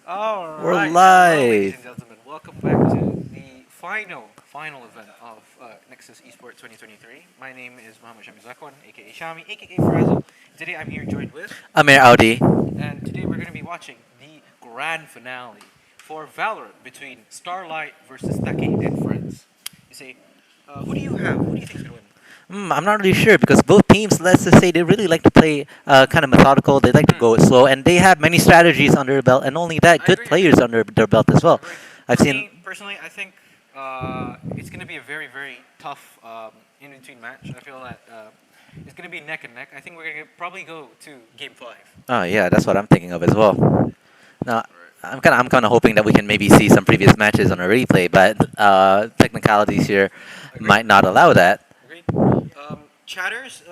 All We're right, hello, ladies live. and gentlemen. Welcome back to the final event of NEXUS Esports 2023. My name is Muhammad Shami Zakwan, aka Shami, aka Frazzle. Today I'm here joined with, Amir Audi. and today we're going to be watching the grand finale for Valorant between Starlight versus Take and Friends. You see, who do you have? Who do you think is going to win? I'm not really sure because both teams, let's just say, they really like to play kind of methodical. They like to Hmm, go slow, and they have many strategies under their belt, and only that, I good agree. players under their belt as well. I agree. I've For seen. me personally, I think it's going to be a very, very tough in between match. I feel that it's going to be neck and neck. I think we're going to probably go to game five. Oh yeah, that's what I'm thinking of as well. Now, Right. I'm kind of hoping that we can maybe see some previous matches on a replay, but technicalities here Agreed. might not allow that. Agreed. chatters,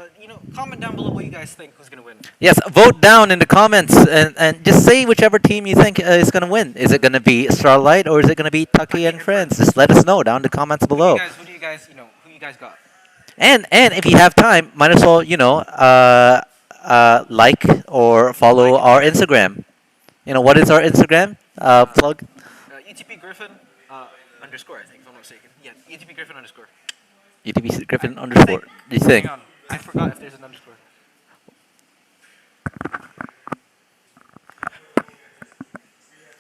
comment down below what you guys think who's gonna win. Yes, vote down in the comments and just say whichever team you think is going to win. Is it going to be Starlight or is it going to be Tucky and Friends? Just let us know down in the comments below. Who you guys got? And if you have time, might as well like or follow our Instagram. What is our Instagram? Plug. ETP Griffin underscore, I think, if I'm not mistaken. Yeah, ETP Griffin underscore. UTB Griffin underscore. You think? Hang on, I forgot if there's an underscore.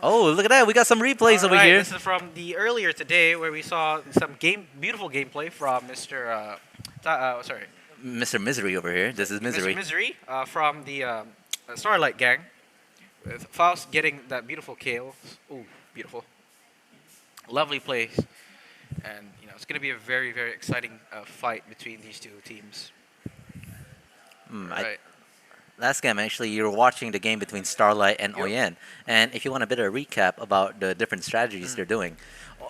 Oh, look at that! We got some replays over Alright, here. This is from the earlier today where we saw some beautiful gameplay from Mr. Mr. Misery over here. This is Misery. Mr. Misery from the Starlight Gang, with Faust getting that beautiful kill. Ooh, beautiful. Lovely plays. And, it's going to be a very, very exciting fight between these two teams. Right. Last game, actually, you were watching the game between Starlight and Oyen. And if you want a bit of a recap about the different strategies they're doing,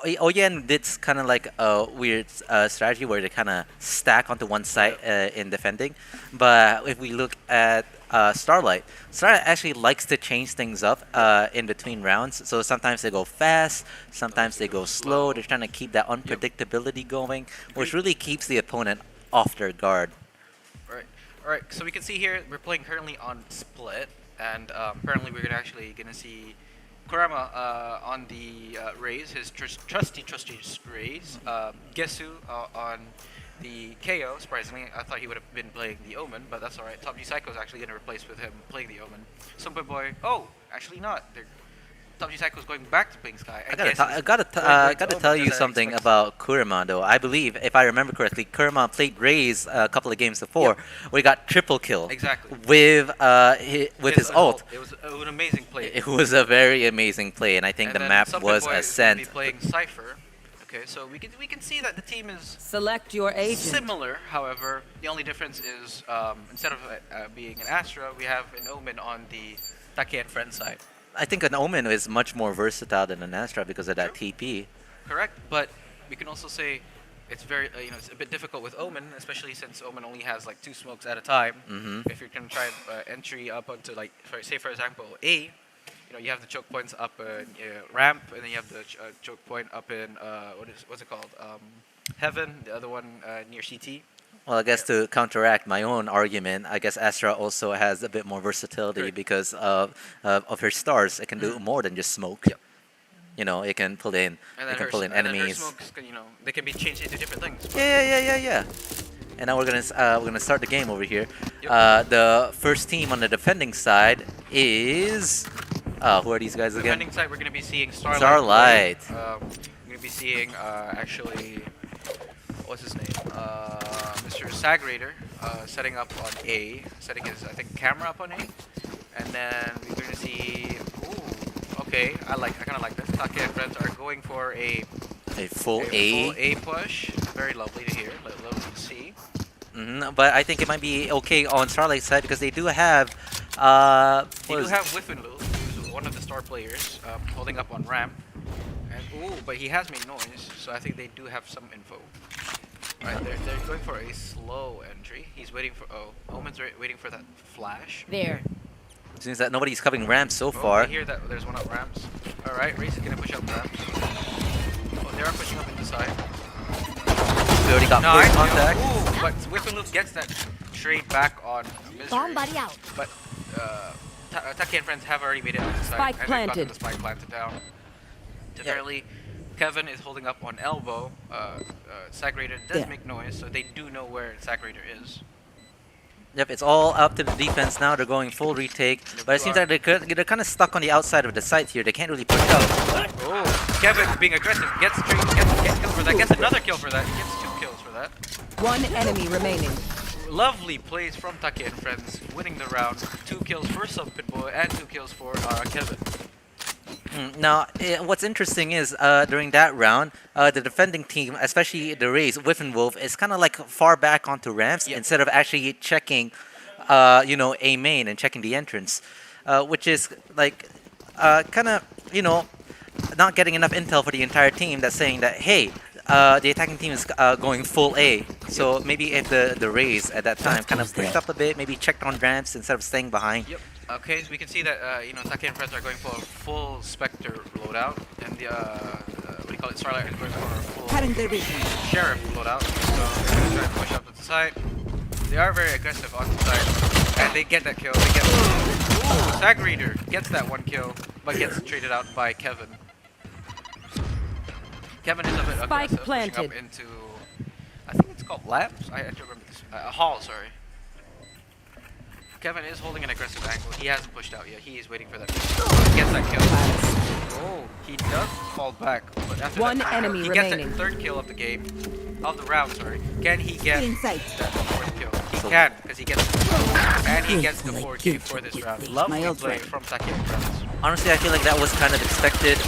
Oyen did kind of like a weird strategy where they kind of stack onto one side in defending. But if we look at Starlight actually likes to change things up in between rounds. So sometimes they go fast, sometimes they go slow. They're trying to keep that unpredictability going, which really keeps the opponent off their guard. Alright, so we can see here we're playing currently on Split, and apparently we're actually gonna see Kurama on the Raze, his trusty Raze. Gesu on the KO. Surprisingly, I thought he would have been playing the Omen, but that's alright. Top G Psycho is actually gonna replace with him playing the Omen. Sumpah Boy. Oh, actually not. Top G Psycho is going back to playing Sky. I gotta tell you something about Kurama though. I believe, if I remember correctly, Kurama played Raze a couple of games before, where he got triple kill. Exactly. With his ult. It was an amazing play. It was a very amazing play, and I think the map was Ascent. Be playing Cypher. Okay, so we can see that the team is select your agent. Similar. However, the only difference is instead of being an Astra, we have an Omen on the Take and Friend side. I think an Omen is much more versatile than an Astra because of that TP. Correct, but we can also say it's very it's a bit difficult with Omen, especially since Omen only has like 2 smokes at a time. If you're gonna try entry up onto like say for example A, you have the choke points up in ramp, and then you have the choke point up in what's it called, Heaven, the other one near CT. Well, I guess to counteract my own argument, I guess Astra also has a bit more versatility because of her stars. It can do more than just smoke. Yep. It can pull in, enemies. And her smokes, they can be changed into different things. Yeah. And now we're gonna start the game over here. Yep. The first team on the defending side is who are these guys again? Defending side, we're gonna be seeing Starlight. Starlight. We're gonna be seeing actually, what's his name? Mr. Sagrator setting up on A, setting his camera up on A, and then we're gonna see. Ooh, okay, I kind of like this. Take and Friends are going for a full A push. Very lovely to hear. Lovely to see. But I think it might be okay on Starlight's side because they do have Whiffin Lou, who's one of the star players, holding up on ramp. And but he has made noise, so I think they do have some info. Right, they're going for a slow entry. He's waiting for Omen's waiting for that flash. There. Seems that nobody's covering ramps so far. I hear that there's one up ramps. All right, Raze is gonna push up ramps. Oh, they are pushing up into side. We already got first contact. Ooh, but Whiffin Loop gets that trade back on Misery. Somebody out. But Take and Friends have already made it on the side. Spike and planted. They've gotten the spike planted down. Apparently, Kevin is holding up on elbow. Sagrator does make noise, so they do know where Sagrator is. Yep, it's all up to the defense now. They're going full retake, but it seems like they're kind of stuck on the outside of the site here. They can't really push out. Oh, Kevin being aggressive gets kill for that. Gets another kill for that. Gets 2 kills for that. One enemy remaining. Lovely plays from Take and Friends, winning the round. 2 kills for Sumpah Boy and 2 kills for Kevin. Now, what's interesting is during that round, the defending team, especially the Raze, Wolf, is kind of like far back onto ramps instead of actually checking, A main and checking the entrance, which is like kind of, not getting enough intel for the entire team. That's saying that, hey, the attacking team is going full A. So maybe if the Rays at that time kind of pushed up a bit, maybe checked on ramps instead of staying behind. Yep. Okay, so we can see that Take and friends are going for a full Spectre loadout, and the what do you call it? Starlight is going for a full Sheriff loadout. So they're gonna try to push up to the side. They are very aggressive on the side, and they get that kill. They get Sag Reader gets that one kill, but gets traded out by Kevin. Kevin is a bit Spike aggressive, pushing planted. up into, I think it's called Labs. I don't remember this. Hall, sorry. Kevin is holding an aggressive angle. He hasn't pushed out yet. He is waiting for that. He gets that kill. Oh, he does fall back, but after One that, enemy he remaining. gets that third kill of the game, of the round. Sorry. Can he get Inside. that fourth kill? He can, because he gets, and he gets the 4K for this round. Lovely play from Taki and friends. Honestly, I feel like that was kind of expected.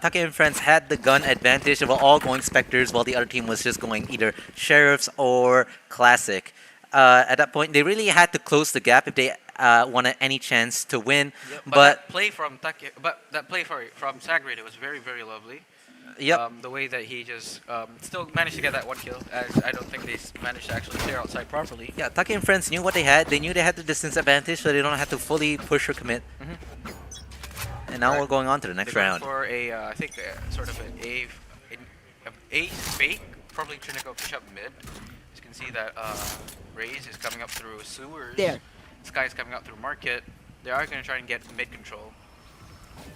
Take and friends had the gun advantage. They were all going Spectres while the other team was just going either Sheriffs or Classic. At that point, they really had to close the gap if they wanted any chance to win. Yep, but that play from from Sagrade was very, very lovely. yep, The way that he just still managed to get that one kill, as I don't think they managed to actually clear outside properly. yeah, Take and friends knew what they had. They knew they had the distance advantage, so they don't have to fully push or commit. And now Right. we're going on to the next They're going round. for a, I think, sort of an A fake, probably trying to go push up mid. As you can see that Raze is coming up through sewers. There. Sky is coming up through market. They are going to try and get mid control.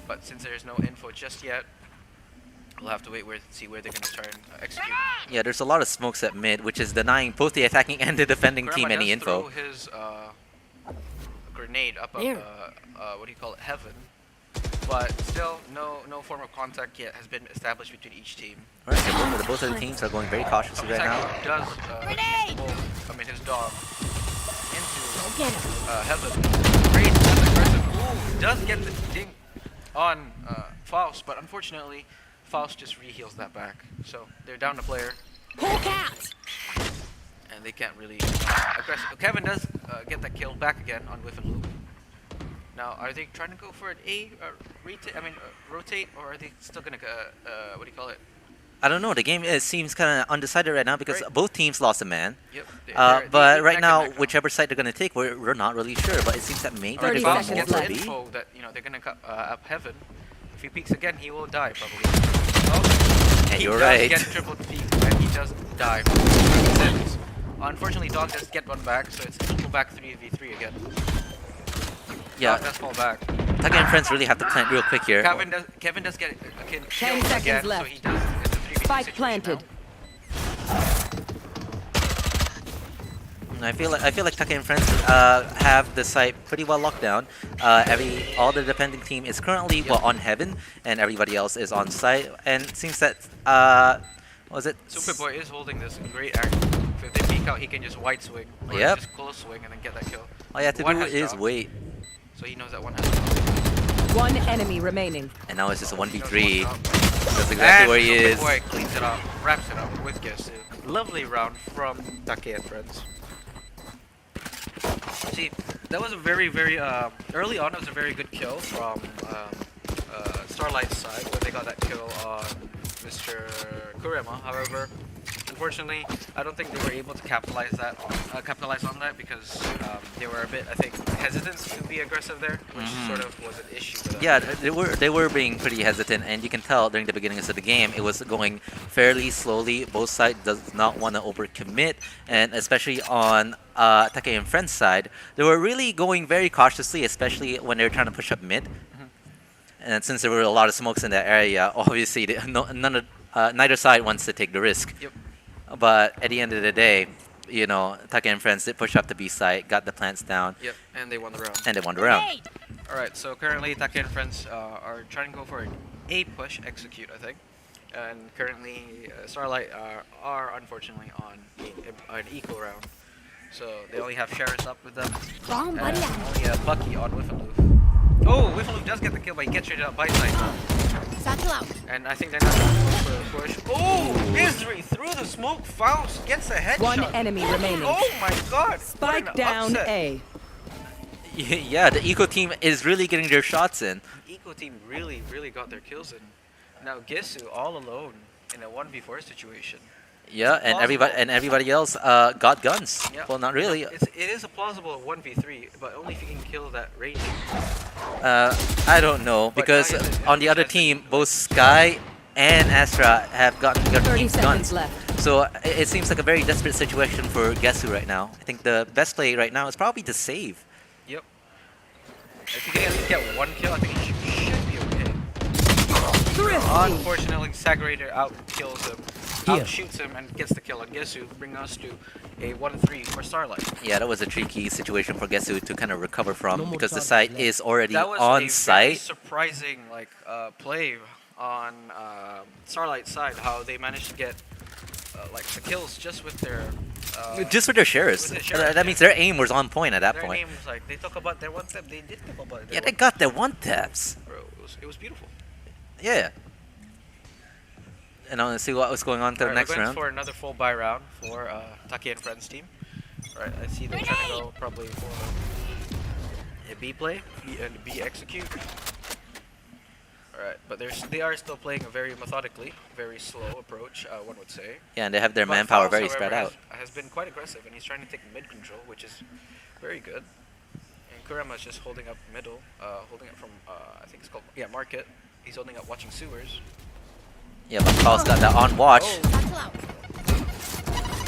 But since there's no info just yet, we'll have to wait see where they're going to try and execute. Yeah, there's a lot of smokes at mid, which is denying both the attacking and the defending team Kurama any does info. throw his grenade up, There. what do you call it, heaven. But still, no form of contact yet has been established between each team. Alright, so both of the teams are going very cautiously right now. Does Grenade! his dog into Get him. heaven. Great, that's aggressive. Ooh, does get the ding on Faust, but unfortunately, Faust just re-heals that back. So they're down the player, Hulk out. and they can't really aggressive. Kevin does get that kill back again on Whiff and Loop. Now, are they trying to go for an rotate, or are they still gonna what do you call it? I don't know, the game seems kind of undecided right now because Right. both teams lost a man. Yep. But right now, whichever side they're going to take, we're not really sure. But it seems that maybe 30 they're Faust going seconds gets to the left. be. info that they're gonna up heaven. If he peeks again, he will die probably. Oh, And he you're does right. get triple peek, and he does die. From unfortunately, Dog does get one back, so it's equal back 3v3 again. Yeah, Dog does fall back. Taka and friends really have to plant real quick here. Kevin does get a kill 10 again, seconds so left. he does. It's a 3v3 Spike situation planted. I feel like Taka and friends have the site pretty well locked down. All the defending team is currently on heaven, and everybody else is on site. And it seems that what was it? Superboy is holding this in great angle. If they peek out, he can just wide swing, or Yep. just close swing and then get that kill. All you have to One do has is dropped, wait. so he knows that one has dropped. One enemy remaining. And now it's just a He knows 1v3. one dropped. That's exactly And where he is. Superboy cleans it up, wraps it up with Gesu. Lovely round from Take and friends. See, that was a very, very early on. It was a very good kill from Starlight's side, where they got that kill on Mr. Kurema. However, unfortunately, I don't think they were able to capitalize on that because they were a bit, I think, hesitant to be aggressive there, which sort of was an issue for them. Yeah, they were being pretty hesitant, and you can tell during the beginnings of the game it was going fairly slowly. Both sides does not want to overcommit, and especially on Take and Friends side, they were really going very cautiously, especially when they were trying to push up mid. And since there were a lot of smokes in that area, obviously neither side wants to take the risk. Yep. But at the end of the day, you know, Take and Friends did push up the B side, got the plants down, Yep, and they won the round. and they won the round. Grenade. Alright, so currently Take and friends are trying to go for an A push execute, I think. And currently Starlight are unfortunately on an eco round. So they only have Sheriff up with them. Wrong And buddy. only a Bucky on Whiffaloof. Oh, Whiffaloof does get the kill, but he gets traded out by side. Satchel out. And I think they're not going to go for a push. Oh, Misery through the smoke. Faust gets a headshot. One enemy remaining. Oh my god. Spike what an down upset. A. Yeah, the eco team is really getting their shots in. Eco team really got their kills in. Now Gisu all alone. in a 1v4 situation. Yeah, and plausible. everybody else got guns. Yeah. Well, not really. It is a plausible 1v3, but only if you can kill that range. I don't know But because now you on the other emphasize team, it. both Sky and Astra have gotten 30 guns. seconds left. So it seems like a very desperate situation for Gesu right now. I think the best play right now is probably to save. Yep. If you can at least get one kill, I think you should be okay. Thrifty. Unfortunately, Sagrator out-kills him, Here. out-shoots him, and gets the kill on Gesu, bringing us to a 1-3 for Starlight. Yeah, that was a tricky situation for Gesu to kind of recover from No more because the charges site left. is already That was a on very site. surprising play on Starlight's side, how they managed to get like the kills just with their Just with their shares. with their shares, That means their aim was on point at that their point. names. Like they talk about their one step, they did talk about it. Yeah, they got their one taps. Bro, it was beautiful. Yeah. And let's see what was going on to the Alright, next we're going round. for another full buy round for Taki and Friends team. Alright, I see they're trying to go probably for a B play and a B execute. Alright, but they are still playing a very methodically, very slow approach, one would say. Yeah, and they have their But manpower Faust, very however, spread out. has been quite aggressive, and he's trying to take mid control, which is very good. And Kurama's just holding up middle, holding up from I think it's called market. He's holding up watching sewers. Yeah, but Faust got that on watch. Satchel out.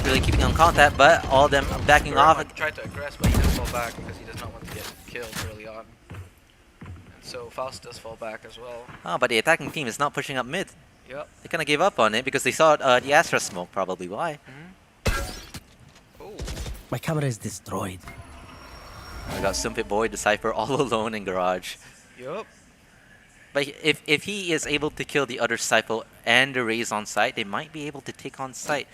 Really keeping on contact, but all of them backing off. Kurama tried to aggress, but he does fall back because he does not want to get killed early on. And so Faust does fall back as well. Oh, but the attacking team is not pushing up mid. Yep. They kind of gave up on it because they saw the Astra smoke, probably why. Oh. My camera is destroyed. I got Sumpit Boy, the Cypher, all alone in garage. Yup. But if he is able to kill the other Cypher and the Raze on site, they might be able to take on site.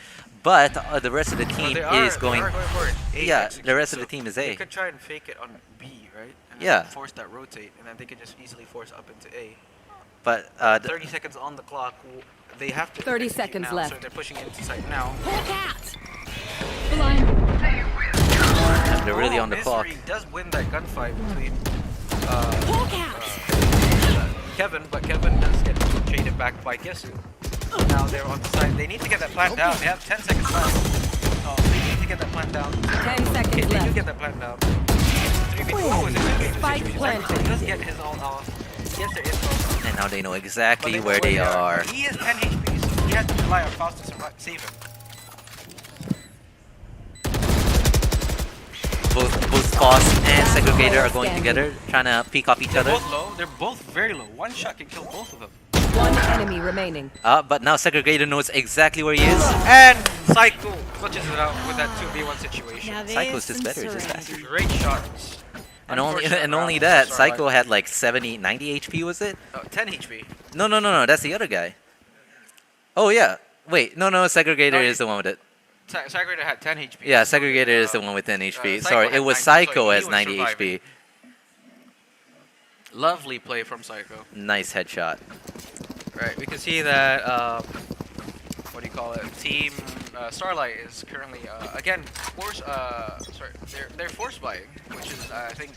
But the rest of the team They are going. going for it. A Yeah, execute, the rest of so the team is They A. could try and fake it on B, right? And Yeah. then force that rotate, and then they could just easily force up into A. But 30 seconds on the clock. They have to. 30 execute seconds now, left. So they're pushing into site now. Hawk out. they're really on the clock. Misery does win that gunfight between Hawk out. Kevin, but Kevin does get traded back by Gesu. Now they're on the side. They need to get that plant down. They have 10 seconds left. Oh, they need to get that plant down. 10 Okay, seconds they do left. get that plant down. 3v2 is a good Spike situation. planted. He does get his ult off. He gets their info. And now they know But exactly they know where they are. He is 10 HP, so he has to rely on Faust to save him. Both Faust and Segregator are going together, trying to peek off each They're other. both low. They're both very low. One shot can kill both of them. One enemy remaining. But now Segregator knows exactly where he is. And Psycho clutches it out with that 2v1 situation. Now Psycho's there's just some better, just serenity. faster. Great shots. And only Unfortunate round for that, Starlight. Psycho had like 70, 90 HP, was it? 10 HP. No, that's the other guy. Oh yeah. Wait, no, Segregator No, is the one with it. Segregator had 10 HP. Yeah, Segregator is the one with 10 HP. Psycho Sorry, had it was 90, so Psycho he as was 90 surviving. HP. Lovely play from Psycho. Nice headshot. Right, we can see that, what do you call it? Team Starlight is currently, again, they're force buying, which is, I think,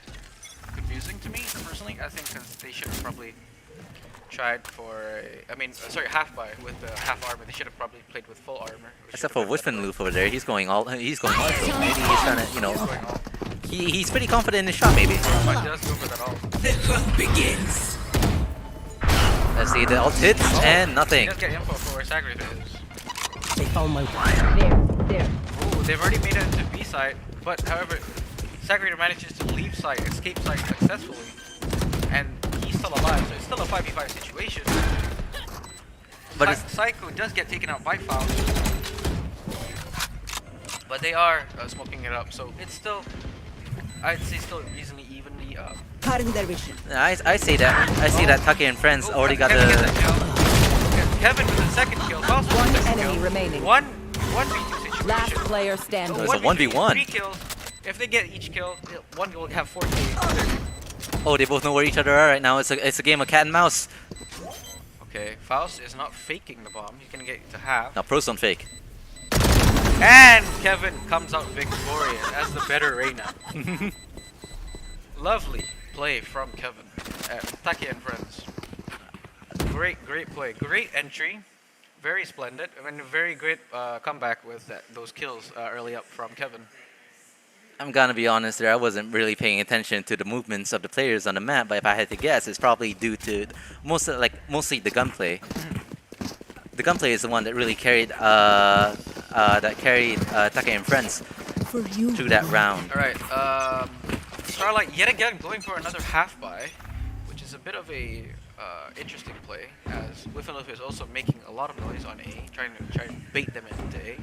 confusing to me, personally. I think because they should have probably tried for, half buy with the half armor. They should have probably played with full armor. which Except would for have been better. Wispenloof over there, he's going all. So maybe he's trying to, He's going all. he's pretty confident in his shot, maybe. Might just go for that all. Let's see, the ult hits and He nothing. does get info for where Sagrator is. They found my There. Ooh, they've already made it into B side, but however, Sagrator manages to leave site, escape site successfully, and he's still alive, so it's still a 5v5 situation. But it's, Psycho does get taken out by Faust, but they are smoking it up, so it's still, I'd say still reasonably evenly up. Cutting their vision. I see that Taki and friends already got Kevin gets the. that kill. Kevin with the second kill, Faust with One the second enemy kill. remaining. 1v2 situation. Last player So standing. it's a 1v1. 3 kills. If they get each kill, one will have 4 kills. Oh, they both know where each other are right now. It's a game of cat and mouse. Okay, Faust is not faking the bomb. He's gonna get it to half. Now pros don't fake. And Kevin comes out victorious as the better Reyna. Lovely play from Kevin at Taki and Friends. Great play. Great entry. Very splendid. I mean, very great comeback with those kills early up from Kevin. I'm gonna be honest there, I wasn't really paying attention to the movements of the players on the map, but if I had to guess, it's probably due to mostly the gunplay. The gunplay is the one that really carried Take and friends For you. through that round. All right, Starlight yet again going for another half buy, which is a bit of a interesting play, as Whiffenloaf is also making a lot of noise on A, trying to bait them into A.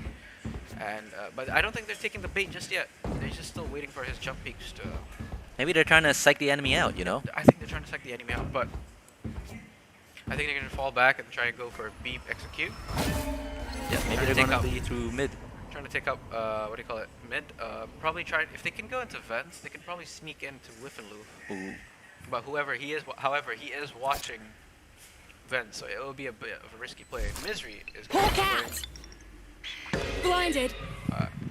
And but I don't think they're taking the bait just yet. They're just still waiting for his jump peaks to. Maybe they're trying to psych the enemy out, you know? I think they're trying to psych the enemy out, but I think they're gonna fall back and try and go for beep execute. Yeah, maybe Trying to they're take gonna out- be through mid. Trying to take up what do you call it? Mid. Probably try if they can go into vents, they can probably sneak into Whiffenloop. Ooh. But however, he is watching vents, so it will be a bit of a risky play. Misery is Hawk currently out! Blinded.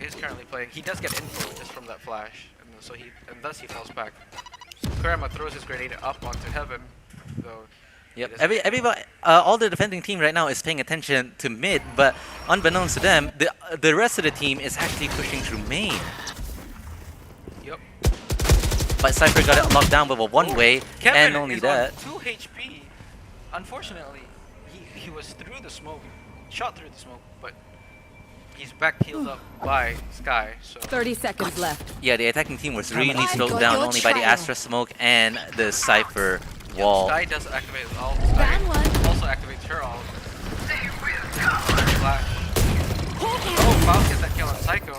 is currently playing. He does get info just from that flash, and so thus he falls back. Kurama throws his grenade up onto heaven, though. Yep. It is- Everybody, all the defending team right now is paying attention to mid, but unbeknownst to them, the rest of the team is actually pushing through main. Yep. But Cypher got it locked down with a one-way, Kevin and only is that. on 2 HP. Unfortunately, he was through the smoke, shot through the smoke, but he's back healed up by Sky. So 30 seconds left. Yeah, the attacking team was really I slowed got down your only by the trail. Astra smoke and the Cypher yep, wall. Sky does activate his ult. Bad Sky one. also activates her ult. Flash. Hawk Oh, out! Faust gets that kill on Psycho.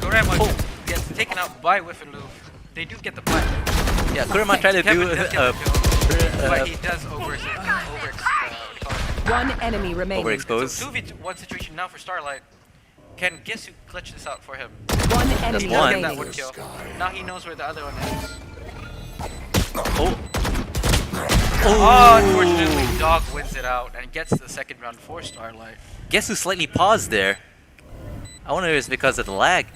Kurama gets taken out by Whiffenloop. They do get the plant. Yeah, Kurama tried to Kevin do does get the kill, but he does what do you call it? One enemy remaining. overexposed. So 2v1 situation now for Starlight. Can Gisu clutch this out for him? One enemy one. Get that remaining. one kill. Now he knows where the other one is. Oh. Oh, unfortunately, Dog wins it out and gets the second round for Starlight. Guess who slightly paused there? I wonder if it's because of the lag.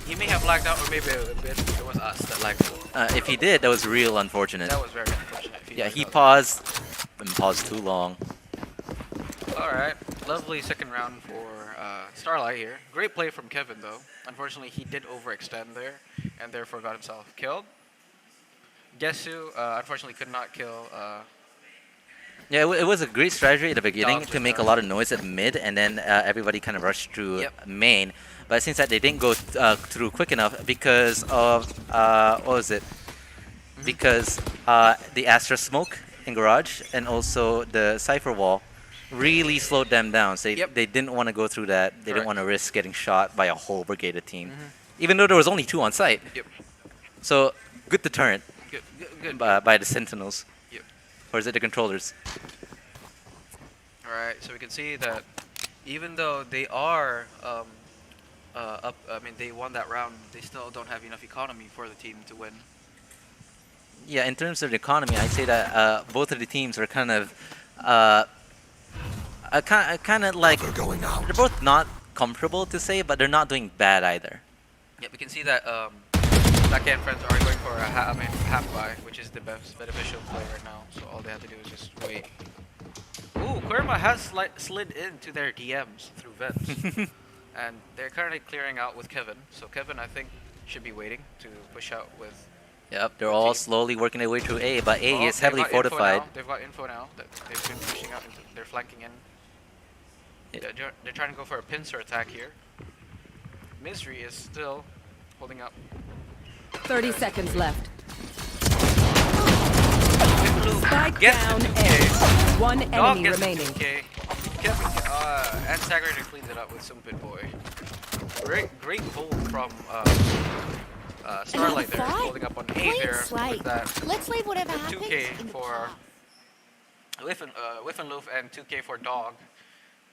He may have lagged out, or maybe it was us that lagged out. If he did, that was real unfortunate. That was very unfortunate. Yeah, lagged he out. paused and paused too long. Alright, lovely second round for Starlight here. Great play from Kevin though. Unfortunately, he did overextend there and therefore got himself killed. Gesu unfortunately could not kill. Yeah, it was a great strategy at the beginning Dog to make a lot of noise at mid, and then everybody kind of rushed through Yep. main. But it seems that they didn't go through quick enough because of what was it? Because the Astra smoke in garage and also the Cypher wall really slowed them down. So Yep. they didn't want to go through that. They didn't Correct. want to risk getting shot by a whole brigade team, even though there was only 2 on site. Yep. So good deterrent Good. by the Sentinels. Yep. Or is it the controllers? Alright, so we can see that even though they are up, I mean they won that round, they still don't have enough economy for the team to win. Yeah, in terms of the economy, I'd say that both of the teams are kind of like they're both not comfortable to say, but they're not doing bad either. Yeah, we can see that Saki and friends are going for a half buy, which is the best beneficial play right now. So all they have to do is just wait. Ooh, Kurama has slid into their DMs through vents, and they're currently clearing out with Kevin. So Kevin, I think, should be waiting to push out with. Yep, they're all slowly working their way through A, but A Oh, is they've heavily got info fortified. now. They've got info now that they've been pushing out. They're flanking in. Yeah. They're trying to go for a pincer attack here. Misery is still holding up. 30 seconds left. Spike Gets down the A. 2K. One Dog enemy gets the remaining. 2K. Kevin and Sagredo cleaned it up with Sumpit Boy. Great pull from Starlight there, fight? holding up on A Clean there slate. with that Let's leave whatever happens 2K in the for past. Whiffenloof and 2K for Dog.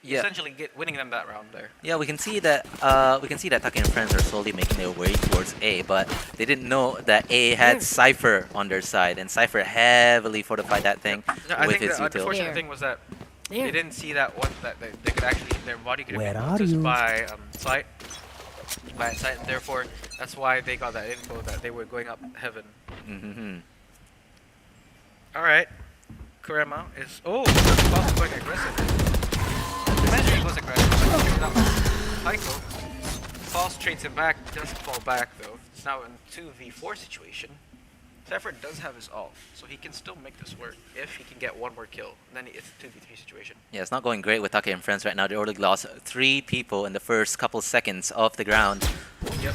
Yeah. Essentially winning them that round there. Yeah, we can see that Taki and friends are slowly making their way towards A, but they didn't know that A had Cypher on their side, and Cypher heavily fortified that thing I with think his the util. unfortunate There. thing was that There. they didn't see that one that they could actually their body could have Where been are noticed you? by sight, and therefore that's why they got that info that they were going up heaven. Mm-hmm. All right, Kurama is Faust going aggressive. Misery goes aggressive. Now, Psycho. False trades him back, doesn't fall back though. It's now in 2v4 situation. Cypher does have his ult, so he can still make this work if he can get one more kill. Then it's a 2v3 situation. Yeah, it's not going great with Take and friends right now. They already lost 3 people in the first couple seconds off the ground. Yep.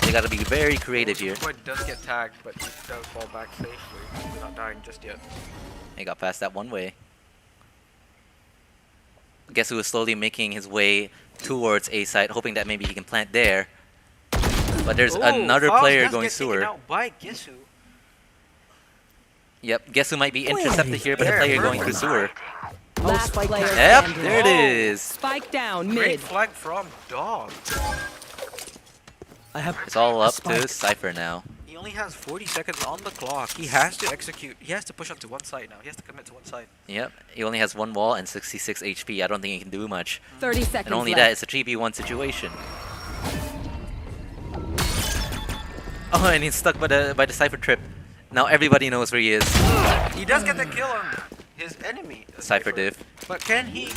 They gotta be very creative here. Boy does get tagged, but he does fall back safely without dying just yet. He got past that one way. Guess who is slowly making his way towards A site, hoping that maybe he can plant there. But there's another Faust player does going get taken sewer. out by Gisu. Yep, guess who might be intercepted here by the player going through sewer. Last player Yep, standing. there it is. Spike down Great mid. flag from Dog. I have It's all a up to spike. Cypher now. He only has 40 seconds on the clock. He has to execute. He has to push onto one side now. He has to commit to one side. Yep, he only has 1 wall and 66 HP. I don't think he can do much. 30 seconds And only left. that, it's a 3v1 situation. Oh, and he's stuck by the Cypher trip. Now everybody knows where he is. He does get the kill on his enemy. Cypher div. But can he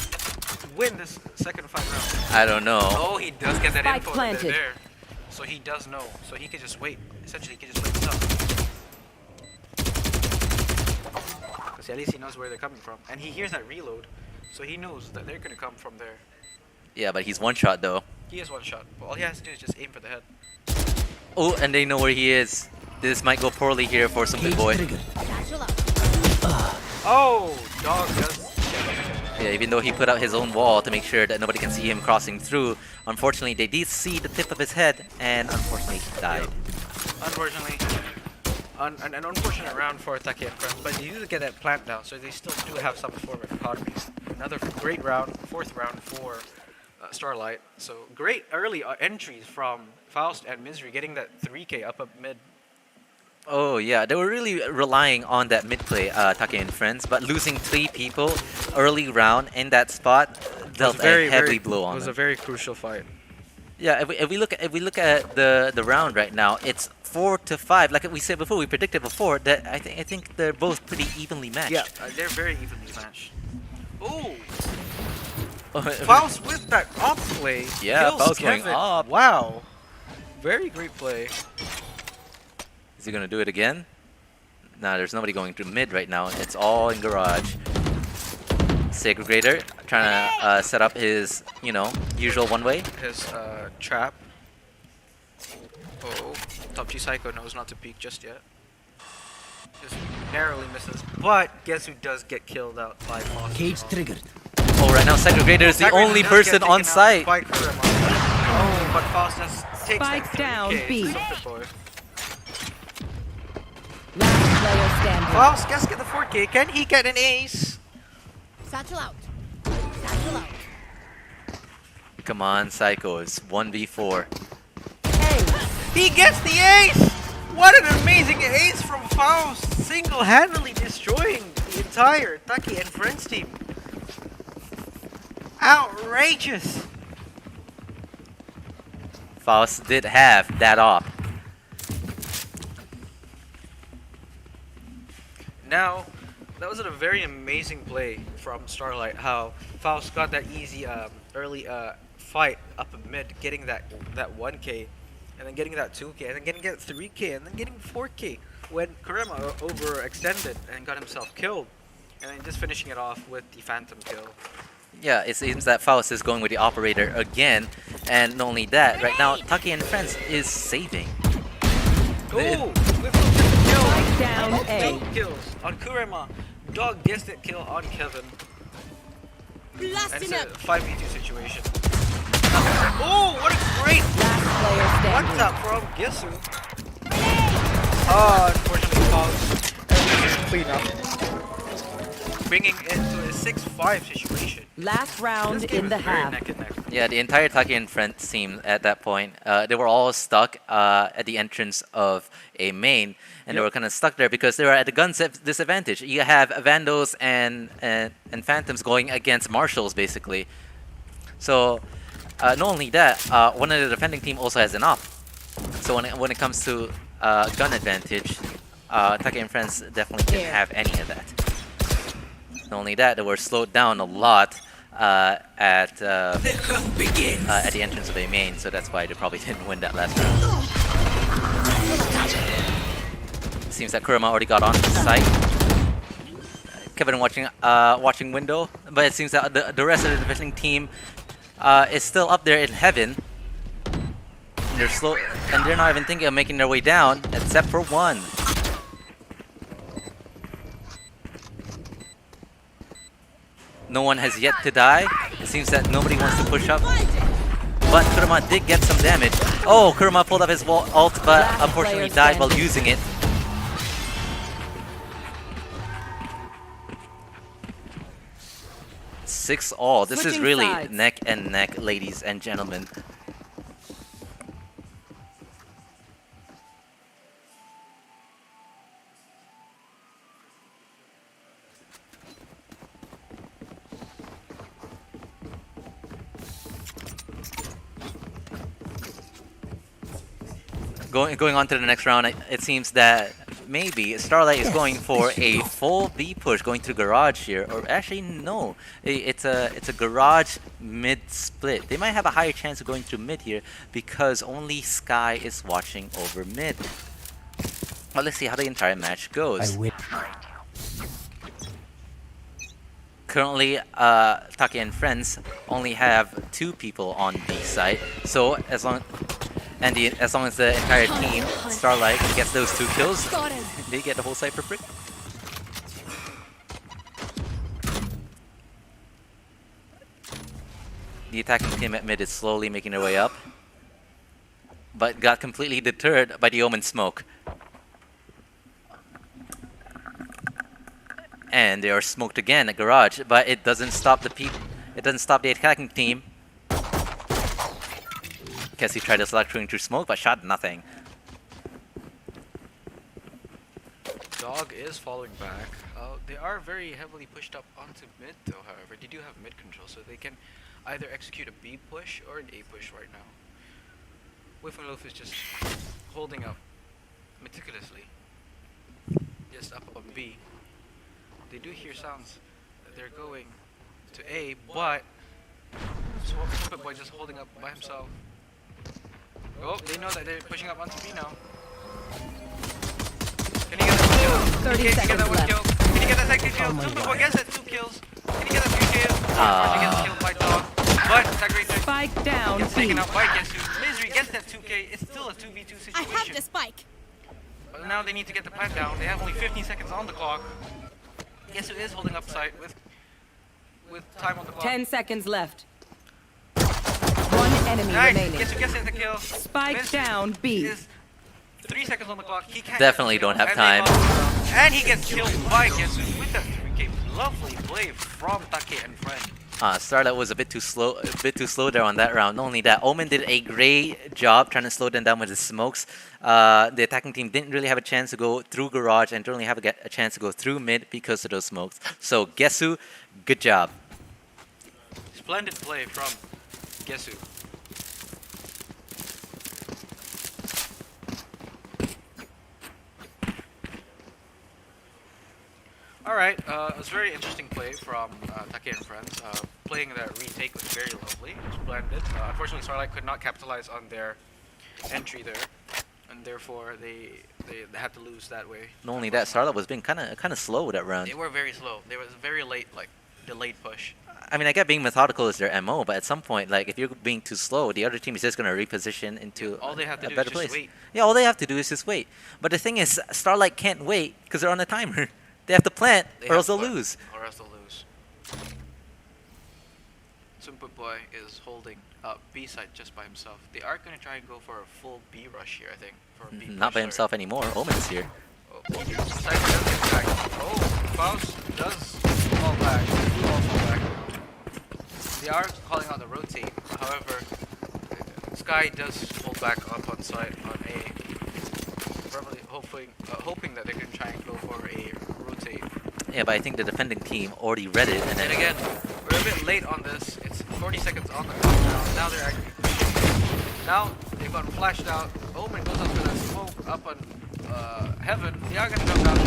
win this second fight round? I don't know. Oh, he does get that Spike info planted. there. So he does know. So he can just wait. Essentially, he can just wait this up. Because at least he knows where they're coming from. And he hears that reload. So he knows that they're going to come from there. Yeah, but he's one shot though. He has one shot. But all he has to do is just aim for the head. Oh, and they know where he is. This might go poorly here for some big Cage boy. triggered. Oh, Dog does. Yeah, even though he put out his own wall to make sure that nobody can see him crossing through, unfortunately they did see the tip of his head, and unfortunately he died. Unfortunately, an unfortunate round for Take and friends, but you do get that plant down, so they still do have some form of economies. Another great round, 4th round for Starlight. So great early entries from Faust and Misery, getting that 3k up mid. Oh yeah, they were really relying on that mid play, Take and friends, but losing 3 people early round in that spot dealt a heavy blow on It was them. a very crucial fight. Yeah, if we look at the round right now, it's 4-5. Like we said before, we predicted before that I think they're both pretty evenly matched. Yeah, they're very evenly matched. Ooh, Oh, Faust with that off play. Yeah, kills Faust going Kevin. up. Wow, very great play. Is he gonna do it again? Nah, there's nobody going through mid right now. It's all in garage. Segregator trying to set up his, usual one way. His trap. Oh, Top G Psycho knows not to peek just yet. Just narrowly misses, but guess who does get killed out by Faust? Cage triggered. Oh, right now Segregator is the Segregator only does person get on taken out site. by Kurama. Oh, but Faust just takes Spike that down 3K. B. Something boy. Last player standing. Faust gets get the 4K. Can he get an ace? Satchel out. Satchel out. Come on, Psychos. 1v4. He gets the ace! What an amazing ace from Faust! Single-handedly destroying the entire Taki and Friends team. Outrageous! Faust did have that op. Now, that was a very amazing play from Starlight, how Faust got that easy early fight up mid, getting that 1k, and then getting that 2k, and then getting that 3k, and then getting 4k when Kurama overextended and got himself killed, and then just finishing it off with the Phantom kill. Yeah, it seems that Faust is going with the operator again, and not only that, right now Taki and Friends is saving. Ooh! With the kill! Spike down A. 2 kills on Kurama. Dog gets that kill on Kevin. And it's Blasting a up. 5v2 situation. Oh, what a great Last player one standing. tap from Gisu. Oh, unfortunately, Faust. Clean up. Bringing it to a 6-5 situation. Last round This game in the is very half. neck and neck. Yeah, the entire Taki and Friends team at that point, they were all stuck at the entrance of a main, and they were kind of stuck there because they were at a gun disadvantage. You have Vandals and Phantoms going against Marshals, basically. So, not only that, one of the defending team also has an op. So when it comes to gun advantage, Taki and Friends definitely didn't have any of that. Not only that, they were slowed down a lot at the entrance of A main, so that's why they probably didn't win that last round. Seems that Kurama already got on the site. Kevin watching window, but it seems that the rest of the defending team is still up there in heaven. And they're slow, and they're not even thinking of making their way down, except for one. No one has yet to die. It seems that nobody wants to push up. But Kurama did get some damage. Oh, Kurama pulled up his ult, but unfortunately died while using it. Six all. This is Switching really sides. neck and neck, ladies and gentlemen. Going on to the next round, it seems that maybe Starlight is going for a full B push, going through garage here, or actually no, it's a garage mid split. They might have a higher chance of going through mid here because only Sky is watching over mid. Well, let's see how the entire match goes. I win. Currently, Take and friends only have 2 people on B side, so as long as the entire team, Starlight, gets those 2 kills, they get the whole site for free. The attacking team at mid is slowly making their way up, but got completely deterred by the Omen smoke. And they are smoked again at garage, but it doesn't stop the the attacking team. Guess he tried to select through smoke, but shot nothing. Dog is falling back. They are very heavily pushed up onto mid though, however. They do have mid control, so they can either execute a B push or an A push right now. Whiffenloaf is just holding up meticulously. Just up on B. They do hear sounds that they're going to A, but Swamp Boy just holding up by himself. Oh, they know that they're pushing up onto B now. Can he get that kill? 30 Can he get seconds that one left. kill? Can he get that second kill? Super Boy gets that 2 kills. Can he get that 3 kills? He gets killed by Dog. But Sagrator Spike down gets B. taken out by Gesu. Misery gets that 2k. It's still a 2v2 I have situation. the spike. But now they need to get the plant down. They have only 15 seconds on the clock. Gesu is holding up site with time on the clock. 10 seconds left. One enemy Nice. remaining. Gesu gets the kill. Spike Misery down B. is 3 seconds on the clock. He can't Definitely get the don't kill, have and they time. lost. And he gets killed by Gesu with that 3k. Lovely play from Take and friend. Starlight was a bit too slow there on that round. Not only that, Omen did a great job trying to slow them down with his smokes. The attacking team didn't really have a chance to go through garage and didn't really have a chance to go through mid because of those smokes. So Gesu, good job. Splendid play from Gesu. Alright, it was a very interesting play from Take and friends. Playing that retake was very lovely. It was splendid. Unfortunately, Starlight could not capitalize on their entry there, and therefore they had to lose that way. Not only that, Starlight was being kind of slow with that round. They were very slow. They was very late, like delayed push. I mean, I get being methodical is their MO, but at some point, like if you're being too slow, the other team is just gonna reposition into All they have to a do is better just place. wait. Yeah, all they have to do is just wait. But the thing is, Starlight can't wait because they're on a timer. They have to plant, They or have else they'll to- lose. Or else they'll lose. Sumput Boy is holding up B side just by himself. They are going to try and go for a full B rush here, I think. For a B Not push, by sorry. himself anymore. Omen's here. Oh, Cypher does get back. Oh, Faust does fall back. Fall back. They are calling out the rotate. However, Sky does hold back up on site on A. Probably hoping that they can try and go for a rotate. Yeah, but I think the defending team already read it, and And then again, we're a bit late on this. It's 40 seconds on the clock now. Now they're actually pushing. Now they've gotten flashed out. Omen goes up for that smoke up on Heaven. They are going to jump down.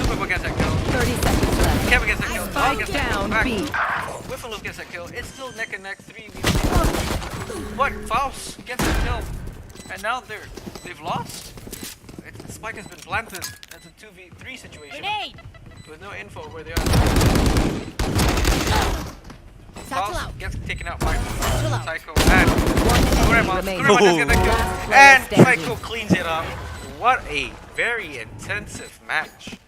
Super gets that kill. 30 seconds left. Kevin gets that kill. Spike Gets down back. B. Whiffaloop gets that kill. It's still neck and neck 3v3. But Faust gets the kill. And now they've lost. The spike has been planted. That's a 2v3 situation. Grenade! With no info where they are. Satchel Faust out. gets taken out by Satchel out. Psycho and Kurama. remaining. Kurama does get the kill. Last player And standing. Psycho cleans it up. What a very intensive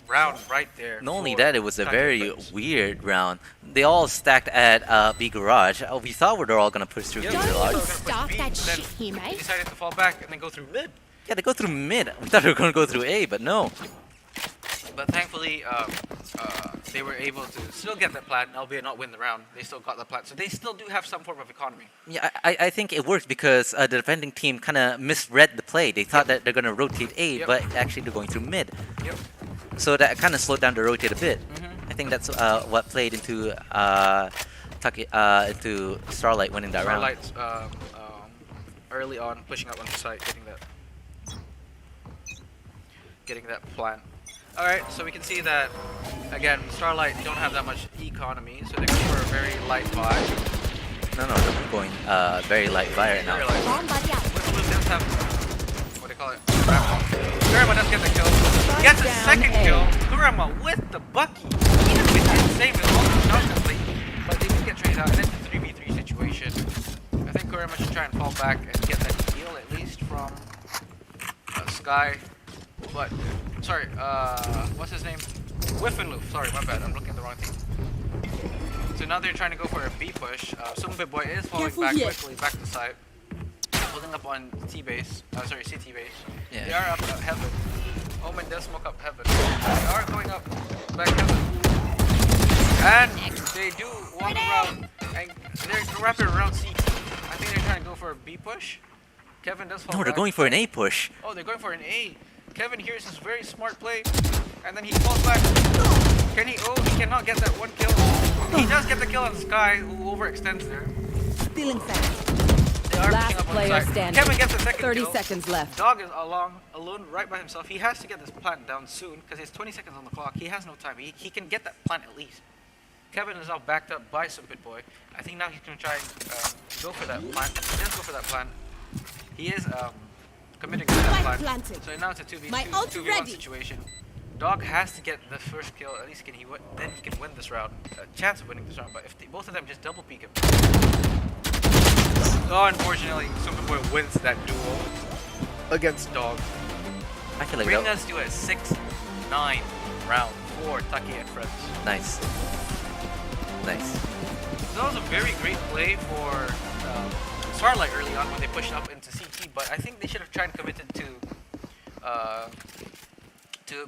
round right there. Not only for that, it was a Taco very Friends. weird round. They all stacked at B garage. We thought we were all gonna push through Yeah, B we thought they were garage. gonna push Stop B, that but then shit, he they mate. decided to fall back and then go through mid. Yeah, they go through mid. We thought they were gonna go through A, but no. But thankfully, they were able to still get that plan, albeit not win the round. They still got the plan, so they still do have some form of economy. Yeah, I think it worked because the defending team kind of misread the play. They thought that they're gonna rotate A, Yep. but actually they're going through mid. Yep. So that kind of slowed down the rotate a bit. Mm-hmm. I think that's what played into into Starlight winning that round. Starlight's early on pushing up on the site, getting that plan. All right, so we can see that again. Starlight don't have that much economy, so they're going for a very light buy. No, they're going very light fire right Very now. light. Bomb buddy out. Whiffaloop does have what do they call it? Kurama does get the kill. Gets a down second A. kill. Kurama with the Bucky. He has been insane with all the shotguns lately, but they do get traded out, and it's a 3v3 situation. I think Kurama should try and fall back and get that kill at least from Sky. But sorry, what's his name? Whiffaloop. Sorry, my bad. I'm looking at the wrong thing. So now they're trying to go for a B push. Sumbit Boy is falling Careful back here. quickly, back to side. Holding up on T base. Sorry, CT base. Yeah. They are up at heaven. Omen does smoke up heaven. They are going up back heaven. And they do walk around and they're wrapping around CT. I think they're trying to go for a B push. Kevin does fall No, they're back. going for an A push. Oh, they're going for an A. Kevin hears his very smart play, and then he falls back. Can he? Oh, he cannot get that one kill. He does get the kill on Sky, who overextends there. Stealing fast. They are Last pushing up on player the side. standing. Kevin gets the second 30 kill. seconds left. Dog is alone right by himself. He has to get this plant down soon, because it's 20 seconds on the clock. He has no time. He can get that plant at least. Kevin is now backed up by Sumpit Boy. I think now he's going to try and go for that plant. He does go for that plant. He is committing to that Spike plant. planted. So now it's a 2v2, My ult 2v1 ready. situation. Dog has to get the first kill. At least then he can win this round. A chance of winning this round. But if both of them just double peek him. Oh, unfortunately, Sumpit Boy wins that duel against Dog. I feel like Bring that. us to a 6-9 round for Taki and friends. Nice. Nice. So that was a very great play for Starlight early on when they pushed up into CT, but I think they should have tried and committed to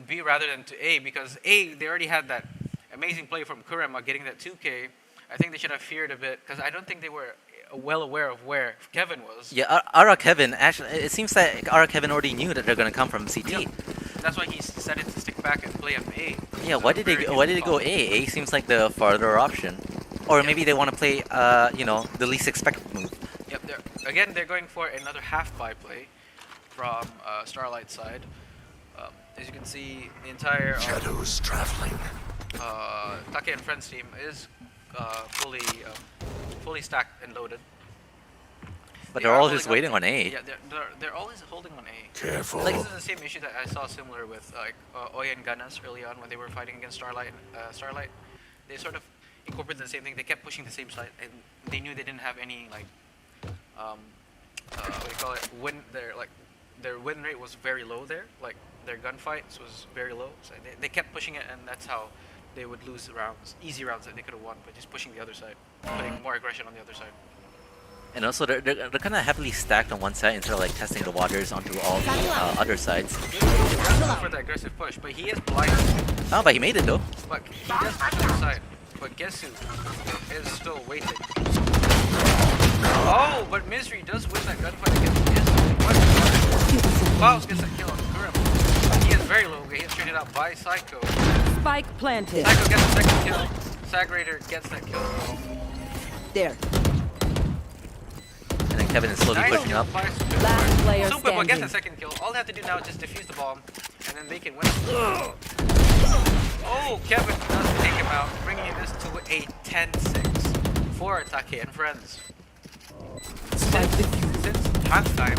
B rather than to A, because A, they already had that amazing play from Kurama getting that 2K. I think they should have feared a bit, because I don't think they were well aware of where Kevin was. Yeah, Ara Kevin, actually, it seems that Ara Kevin already knew that they're gonna come from CT. Yep. That's why he decided to stick back and play up A. Yeah, why did they go A? A seems like the farther option. Or maybe they want to play, the least expected move. Yep, they're going for another half buy play from Starlight's side. As you can see, the entire Shadows traveling. Take and Friends team is fully stacked and loaded. But They they're are all holding just up- waiting on A. Yeah, they're always holding on A. Careful. Like, this is the same issue that I saw similar with Oya and Ganas early on when they were fighting against Starlight. They sort of incorporated the same thing. They kept pushing the same side, and they knew they didn't have any what do you call it? Their win rate was very low there. Like, their gunfights was very low. So they kept pushing it, and that's how they would lose rounds, easy rounds that they could have won by just pushing the other side, putting more aggression on the other side. And also, they're kind of heavily stacked on one side instead of like testing the waters onto all the other sides. He does go for the aggressive push, but he is blind. Oh, but he made it though. But he does push on the side. But guess who is still waiting? Oh, but Misery does win that gunfight against Misery. What? Faust gets a kill on Kurama. He is very low. He is traded out by Psycho. Spike planted. Psycho gets the second kill. Sag Raider gets that kill. There. And then Kevin is slowly Nice pushing kill up. by Super Last Boy. player Super Boy gets standing. the second kill. All they have to do now is just defuse the bomb, and then they can win. Oh, Kevin does take him out, bringing this to a 10-6. for Take and friends. Spike defused. Since halftime,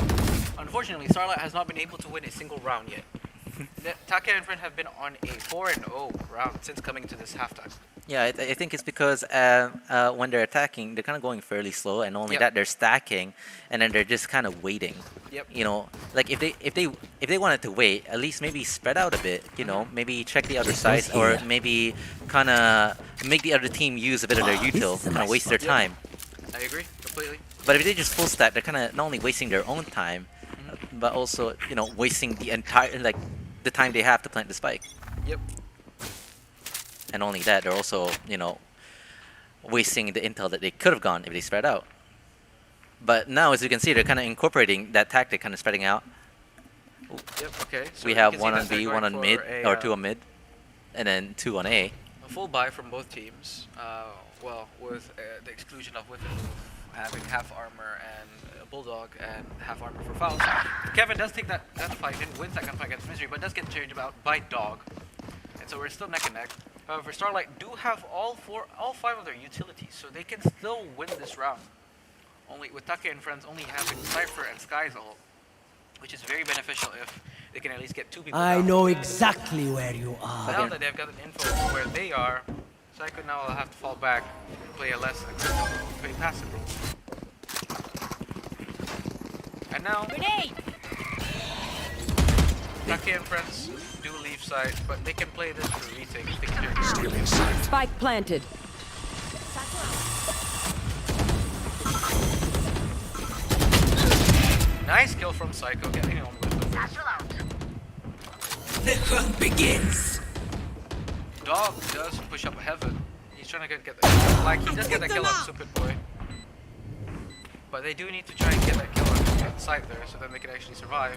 unfortunately, Starlight has not been able to win a single round yet. Take and friends have been on a 4-0 round since coming to this halftime. Yeah, I think it's because when they're attacking, they're kind of going fairly slow, and only Yep. that they're stacking, and then they're just kind of waiting. Yep. You know, like if they wanted to wait, at least maybe spread out a bit. You know, maybe check the other side, or maybe kind of make the other team use a bit of their util, is a kind of nice waste their Yep. time. I agree completely. But if they just full stack, they're kind of not only wasting their own time, but also wasting the entire the time they have to plant the spike. Yep. And only that, they're also wasting the intel that they could have gone if they spread out. But now, as you can see, they're kind of incorporating that tactic, kind of spreading out. Yep. Okay. So We you have can see one that on they're B, going one on for mid, a, or two on mid, and then two on A. A full buy from both teams. Well, with the exclusion of Whiffin having half armor and Bulldog and half armor for Faust. Kevin does take that gunfight and wins that gunfight against Misery, but does get changed out by Dog. And so we're still neck and neck. However, Starlight do have all 5 of their utilities, so they can still win this round. Only with Take and friends only having Cypher and Sky's ult, which is very beneficial if they can at least get 2 people I down. know exactly where you are. Now that they've gotten info of where they are, Psycho now will have to fall back and play a less aggressive, play passive role. And now, Grenade! Take and friends do leave side, but they can play this for retake if they can. Spike planted. Nice kill from Psycho, getting on with them. The hunt begins. Dog does push up heaven. He's trying to get the he does get that kill on Stupid Boy. But they do need to try and get that kill on the side there, so then they can actually survive.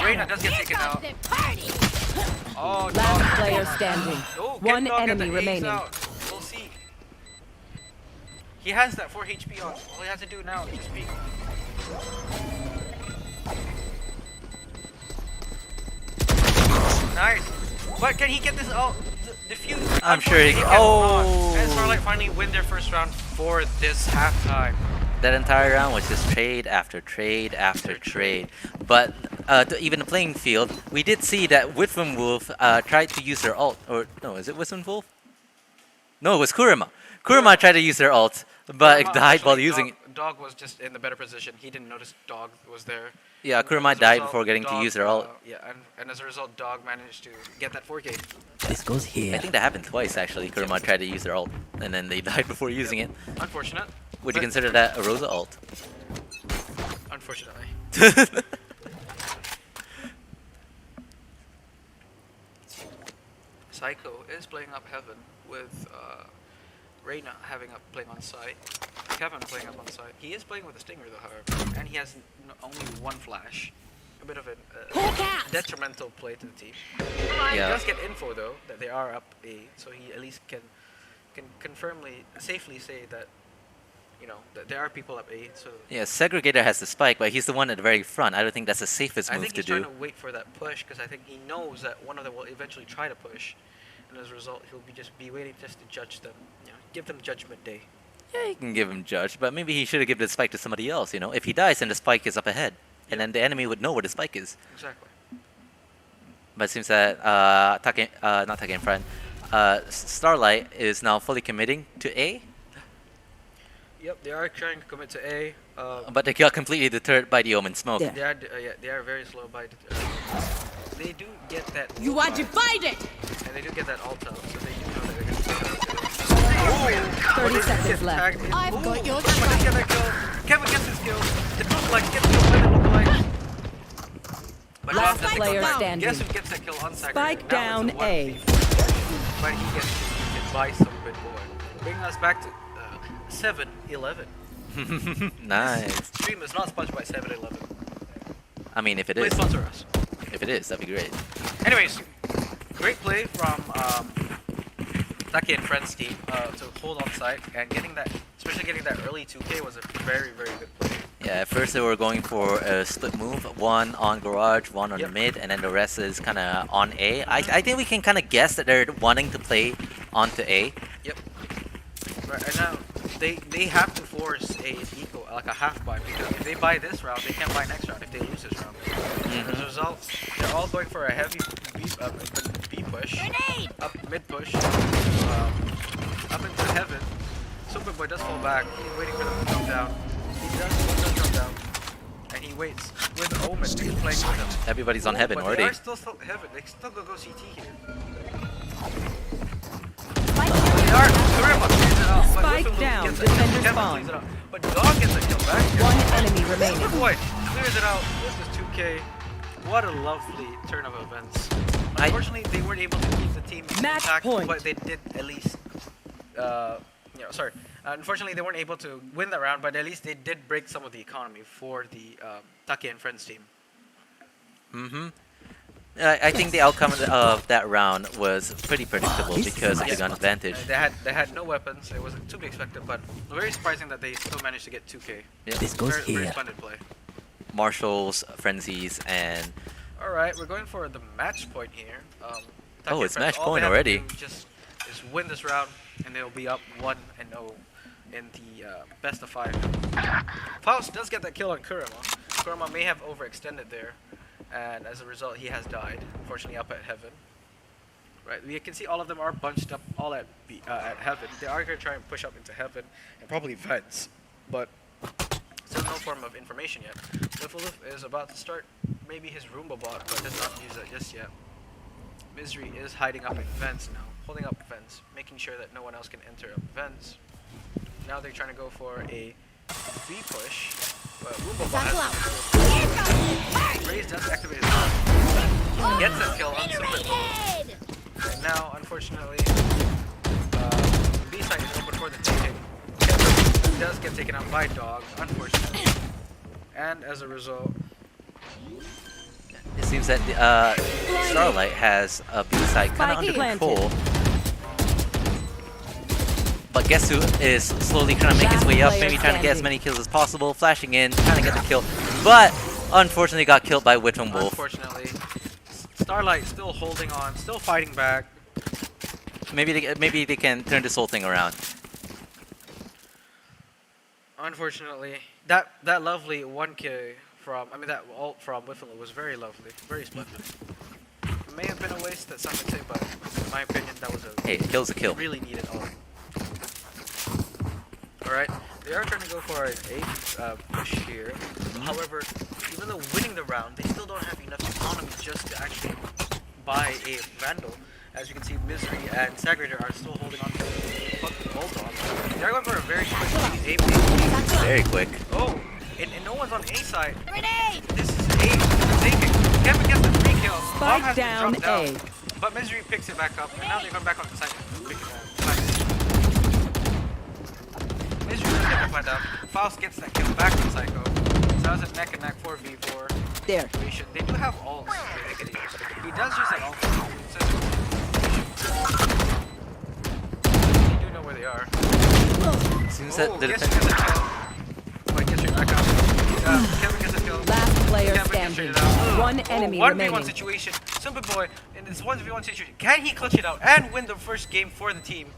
Reyna does get taken out. Oh, Dog. Last player standing. Oh, get One Dog at the enemy A's remaining. out. We'll see. He has that 4 HP on. All he has to do now is just peek. Nice. But can he get this out? Defuse? I'm sure he- Unfortunately, cannot. oh. And Starlight finally win their first round for this halftime. That entire round was just trade after trade after trade. But to even the playing field, we did see that Whitman Wolf tried to use their ult. Or no, is it Whitman Wolf? No, it was Kurama. Kurama tried to use their ult, but it died while using it. Dog was just in the better position. He didn't notice Dog was there. Yeah, Kurama As a died result, before getting to Dog, use their ult. Yeah, and as a result, Dog managed to get that 4K. This goes here. I think that happened twice actually. Kurama tried to use their ult, and then they died before using it. Unfortunate. Would you but- consider that a Rosa ult? Unfortunately. Psycho is playing up heaven with Reyna playing on site, Kevin playing up on site. He is playing with a Stinger though, however, and he has only 1 flash. A bit of a Hawk out! detrimental play to the team. He Yeah. does get info though that they are up A, so he at least can safely say that that there are people up A. So Yeah, Segregator has the spike, but he's the one at the very front. I don't think that's the safest I move think to he's do. trying to wait for that push because I think he knows that one of them will eventually try to push, and as a result, he'll be waiting just to judge them. Give them Judgment Day. Yeah, you can give him judge, but maybe he should have given the spike to somebody else. If he dies, then the spike is up ahead, and then the enemy would know where the spike is. Exactly. But it seems that not Take in front, Starlight is now fully committing to A, Yep, they are trying to commit to A. but they got completely deterred by the Omen smoke. Yeah. They are very slow by. They do get that. You ult are out, divided! and they do get that ult out, so they do know that they're going to play out. 30 seconds left. Tagged in. I've got your Kevin does get that kill. Kevin gets his kill. It looks like gets killed by the lookalike. But Last Rob doesn't player go down. standing. Guess who gets that kill on Saturday? Spike Now it's down A. 1v4. But he gets defeated by some good boy. Bringing us back to 7-11. Nice. Stream is not sponsored by 7-Eleven. I mean, if it Please is, sponsor us. if it is, that'd be great. Anyways, great play from Taki and Friends team to hold on site and especially getting that early 2K was a very, very good play. Yeah, at first they were going for a split move, one on garage, one on Yep. mid, and then the rest is kind of on A. I think we can kind of guess that they're wanting to play onto A. Yep. Right, and now they have to force a eco, like a half buy, because if they buy this round, they can't buy next round if they lose this round. As a result, they're all going for a heavy B push, Grenade! up mid push, up into heaven. Superboy does fall back. He's waiting for them to come down. He does come down, and he waits with Omen. He's playing with him. Everybody's on heaven But already. they are still heaven. They still go CT here. Spike They are. Kurama clears it out. But Spike Whiffle down, gets it. defender Kevin spawn. clears it out. But Dog gets a kill back here. One enemy remaining. Boy clears it out. This is 2K. What a lovely turn of events. Unfortunately, they weren't able to keep the team Match intact, point. but they did at least. Sorry. Unfortunately, they weren't able to win the round, but at least they did break some of the economy for the Take and Friends team. I think the outcome of that round was pretty predictable because of the gun advantage. They had no weapons. It wasn't to be expected, but very surprising that they still managed to get 2K. This goes Very here. splendid play. Marshals, frenzies, and All right, we're going for the match point here. Take Oh, and it's Friends, match all they point have to already. do Just is win this round, and they'll be up 1-0 in the best of 5. Faust does get that kill on Kurama. Kurama may have overextended there, and as a result, he has died. Unfortunately, up at heaven. Right, we can see all of them are bunched up all at heaven. They are going to try and push up into heaven and probably vents, but still no form of information yet. Whiffle is about to start maybe his Roomba bot, but does not use it just yet. Misery is hiding up in vents now, holding up vents, making sure that no one else can enter up vents. Now they're trying to go for a B push, but Roomba bot has Raze does activate his bot. Gets that kill on Super Bowl. Grenade! And now, unfortunately, B side is open for the taking. Kevin does get taken out by Dog, unfortunately. And as a result, it seems that Starlight has a B side kind of Spike under planted. control. But Gesu is slowly trying to make his way up, Last maybe player trying to get as standing. many kills as possible, flashing in, trying to get the kill. But unfortunately got killed by Witton Wolf. unfortunately, Starlight still holding on, still fighting back. Maybe they can turn this whole thing around. Unfortunately, that lovely 1K from, that ult from Whiffle was very lovely, very splendid. It may have been a waste, that some would say, but in my opinion, that was a Hey, a kill's a kill. really needed ult. Alright, they are trying to go for an A push here. However, even though winning the round, they still don't have enough economy just to actually buy a Vandal. As you can see, Misery and Sagrator are still holding on to the Bulldog. They're going for a very quick A pick. Very quick. Oh, and no one's on A side. Grenade! This is A taken. Kevin gets the free kill. Bomb Spike has been down dropped down. A. But Misery picks it back up, and now they're going back on the side. Misery does get the fight down. Faust gets that kill back from Psycho. So that was a neck and neck 4v4 There. situation. They do have ults that they can use. He does use that ult. They do know where they are. Seems Oh, that the Gesu defense. gets a kill. Wait, Gesu back up. Kevin gets a kill. Last player Kevin gets standing. traded out. One enemy 1v1 remaining. situation. Superboy in this 1v1 situation. Can he clutch it out and win the first game for the team?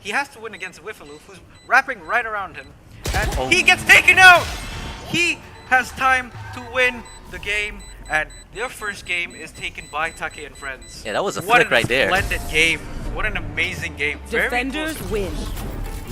He has to win against Whiffaloof, who's wrapping right around him. And he gets taken out! He has time to win the game. And their first game is taken by Take and Friends. Yeah, that was a What flick right there. splendid game. What an amazing game. Very Defenders close. win.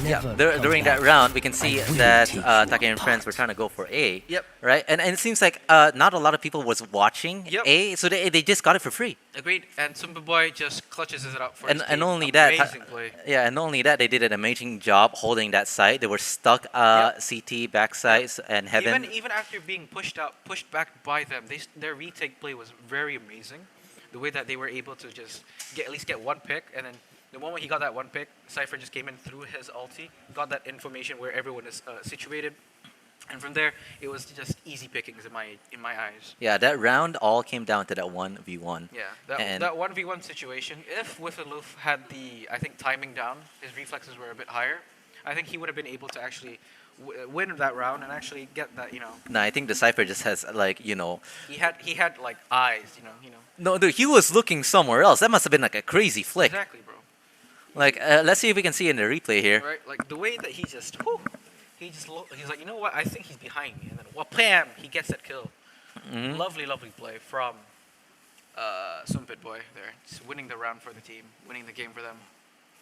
Never During that round, we can see that Take and Friends were trying to go for A. Yep. Right? And it seems like not a lot of people was watching Yep. A, so they just got it for free. Agreed. And Superboy just clutches it out for his And team. only that, Amazing play. yeah, and not only that, they did an amazing job holding that site. They were stuck CT backsides and heaven. Even after being pushed back by them, their retake play was very amazing. The way that they were able to just at least get one pick, and then the moment he got that one pick, Cypher just came in through his ulti, got that information where everyone is situated, and from there it was just easy pickings in my eyes. Yeah, that round all came down to that 1v1. Yeah, And- that 1v1 situation. If Whiffaloof had the timing down, his reflexes were a bit higher. I think he would have been able to actually win that round and actually get that. No, I think the Cypher just has He had like eyes. No, dude, he was looking somewhere else. That must have been like a crazy flick. Exactly, bro. Like, let's see if we can see in the replay here. Right, like the way that he's like, you know what? I think he's behind me, and then bam, he gets that kill. Mhm. Lovely, lovely play from Sumpit Boy there. Just winning the round for the team, winning the game for them.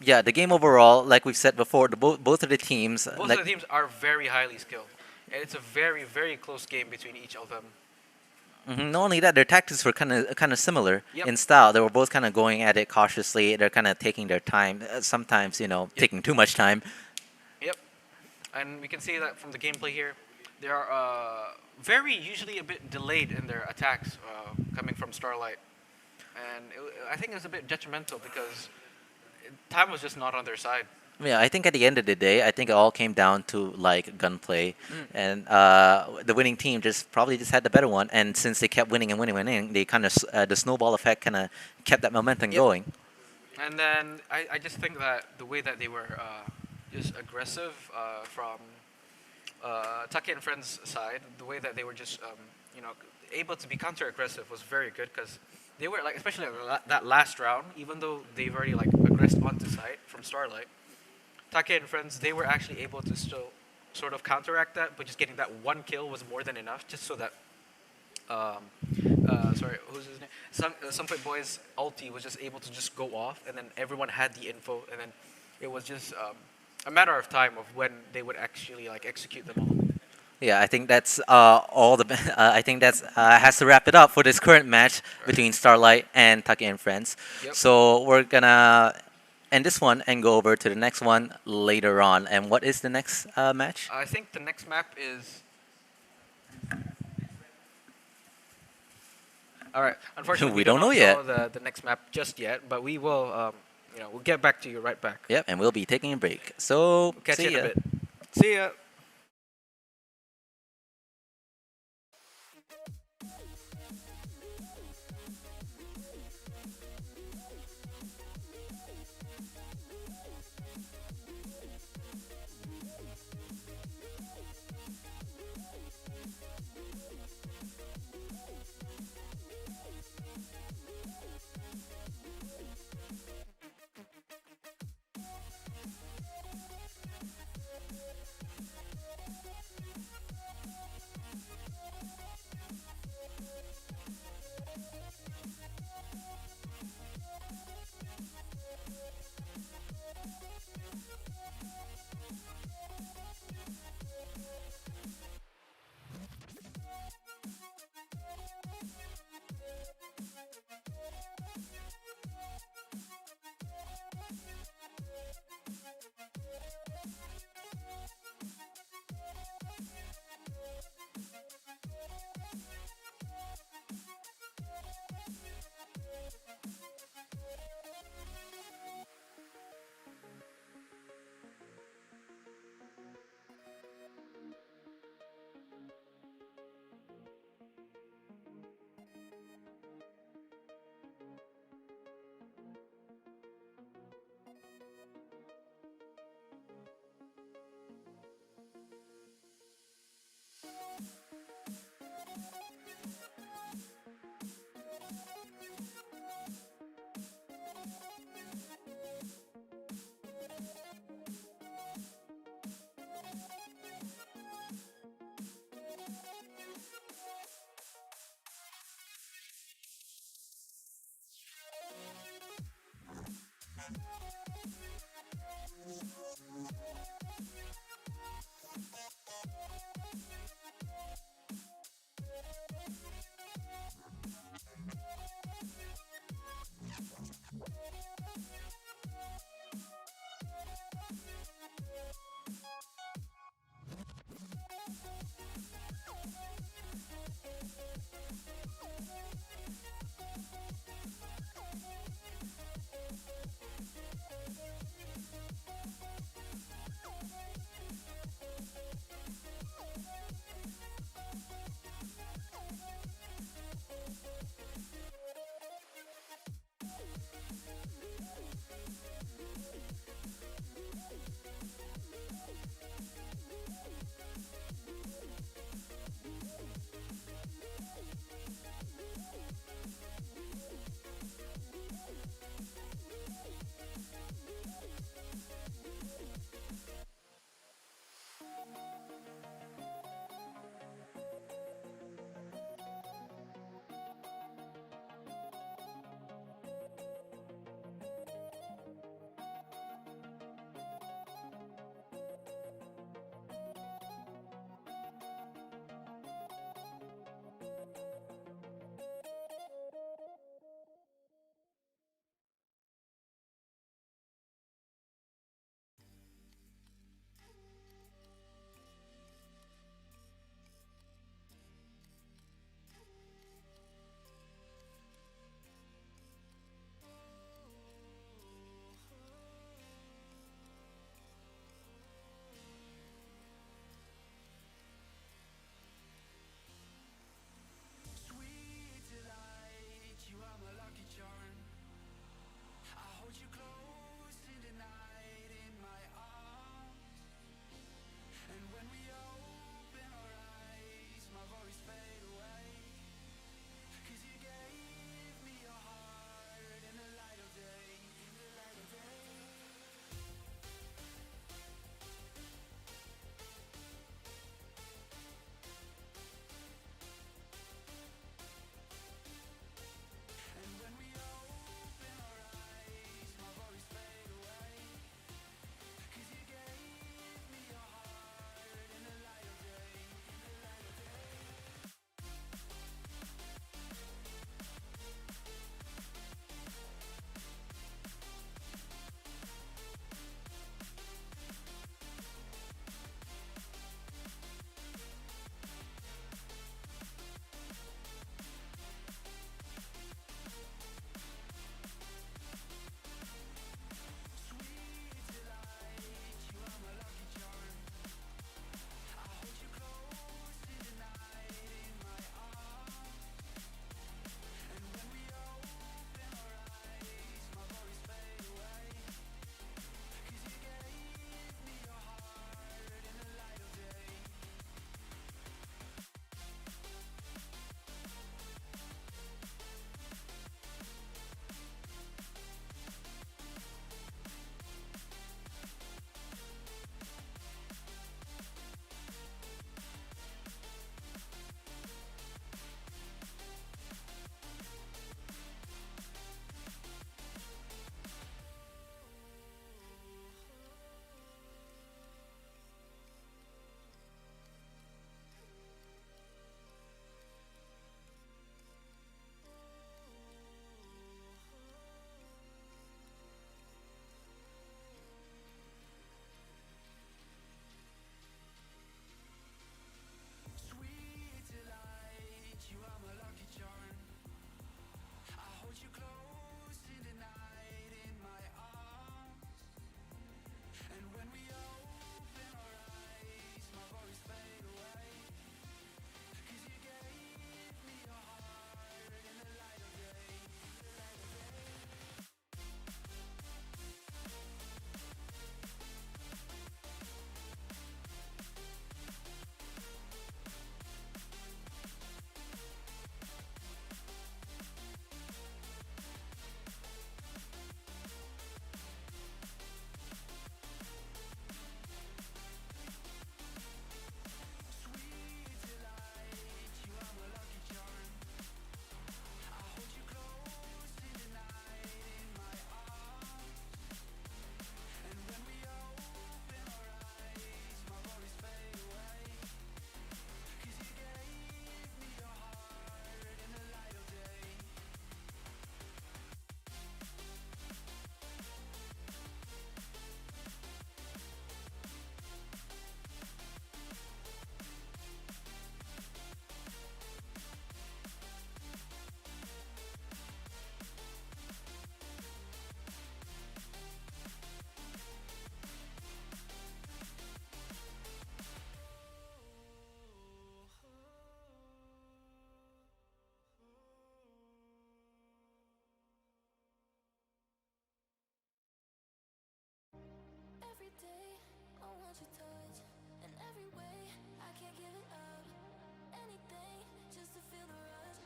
Yeah, the game overall, like we've said before, both of the teams, Both like, of the teams are very highly skilled, and it's a very, very close game between each of them. not only that, their tactics were kind of similar Yep. in style. They were both kind of going at it cautiously. They're kind of taking their time. Sometimes, taking too much time. Yep, and we can see that from the gameplay here. They are usually a bit delayed in their attacks coming from Starlight, and I think it was a bit detrimental because time was just not on their side. Yeah, I think at the end of the day, I think it all came down to like gunplay, and the winning team probably just had the better one. And since they kept winning and winning, they kind of the snowball effect kind of kept that momentum Yep. going. And then I just think that the way that they were just aggressive from Taki and Friends' side, the way that they were just able to be counter-aggressive was very good because they were like, especially that last round, even though they've already like aggressed onto site from Starlight, Taki and Friends, they were actually able to still sort of counteract that, but just getting that one kill was more than enough, just so that sorry, who's his name? Some Point Boy's ulti was just able to just go off, and then everyone had the info, and then it was just a matter of time of when they would actually like execute them all. Yeah, I think that's all the. I think that's has to wrap it up for this current match between Starlight and Taki and Friends. Yep. So we're gonna end this one and go over to the next one later on. And what is the next match? I think the next map is. All right. Unfortunately, We don't know yet. the next map just yet, but we will. We'll get back to you right back. Yep, and we'll be taking a break. So Catch see you in ya. a bit. See ya. every way. I can't give it up. Anything just to feel the rush.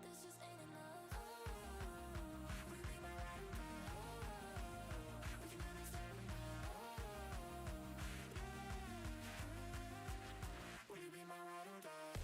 This just ain't enough. Oh, will you be my ride or die? Oh, we can do this every night. Oh, yeah. Will you be my ride or die?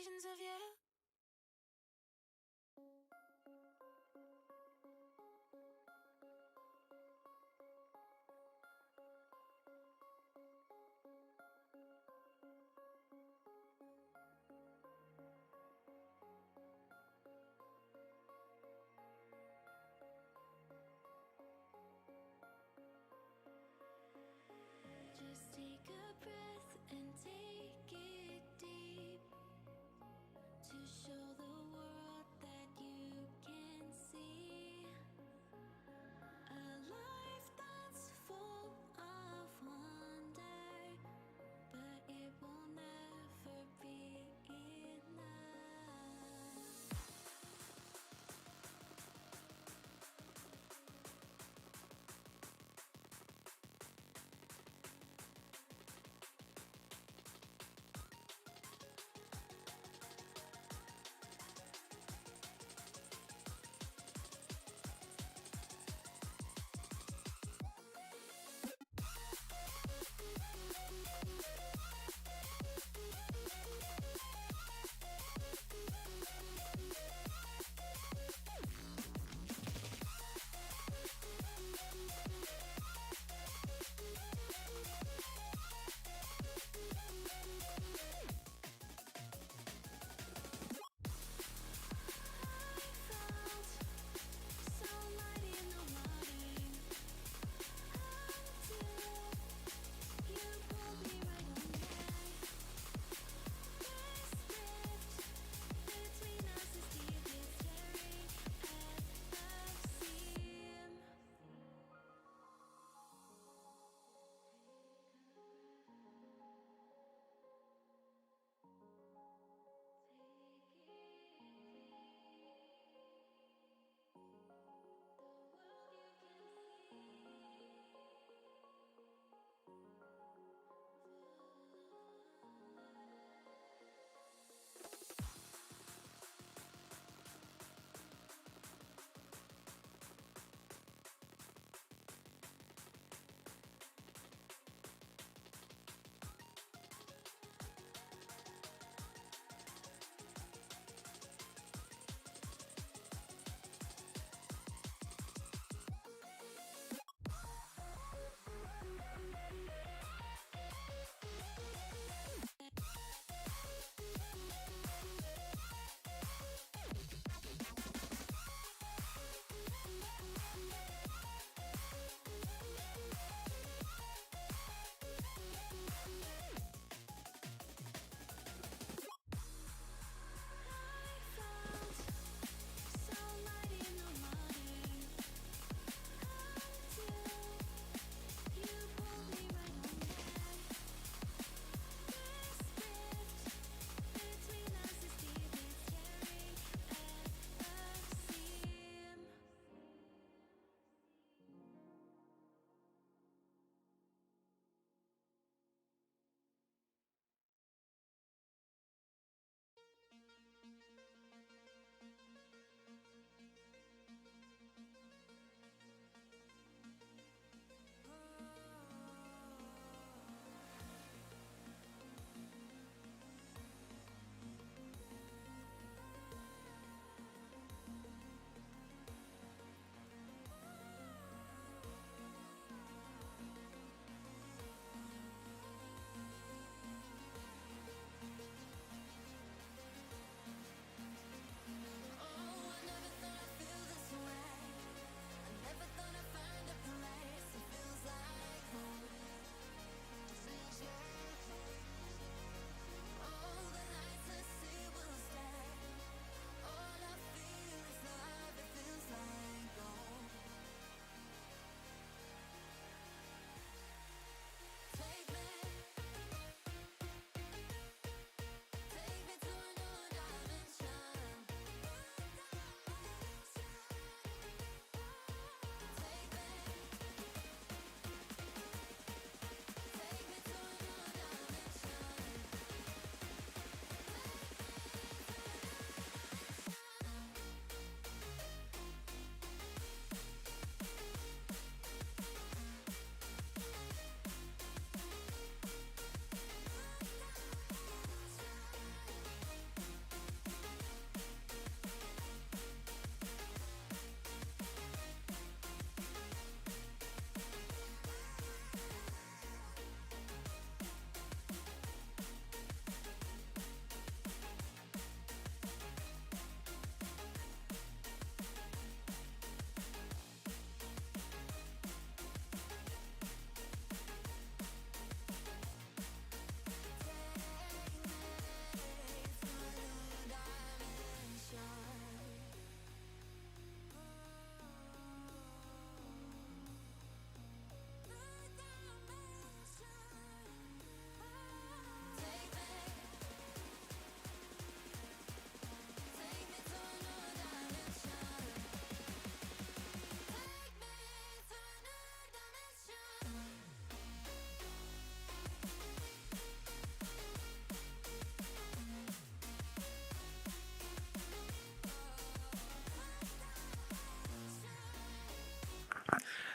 visions of you. Just take a breath and take it deep to show the world that you can see a life that's full of wonder, but it will never be enough.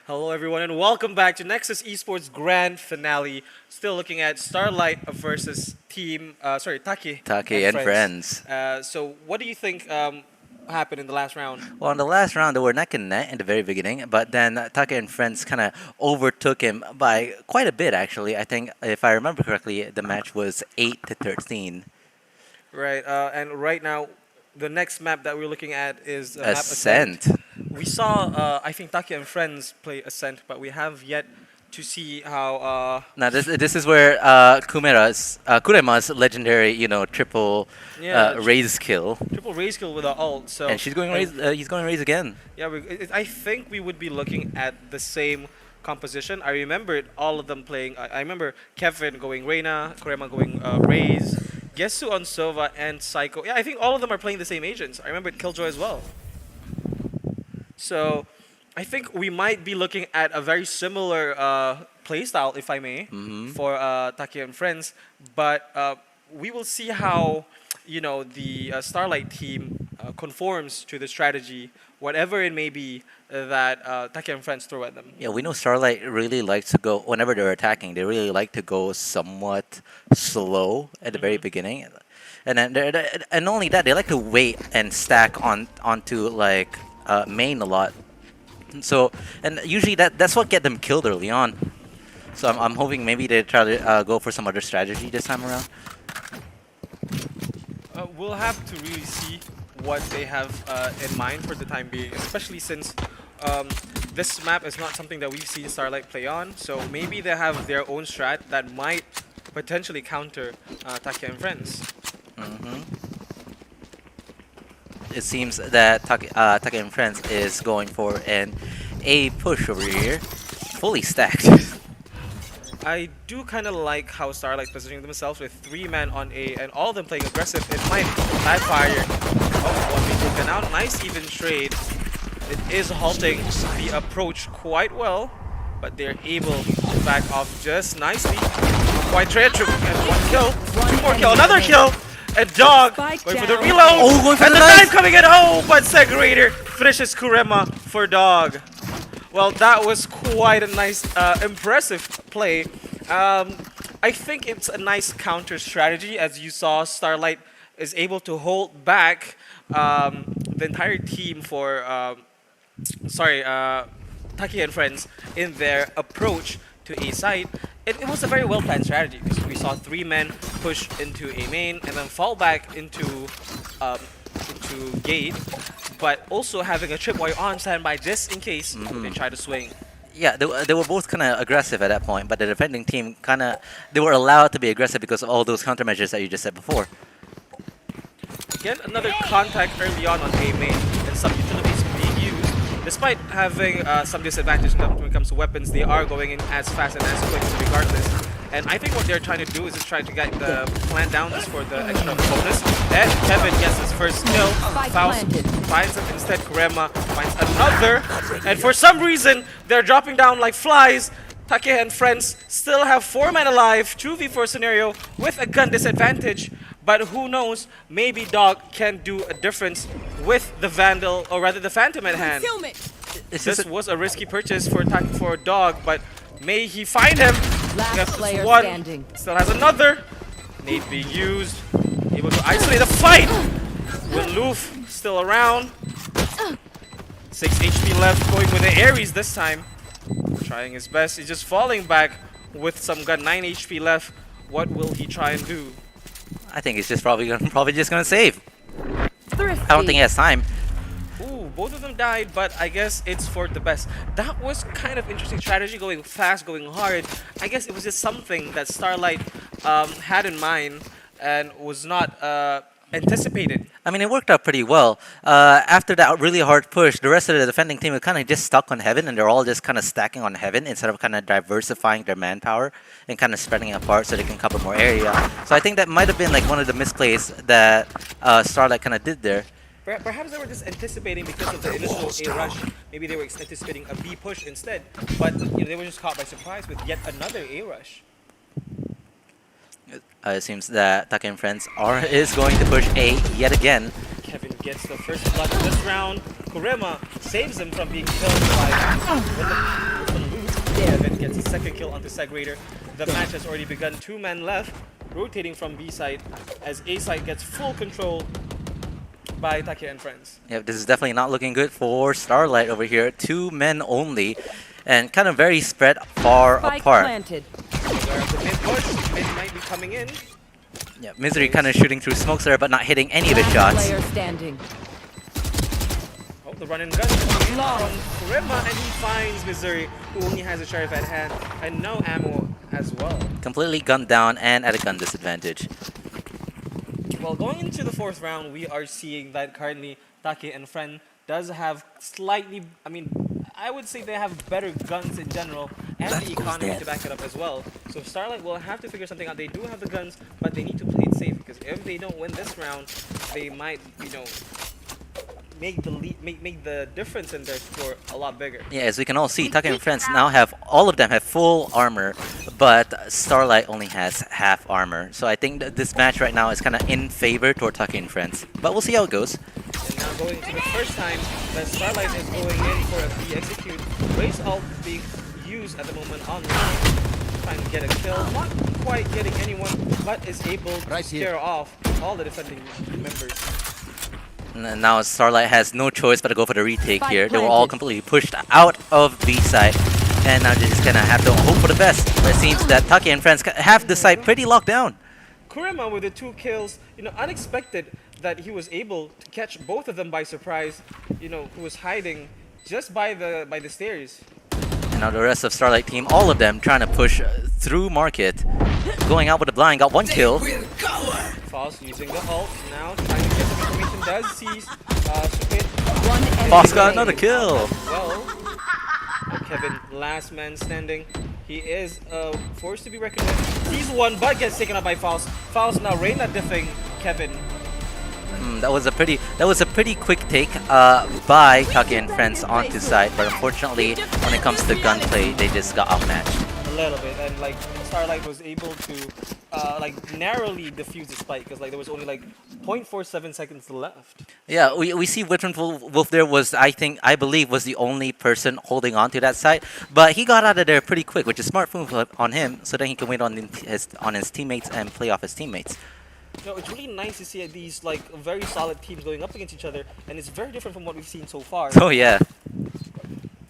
Hello, everyone, and welcome back to Nexus Esports Grand Finale. Still looking at Starlight versus Taki. Taki and friends. So, what do you think happened in the last round? Well, in the last round, they were neck and neck in the very beginning, but then Taka and friends kind of overtook him by quite a bit, actually. I think, if I remember correctly, the match was 8-13. Right, and right now, the next map that we're looking at is map Ascent. We saw, I think, Taki and friends play Ascent, but we have yet to see how. Now this is where Kurema's legendary, triple raise kill. Triple raise kill with an ult. So And she's going raise. He's going raise again. Yeah, I think we would be looking at the same composition. I remembered all of them playing. I remember Kevin going Reyna, Kurema going Raze, Gesu on Sova, and Psycho. Yeah, I think all of them are playing the same agents. I remember Killjoy as well. So I think we might be looking at a very similar playstyle, if I may, for Taki and friends. But we will see how the Starlight team conforms to the strategy, whatever it may be that Taki and friends throw at them. Yeah, we know Starlight really likes to go whenever they're attacking. They really like to go somewhat slow at the very beginning, and then and not only that, they like to wait and stack onto like main a lot. So and usually that's what get them killed early on. So I'm hoping maybe they try to go for some other strategy this time around. We'll have to really see what they have in mind for the time being, especially since this map is not something that we've seen Starlight play on. So maybe they have their own strat that might potentially counter Taki and friends. It seems that Taka and friends is going for an A push over here, fully stacked. I do kind of like how Starlight's positioning themselves with 3 men on A and all of them playing aggressive. It might backfire. Oh, one being taken out. Nice even trade. It is halting the approach quite well, but they're able to back off just nicely. Quite trade and 1 kill, 2 more kill, another kill. And Dog Spike going for the down. reload. Oh, going for and the the knife. knife coming in. Oh, but Segregator finishes Kurema for Dog. Well, that was quite a nice, impressive play. I think it's a nice counter strategy. As you saw, Starlight is able to hold back the entire team for, Taki and friends in their approach to A site. It was a very well planned strategy because we saw 3 men push into A main and then fall back into gate, but also having a tripwire on standby just in case they try to swing. Yeah, they were both kind of aggressive at that point, but the defending team they were allowed to be aggressive because of all those countermeasures that you just said before. Again, another contact early on A main and some utilities being used. Despite having some disadvantage when it comes to weapons, they are going in as fast and as quick regardless. And I think what they're trying to do is just try to get the plan down just for the extra bonus. And Kevin gets his first kill. Faust finds him instead. Kurema finds another. And for some reason, they're dropping down like flies. Take and friends still have 4 men alive. 2v4 scenario with a gun disadvantage. But who knows, maybe Dog can do a difference with the Vandal, or rather the Phantom at hand. This was a risky purchase for Dog, but may he find him. Last player one. standing. Still has another. Nade being used. Able to isolate the fight. With Loof still around. 6 HP left, going with the Ares this time. Trying his best. He's just falling back with some gun. 9 HP left. What will he try and do? I think he's just probably just gonna save. Thrifty. I don't think he has time. Ooh, both of them died, but I guess it's for the best. That was kind of interesting strategy, going fast, going hard. I guess it was just something that Starlight had in mind and was not anticipated. I mean, it worked out pretty well. After that really hard push, the rest of the defending team were kind of just stuck on Heaven, and they're all just kind of stacking on Heaven instead of kind of diversifying their manpower and kind of spreading it apart so they can cover more area. So I think that might have been like one of the misplays that Starlight kind of did there. Perhaps they were just anticipating because of the initial A rush. Maybe they were anticipating a B push instead, but they were just caught by surprise with yet another A rush. It seems that Taka and friends is going to push A yet again. Kevin gets the first blood this round. Kurema saves him from being killed by with there. Kevin gets a second kill onto Segregator. The match has already begun. 2 men left, rotating from B side as A side gets full control by Take and friends. Yeah, this is definitely not looking good for Starlight over here. 2 men only, and kind of very spread far Spike apart. planted. Aware of the mid push, mid might be coming in. Yeah, Misery kind of shooting through smokes there, but not hitting any of his shots. Player standing. Oh, the run and gun coming in from Kurima, and he finds Missouri, who only has a sheriff at hand and no ammo as well. Completely gunned down and at a gun disadvantage. Well, going into the 4th round, we are seeing that currently Take and Friend does have slightly, I would say they have better guns in general and That the goes economy there. to back it up as well. So Starlight will have to figure something out. They do have the guns, but they need to play it safe because if they don't win this round, they might, make the difference in their score a lot bigger. Yeah, as we can all see, Tucker and friends now have, all of them have full armor, but Starlight only has half armor. So I think that this match right now is kind of in favor toward Tucker and friends. But we'll see how it goes. And now going to the first time that Starlight is going in for a B execute. Race ult being used at the moment on Ryan, trying to get a kill. Not quite getting anyone, but is able to scare off all the defending members. And now Starlight has no choice but to go for the retake Spike here. They were all planted. completely pushed out of B side. And now they're just gonna have to hope for the best. But it seems that Tucky and friends have the site pretty locked down. Kurima with the 2 kills, unexpected that he was able to catch both of them by surprise, who was hiding just by the stairs. And now the rest of Starlight team, all of them trying to push through market. Going out with a blind, got 1 kill. False using the ult, now trying to get some information, does see Supit One enemy Boss got remaining. another kill. well. Kevin, last man standing. He is forced to be reckoned with. He's one, but gets taken up by Faust. Faust now Reina diffing Kevin. That was a pretty quick take by Tucky and friends onto side, but unfortunately, when it comes to gunplay, they just got outmatched. A little bit, and Starlight was able to narrowly defuse the spike because there was only 0.47 seconds left. Yeah, we see Whitman Wolf there was, I believe, was the only person holding on to that side, but he got out of there pretty quick, which is smart move on him, so then he can wait on his teammates and play off his teammates. It's really nice to see these very solid teams going up against each other, and it's very different from what we've seen so far. Oh yeah.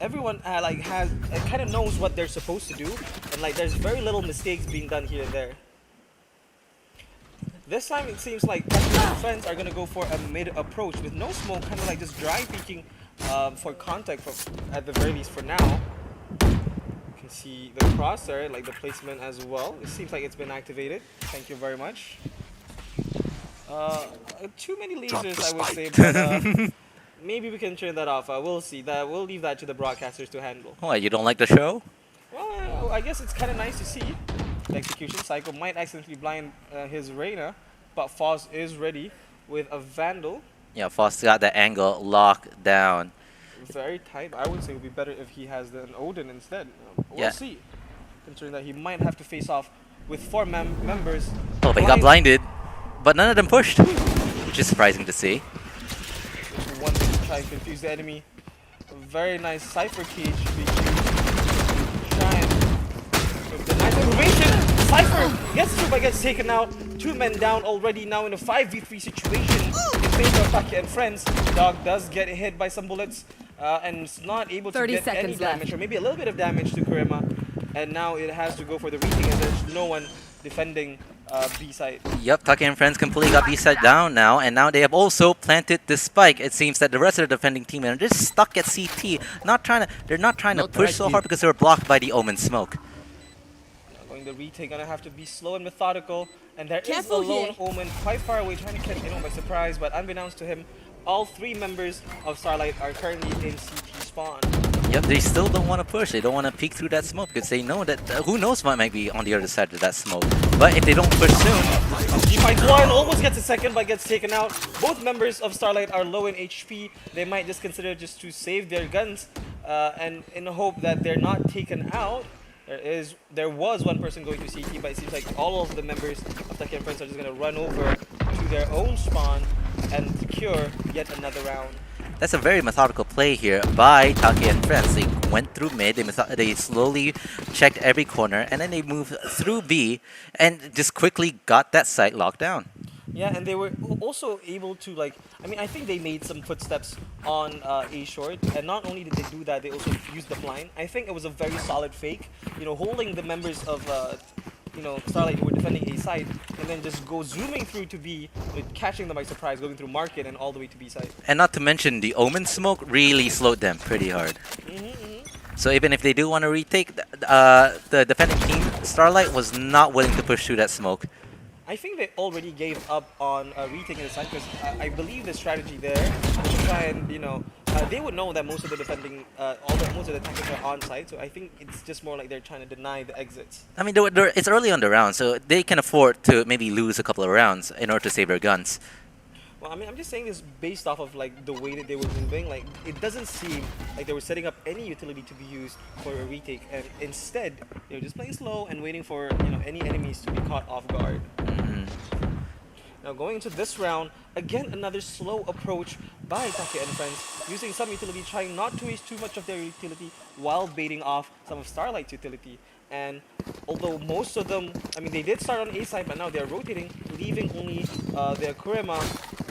Everyone has kind of knows what they're supposed to do, and there's very little mistakes being done here and there. This time it seems like friends are gonna go for a mid approach with no smoke, kind of just dry peeking for contact at the very least for now. You can see the crosshair, the placement as well. It seems like it's been activated. Thank you very much. Too many lasers, I would say, but maybe we can turn that off. We'll see. We'll leave that to the broadcasters to handle. What, you don't like the show? Well, I guess it's kind of nice to see. The execution cycle might accidentally blind his Reina, but Foz is ready with a Vandal. Yeah, Foss got the angle locked down. Very tight. I would say it would be better if he has an Odin instead. We'll Yeah. see. Considering that he might have to face off with 4 members. Oh, but he got blinded, but none of them pushed, which is surprising to see. Just one thing to try and confuse the enemy. A very nice Cypher cage being used. Trying with the nice information. Cypher gets through but gets taken out. 2 men down already now in a 5v3 situation in favor of Taki and friends. Dog does get hit by some bullets and is not able to 30 get any seconds damage left. or maybe a little bit of damage to Kurima. And now it has to go for the retake as there's no one defending B side. Yep, Tucky and friends completely got B-side down now, and now they have also planted the spike. It seems that the rest of the defending team are just stuck at CT. They're not trying to push so hard because they were blocked by the Omen smoke. Going the retake, gonna have to be slow and methodical. And there is a Careful lone here. Omen quite far away, trying to catch anyone by surprise. But unbeknownst to him, all 3 members of Starlight are currently in CT spawn. Yep, they still don't want to push. They don't want to peek through that smoke because they know that who knows what might be on the other side of that smoke. But if they don't push soon, He finds one, almost gets a second, but gets taken out. Both members of Starlight are low in HP. They might just consider just to save their guns and in the hope that they're not taken out. There was one person going to CT, but it seems like all of the members of Taki and Friends are just going to run over to their own spawn and secure yet another round. That's a very methodical play here by Taki and friends. They went through mid, they slowly checked every corner, and then they moved through B and just quickly got that site locked down. Yeah, and they were also able to like. I mean, I think they made some footsteps on A short, and not only did they do that, they also used the blind. I think it was a very solid fake. You know, holding the members of Starlight who were defending A side, and then just go zooming through to B, catching them by surprise, going through market and all the way to B side. And not to mention the Omen smoke really slowed them pretty hard. So even if they do want to retake, the defending team, Starlight was not willing to push through that smoke. I think they already gave up on retaking the side because I believe the strategy there was to try and they would know that most of the defending, most of the attackers are on site. So I think it's just more like they're trying to deny the exits. I mean, it's early on the round, so they can afford to maybe lose a couple of rounds in order to save their guns. Well, I mean, I'm just saying this based off of like the way that they were moving. Like, it doesn't seem like they were setting up any utility to be used for a retake, and instead they were just playing slow and waiting for any enemies to be caught off guard. Now going into this round, again another slow approach by Taki and friends, using some utility, trying not to waste too much of their utility while baiting off some of Starlight's utility. And although most of them, I mean, they did start on A side, but now they're rotating, leaving only their Kurema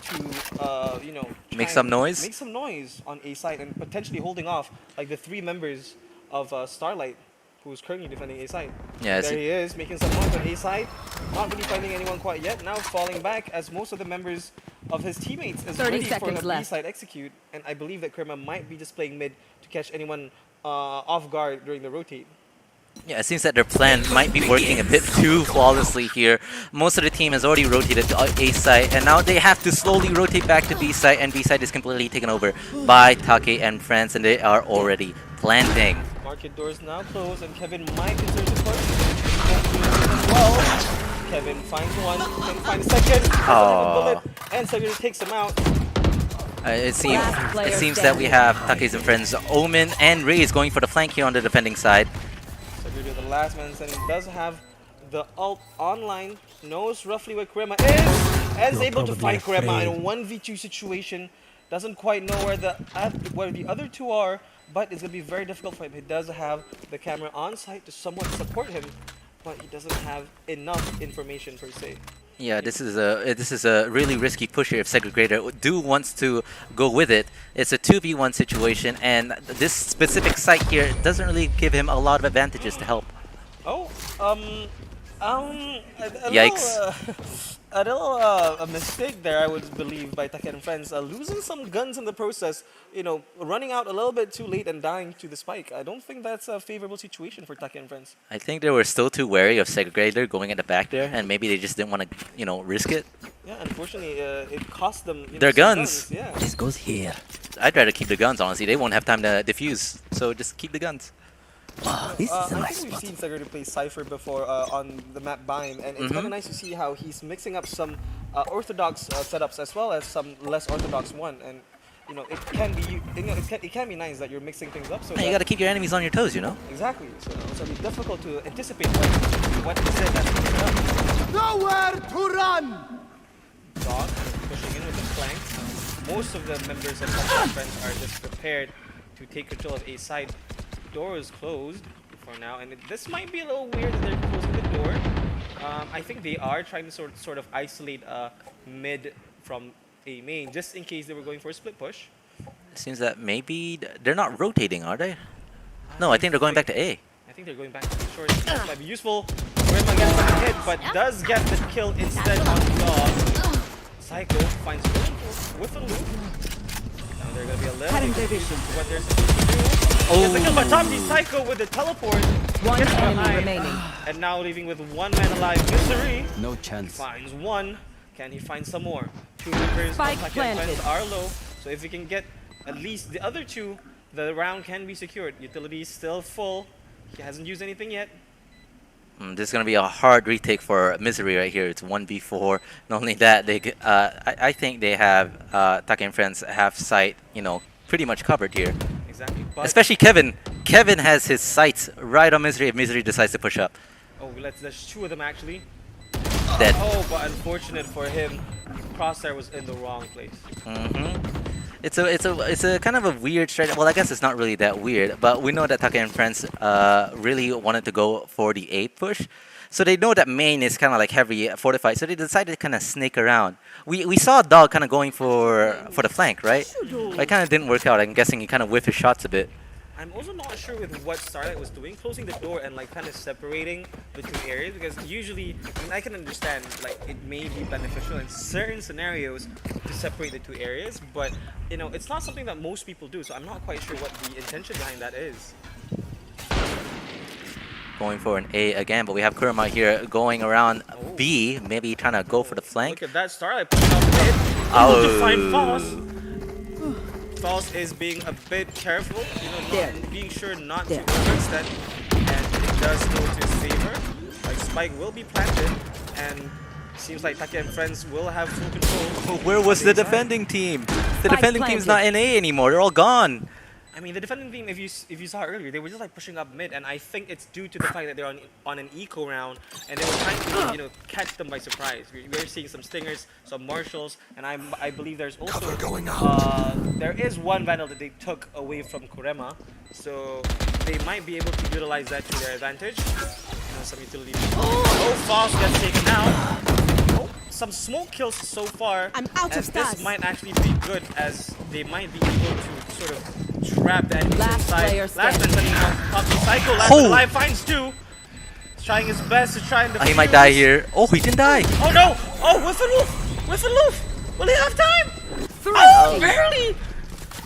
to Make some noise? Make some noise on A side and potentially holding off like the 3 members of Starlight, who's currently defending A side. Yeah, There he is, making some noise on A side. Not really finding anyone quite yet. Now falling back as most of the members of his teammates is 30 ready for seconds a B left. side execute. And I believe that Kurema might be just playing mid to catch anyone off guard during the rotate. Yeah, it seems that their plan might be working a bit too flawlessly here. Most of the team has already rotated to A side, and now they have to slowly rotate back to B side, and B side is completely taken over by Take and friends, and they are already planting. Market doors now closed, and Kevin might consider to push. As well. Kevin finds one, then finds a second. Bullet, and Sagir takes him out. It seems that we have Take's and friends Omen and Raze going for the flank here on the defending side. Sagir, the last man standing, does have the ult online, knows roughly where Kurema is, and is able to find Kurema in a 1v2 situation. Doesn't quite know where the other two are, but it's going to be very difficult for him. He does have the camera on site to somewhat support him, but he doesn't have enough information per se. Yeah, this is a really risky push here if Segregator wants to go with it. It's a 2v1 situation, and this specific site here doesn't really give him a lot of advantages to help. Oh, Yikes. A mistake there, I would believe, by Take and friends. Losing some guns in the process, running out a little bit too late and dying to the spike. I don't think that's a favorable situation for Take and friends. I think they were still too wary of Segregator going at the back there, and maybe they just didn't want to, risk it. Yeah, unfortunately, it cost them their some guns. Yeah. This goes here. I'd rather keep the guns, honestly. They won't have time to defuse, so just keep the guns. Wow, this is a I nice think we've spot. seen Sagir play Cypher before on the map Bind, and it's kind of nice to see how he's mixing up some orthodox setups as well as some less orthodox one. And it can be it can be nice that you're mixing things up. So You gotta keep your enemies on your toes, you know? exactly. So it's gonna be difficult to anticipate what is it that's coming up. Nowhere to run! Dog pushing in with the flanks. Most of the members of Take friends are just prepared to take control of A side. Door is closed for now, and this might be a little weird that they're closing the door. I think they are trying to sort of isolate mid from A main, just in case they were going for a split push. It seems that maybe they're not rotating, are they? No, I think they're going back to A. I think they're going back to the short. This might be useful. Grandma gets a hit, but does get the kill instead on Dog. Psycho finds Room with a loop. Now they're going to be a little bit confused as to what they're supposed to do. Gets the kill by Tommy. Psycho with the teleport. One Gets enemy behind. remaining. And now leaving with one man alive. Misery No chance. finds one. Can he find some more? Two members of Spike Take and friends planted. are low. So if he can get at least the other two, the round can be secured. Utility is still full. He hasn't used anything yet. This is gonna be a hard retake for Misery right here. It's 1v4. Not only that, I think they have Take and friends have sight, pretty much covered here. Exactly. But Especially Kevin. Kevin has his sights right on Misery if Misery decides to push up. there's two of them actually. Dead. Oh, but unfortunate for him, Crosshair was in the wrong place. It's a kind of a weird strategy. Well, I guess it's not really that weird, but we know that Take and friends really wanted to go for the A push. So they know that main is kind of like heavy fortified, so they decided to kind of snake around. We saw Dog kind of going for the flank, right? But it kind of didn't work out. I'm guessing he kind of whiffed his shots a bit. I'm also not sure with what Starlight was doing, closing the door and like kind of separating the two areas, because usually, I mean, I can understand like it may be beneficial in certain scenarios to separate the two areas, but you know, it's not something that most people do, so I'm not quite sure what the intention behind that is. Going for an A again, but we have Kurama here going around B, maybe trying to go for the flank. Look at that, Starlight pushing up mid. Oh. To find False. False is being a bit careful, you know, not being sure not to overextend, and it does go to his favor. Like Spike will be planted, and seems like Take and friends will have full control. Where was the defending team? The defending team's not in A anymore. They're all gone. I mean, the defending team, if you saw earlier, they were just like pushing up mid, and I think it's due to the fact that they're on an eco round, and they were trying to, you know, catch them by surprise. We're seeing some stingers, some marshals, and I believe there's also there is one vandal that they took away from Kurema, so they might be able to utilize that to their advantage. You know, some utility. Oh, False gets taken out. Oh, some smoke kills so far. I'm out of and this stats. might actually be good, as they might be able to sort of trap the enemies Last inside. player Last man standing. sending out Poppy Psycho. Last Oh. man alive finds two. He's trying his best to try and defuse. He might die here. Oh, he didn't die. Oh no! Oh, Whiff and Loof! Whiff and Loof! Will he have time? Oh, barely!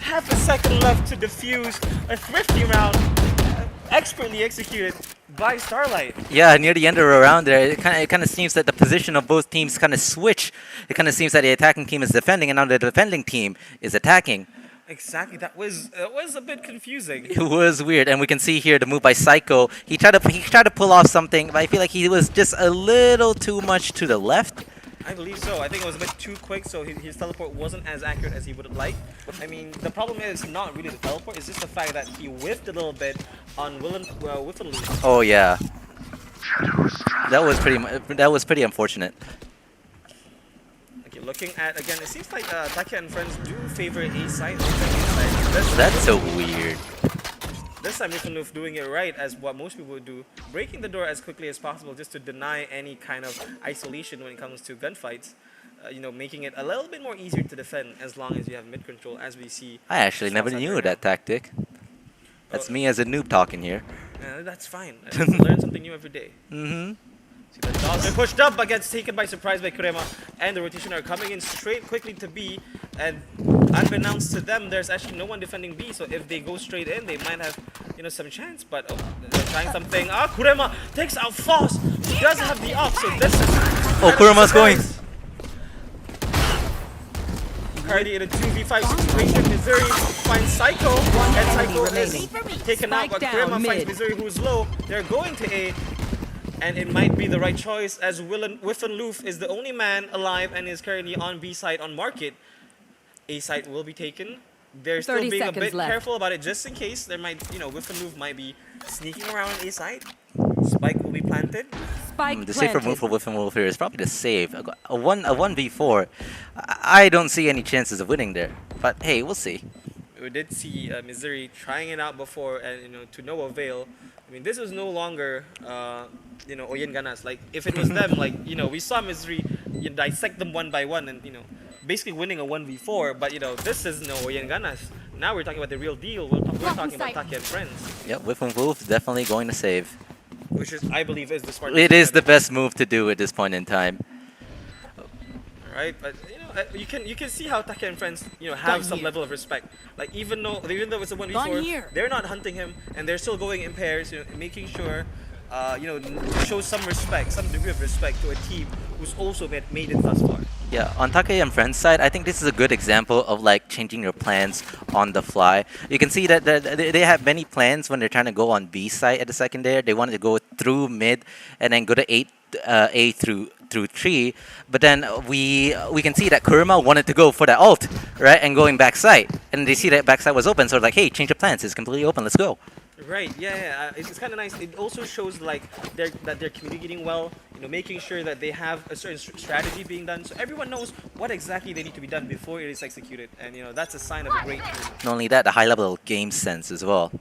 Half a second left to defuse a thrifty round. Expertly executed by Starlight. Yeah, near the end of the round there, it kind of seems that the position of both teams kind of switch. It kind of seems that the attacking team is defending, and now the defending team is attacking. Exactly, that was a bit confusing. It was weird, and we can see here the move by Psycho. He tried to pull off something, but I feel like he was just a little too much to the left. I believe so. I think it was a bit too quick, so his teleport wasn't as accurate as he would have liked. I mean, the problem is not really the teleport, it's just the fact that he whiffed a little bit on Whiff and Loof. Oh yeah, that was pretty unfortunate. Okay, looking at, again, it seems like Take and friends do favor A side. That's so weird. This time Whiff and Loof doing it right, as what most people would do, breaking the door as quickly as possible just to deny any kind of isolation when it comes to gunfights. You know, making it a little bit more easier to defend as long as you have mid control, as we see. I actually never knew that tactic. That's me as a noob talking here. That's fine. I learn something new every day. Mm-hmm. See, the dogs are pushed up but gets taken by surprise by Kurema, and the rotation are coming in straight quickly to B, and unbeknownst to them, there's actually no one defending B, so if they go straight in, they might have, you know, some chance, but they're trying something. Kurema takes out False. He doesn't have the up, so this is Oh, Kurama's going. Cardi in a 2v5 situation. Missouri finds Psycho, and Psycho is taken out, but Spike Kurema down finds mid. Missouri, who's low. They're going to A, and it might be the right choice, as Whiff and Loof is the only man alive and is currently on B side on market. A side will be taken. They're still 30 being a seconds bit left. careful about it, just in case there might, you know, Whiff and Loof might be sneaking around on A side. Spike will be planted. Spike The safer planted. move for Whiff and Wolf here is probably the save. A 1v4. I don't see any chances of winning there. But hey, we'll see. We did see Missouri trying it out before, and you know, to no avail. I mean, this is no longer, you know, Oyen Ganas. Like, if it was them, like, you know, we saw Missouri, you know, dissect them one by one, and you know, basically winning a 1v4. But you know, this is no Oyen Ganas. Now we're talking about the real deal. We're talking about Take and friends, Yep, Whiff and Wolf definitely going to save. which is, I believe, is the smart. It is the best move to do at this point in time. Right, but you know, you can see how Take and friends, you know, have Gun some here. level of respect. Like even though it's a 1v4, Gun here. they're not hunting him, and they're still going in pairs, you know, making sure, you know, to show some respect, some degree of respect to a team who's also made it thus far. Yeah, on Take and Friends side, I think this is a good example of like changing your plans on the fly. You can see that they have many plans when they're trying to go on B side at the secondary. They wanted to go through mid and then go to A through 3, but then we can see that Kurama wanted to go for that ult, right, and going backside, and they see that backside was open, so they're like, hey, change of plans, it's completely open, let's go. Right, yeah. It's kind of nice. It also shows like they're communicating well. You making sure that they have a certain strategy being done, so everyone knows what exactly they need to be done before it is executed, and that's a sign of a great team. Not only that, the high level game sense as well.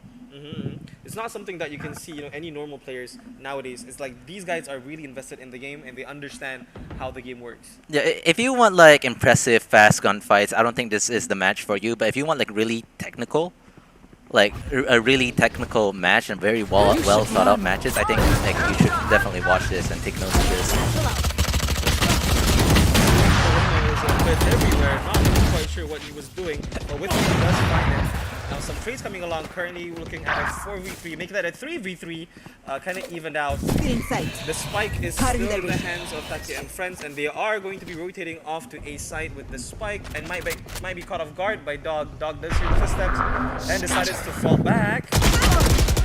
It's not something that you can see, any normal players nowadays. It's like these guys are really invested in the game and they understand how the game works. Yeah, if you want like impressive fast gunfights, I don't think this is the match for you. But if you want like really technical, like a really technical match and very well thought out matches, I think like you should definitely watch this and take notes of this. Was a bit everywhere, not really quite sure what he was doing, but with it, he does find it. Now some trades coming along, currently looking at a 4v3, making that a 3v3, kind of evened out. The spike is still in the hands of Taki and friends, and they are going to be rotating off to A side with the spike, and might be caught off guard by Dog. Dog does hear the footsteps, and decides to fall back.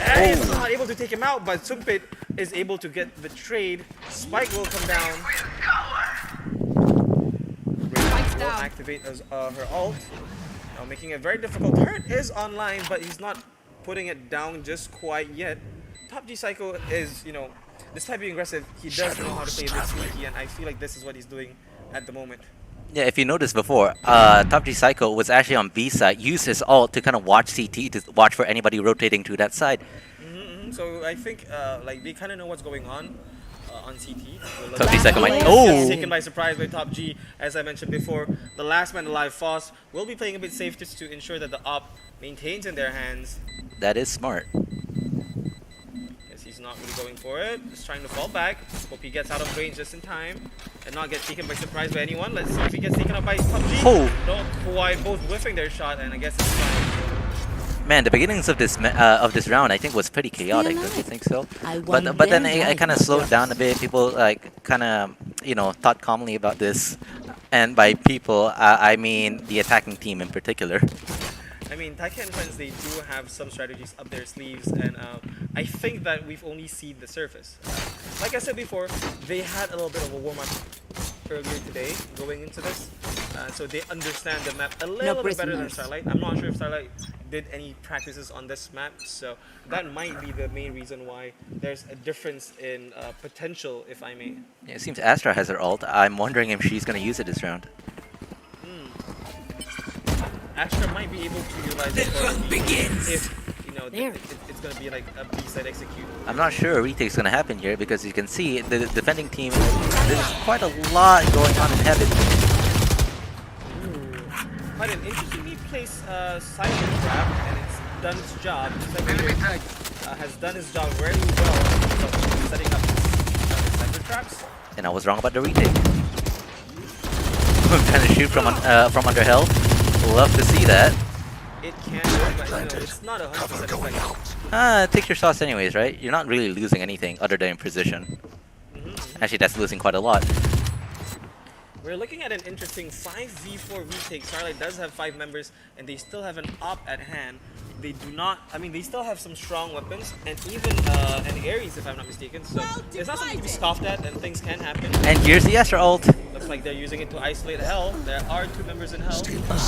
And he's not able to take him out, but Sumpit is able to get the trade. Spike will come down. Will activate her ult. Now making it very difficult. Hurt is online, but he's not putting it down just quite yet. Top G Psycho is, despite being aggressive, he does know how to play this sneaky, and I feel like this is what he's doing at the moment. Yeah, if you noticed before, Top G Psycho was actually on B side, used his ult to kind of watch CT, to watch for anybody rotating to that side. So I think like they kind of know what's going on CT. Top G Psycho might... Gets taken by surprise by Top G. As I mentioned before, the last man alive, Foss, will be playing a bit safe just to ensure that the op maintains in their hands. That is smart. Yes, he's not really going for it. Just trying to fall back. Hope he gets out of range just in time and not get taken by surprise by anyone. Let's see if he gets taken up by Top G. Oh. Don't quite, both whiffing their shot, and I guess it's fine. Man, the beginnings of this round, I think, was pretty chaotic. Don't you think so? But then it kind of slowed down a bit. People like kind of thought calmly about this, and by people, I mean the attacking team in particular. I mean, Taika and friends, they do have some strategies up their sleeves, and I think that we've only seen the surface. Like I said before, they had a little bit of a warm-up earlier today going into this, so they understand the map a little bit better than Starlight. I'm not sure if Starlight did any practices on this map, so that might be the main reason why there's a difference in potential, if I may. Yeah, it seems Astra has her ult. I'm wondering if she's going to use it this round. Astra might be able to utilize it if it's going to be like a B-side execute. I'm not sure a retake's going to happen here because you can see the defending team, there's quite a lot going on in heaven. Quite an interestingly placed silent trap, and it's done its job. Has done his job very well of setting up cyber traps. And I was wrong about the retake. Trying to shoot from under health. Love to see that. It can work, but it's not 100% effective. It takes your shots anyways, right? You're not really losing anything other than precision. Actually, that's losing quite a lot. We're looking at an interesting 5v4 retake. Starlight does have 5 members, and they still have an op at hand. They do not, they still have some strong weapons, and even an Ares, if I'm not mistaken. So it's not something to be scoffed at, and things can happen. And here's the Astra ult. Looks like they're using it to isolate Hell. There are 2 members in Hell.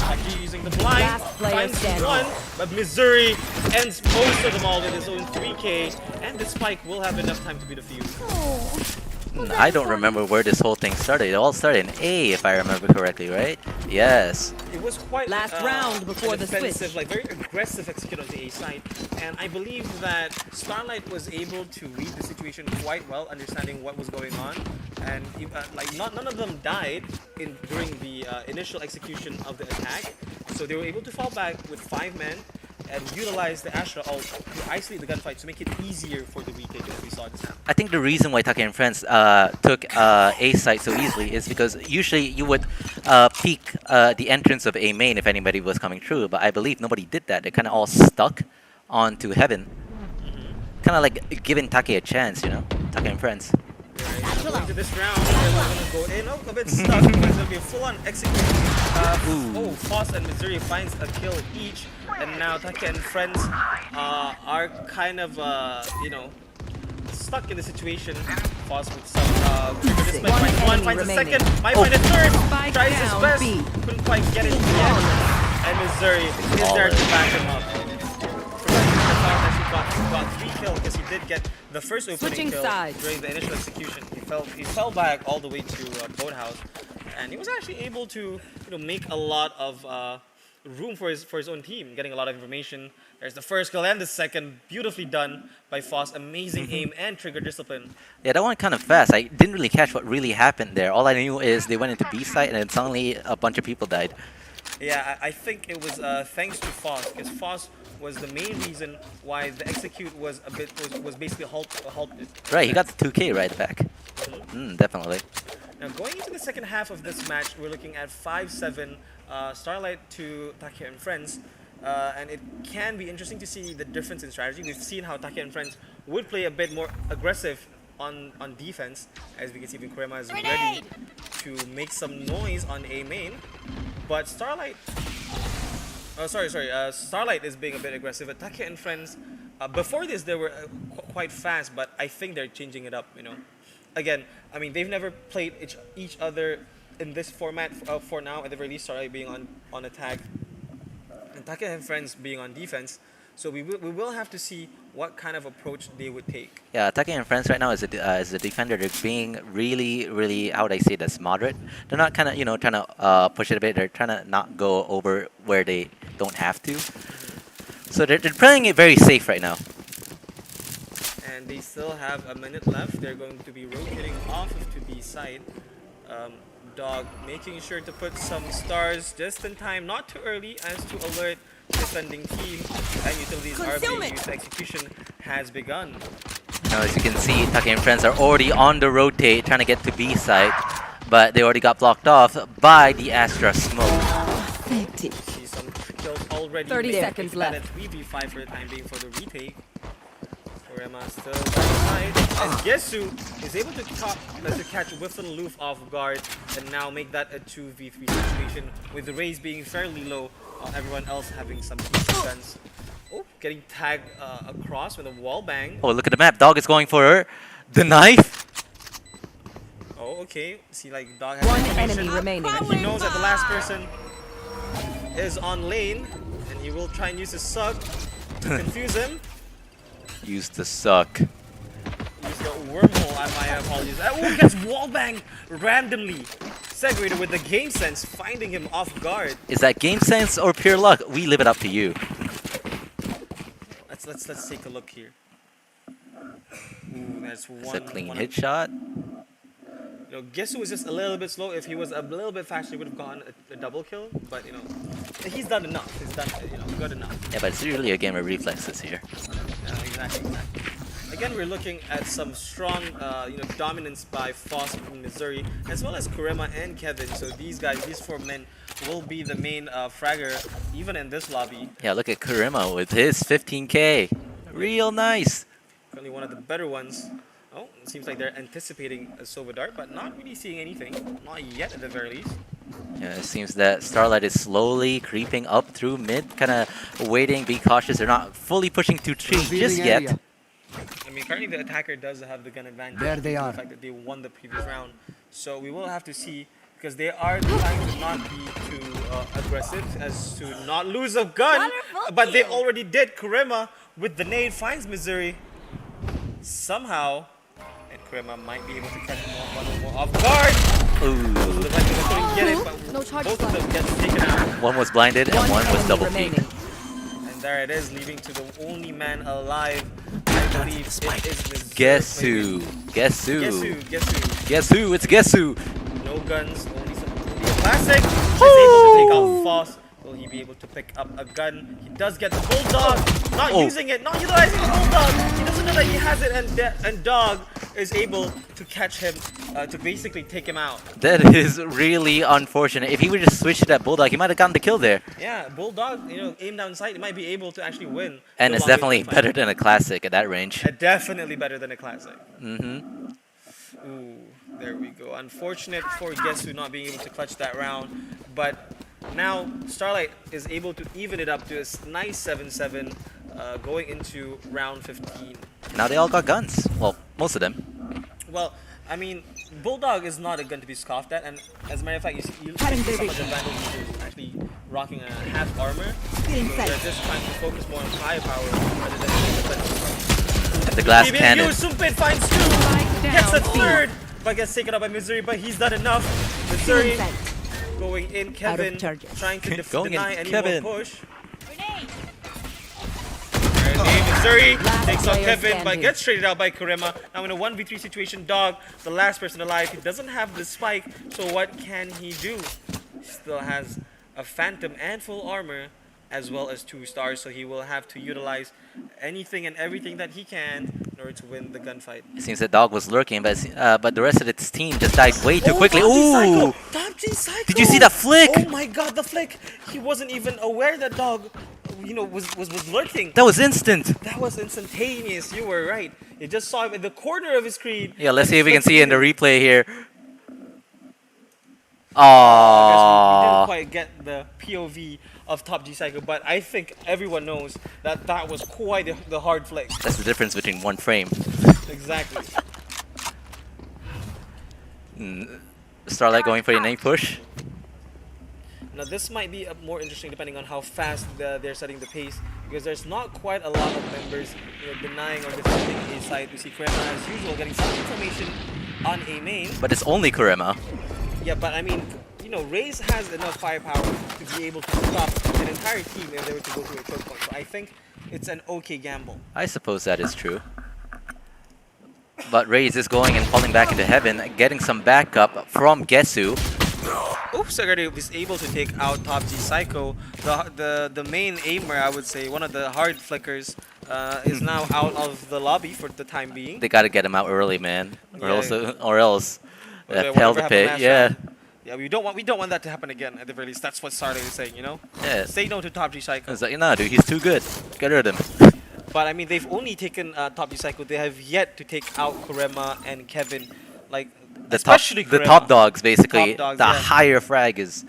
Actually using the blind, finds one, but Missouri ends most of them all with his own 3k, and the spike will have enough time to be defused. I don't remember where this whole thing started. It all started in A, if I remember correctly, right? Yes. It was quite last round before the defensive, switch. like very aggressive execute on the A side, and I believe that Starlight was able to read the situation quite well, understanding what was going on, and none of them died during the initial execution of the attack, so they were able to fall back with 5 men and utilize the Astra ult to isolate the gunfight to make it easier for the retake, as we saw just now. I think the reason why Taki and friends took A site so easily is because usually you would peek the entrance of A main if anybody was coming through, but I believe nobody did that. They kind of all stuck onto heaven. Kind of like giving Taki a chance, Taki and friends. Right. Going to this round, everyone's going to go in. Oh, a bit stuck. It's going to be a full-on execute. Foss and Missouri finds a kill each, and now Taki and friends are kind of, stuck in the situation. Foss with some this might find one, finds a second, might find a third, tries his best, couldn't quite get it yet, and Missouri is there to back him up. Actually got 3 kills because he did get the first opening kill during the initial execution. he fell back all the way to Boathouse, and he was actually able to make a lot of room for his own team, getting a lot of information. There's the first kill and the second, beautifully done by Foss. Amazing aim and trigger discipline. Yeah, that one kind of fast. I didn't really catch what really happened there. All I knew is they went into B site and then suddenly a bunch of people died. Yeah, I think it was thanks to Foss, because Foss was the main reason why the execute was basically halted. Right, he got the 2K right back. Definitely. Now going into the second half of this match, we're looking at 5-7 Starlight to Take and Friends. And it can be interesting to see the difference in strategy. We've seen how Take and Friends would play a bit more aggressive on defense. As we can see, Kurema is ready to make some noise on A main. But Starlight... Starlight is being a bit aggressive. But Take and Friends, before this, they were quite fast, but I think they're changing it up, Again, I mean, they've never played each other in this format for now. At the very least, Starlight being on attack and Take and Friends being on defense. So we will have to see what kind of approach they would take. Yeah, Take and Friends right now as a defender, they're being really, how would I say this, moderate. They're not kind of, trying to push it a bit. They're trying to not go over where they don't have to. So they're playing it very safe right now. And they still have a minute left. They're going to be rotating off of to B side. Dog making sure to put some stars just in time, not too early as to alert the defending team, and utilities are being used. The execution has begun. Now as you can see, Take and Friends are already on the rotate trying to get to B side, but they already got blocked off by the Astra smoke. See some kills already. 30 seconds left. At 3v5 for the time being for the retake. Kurema still by the side, and Gesu is able to catch Whiffle Loof off guard and now make that a 2v3 situation with the Rays being fairly low, everyone else having some decent guns. Oh, getting tagged across with a wall bang. Oh, look at the map. Dog is going for her. The knife. Oh, okay. See, like Dog has One information. enemy remaining. And he knows that the last person is on lane, and he will try and use his suck to confuse him. Use the suck. Use the wormhole, I might apologize. Oh, gets wallbang randomly. Segregated with the game sense, finding him off guard. Is that game sense or pure luck? We leave it up to you. Let's take a look here. Ooh, that's one. It's a clean one hit shot. Gesu was just a little bit slow. If he was a little bit faster, he would have gone a double kill. But he's done enough. He's done good enough. Yeah, but it's really a game of reflexes here. Exactly. Again, we're looking at some strong, dominance by Foss from Missouri, as well as Kurema and Kevin. So these four men, will be the main fragger, even in this lobby. Yeah, look at Kurema with his 15K. Real nice. Currently one of the better ones. Oh, it seems like they're anticipating a Sova Dart, but not really seeing anything. Not yet, at the very least. Yeah, it seems that Starlight is slowly creeping up through mid, kind of waiting, being cautious. They're not fully pushing to tree just yet. I mean, currently the attacker does have the gun advantage. There they are. The fact that they won the previous round. So we will have to see, because they are trying to not be too aggressive as to not lose a gun. But they already did. Kurema with the nade finds Missouri somehow. And Kurema might be able to catch one more off guard. Ooh. So the Vikings couldn't get it, but both of them get taken out. One was blinded and one was double peeked. And there it is, leaving to the only man alive. I believe it is Missouri. Guess who? Guess who? Guess who? Guess who? Guess who? It's guess who? No guns, only some classic. He's able to take out Foss. Will he be able to pick up a gun? He does get the Bulldog. Not using it, not utilizing the Bulldog. He doesn't know that he has it, and Dog is able to catch him, to basically take him out. That is really unfortunate. If he would just switch to that Bulldog, he might have gotten the kill there. Yeah, Bulldog, aim down sight, he might be able to actually win. And it's definitely better than a classic at that range. Definitely better than a classic. Mm-hmm. Ooh, there we go. Unfortunate for Gesu not being able to clutch that round, but now Starlight is able to even it up to a nice 7-7 going into round 15. Now they all got guns. Well, most of them. Well, I mean, Bulldog is not a gun to be scoffed at, and as a matter of fact, you see some of the Vandals users actually rocking a half armor. So they're just trying to focus more on firepower rather than defense. And the glass cannon. Sumpit finds two, gets a third, but gets taken out by Missouri, but he's done enough. Missouri Sight. going in, Out of Kevin charges. trying to Going in, deny any Kevin. more push. Missouri Last takes out player Kevin, but standing. gets traded out by Kurema. Now in a 1v3 situation, Dog, the last person alive, he doesn't have the spike, so what can he do? He still has a Phantom and full armor, as well as 2 stars, so he will have to utilize anything and everything that he can in order to win the gunfight. It seems that Dog was lurking, but the rest of its team just died way too quickly. Top G Ooh! Psycho! Top G Psycho! Did you see that flick? Oh my god, the flick! He wasn't even aware that Dog, was lurking. That was instant. That was instantaneous. You were right. You just saw him in the corner of his screen. Yeah, let's and see if we can flicked see in the you. replay here. I guess we Aww. didn't quite get the POV of Top G Psycho, but I think everyone knows that that was quite the hard flick. That's the difference between one frame. Exactly. Starlight going for a name push. Now this might be more interesting depending on how fast they're setting the pace, because there's not quite a lot of members denying or defending a side. We see Kurema as usual getting some information on a main. But it's only Kurema. Yeah, but I mean, Raze has enough firepower to be able to stop an entire team if they were to go through a choke point. So I think it's an okay gamble. I suppose that is true. But Raze is going and falling back into heaven, getting some backup from Gesu. Oops, already was able to take out Top G Psycho. The main aimer, I would say, one of the hard flickers, is now out of the lobby for the time being. They gotta get him out early, man. Or Yeah. else Or that whatever hell to happened pay. last Yeah. round. Yeah, we don't want that to happen again at the very least. That's what Starlight is saying, Yeah. Say no to Top G Psycho. It's like, nah, dude, he's too good. Get rid of him. But I mean, they've only taken Top G Psycho. They have yet to take out Kurema and Kevin. Like, especially the Kurema. top dogs, basically. Top dogs, the yeah. higher frag is.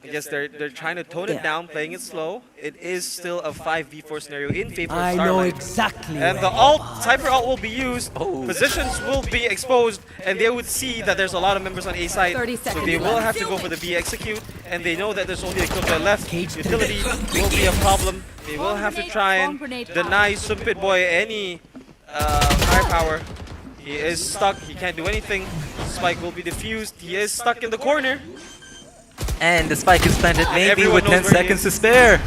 I guess they're trying to tone it down, playing it slow. It is still a 5v4 scenario in favor of I know Starlight. exactly. And the Cypher ult will be used, Oh. positions will be exposed, and they would see that there's a lot of members on A side, 30 so seconds they will left. have to go for the B execute, and they know that there's only a kill player left. Utility will be a problem. They will have to try and deny Sumpit Boy any firepower. He is stuck, he can't do anything. Spike will be defused, he is stuck in the corner. And the spike is planted maybe everyone with knows 10 where he seconds to is. spare.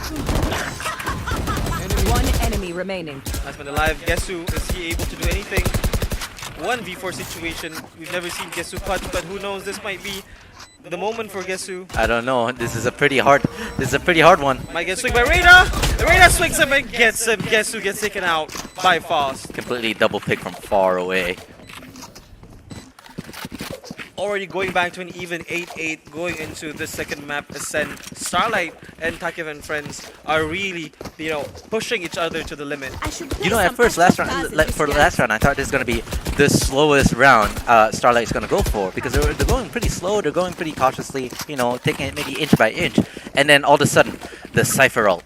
One enemy remaining. Last man alive, Gesu, is he able to do anything? 1v4 situation, we've never seen Gesu cut, but who knows, this might be the moment for Gesu. I don't know. This is a pretty hard one. Might get swinged by Reyna! Reyna swings him and gets him. Gesu gets taken out by Faust. Completely double pick from far away. Already going back to an even 8-8 going into the second map, Ascent. Starlight and Takev and friends are really, pushing each other to the limit. You know, at first, last round, for the last round, I thought this is gonna be the slowest round Starlight is gonna go for, because they're going pretty slow. They're going pretty cautiously, taking it maybe inch by inch, and then all of a sudden, the Cypher ult.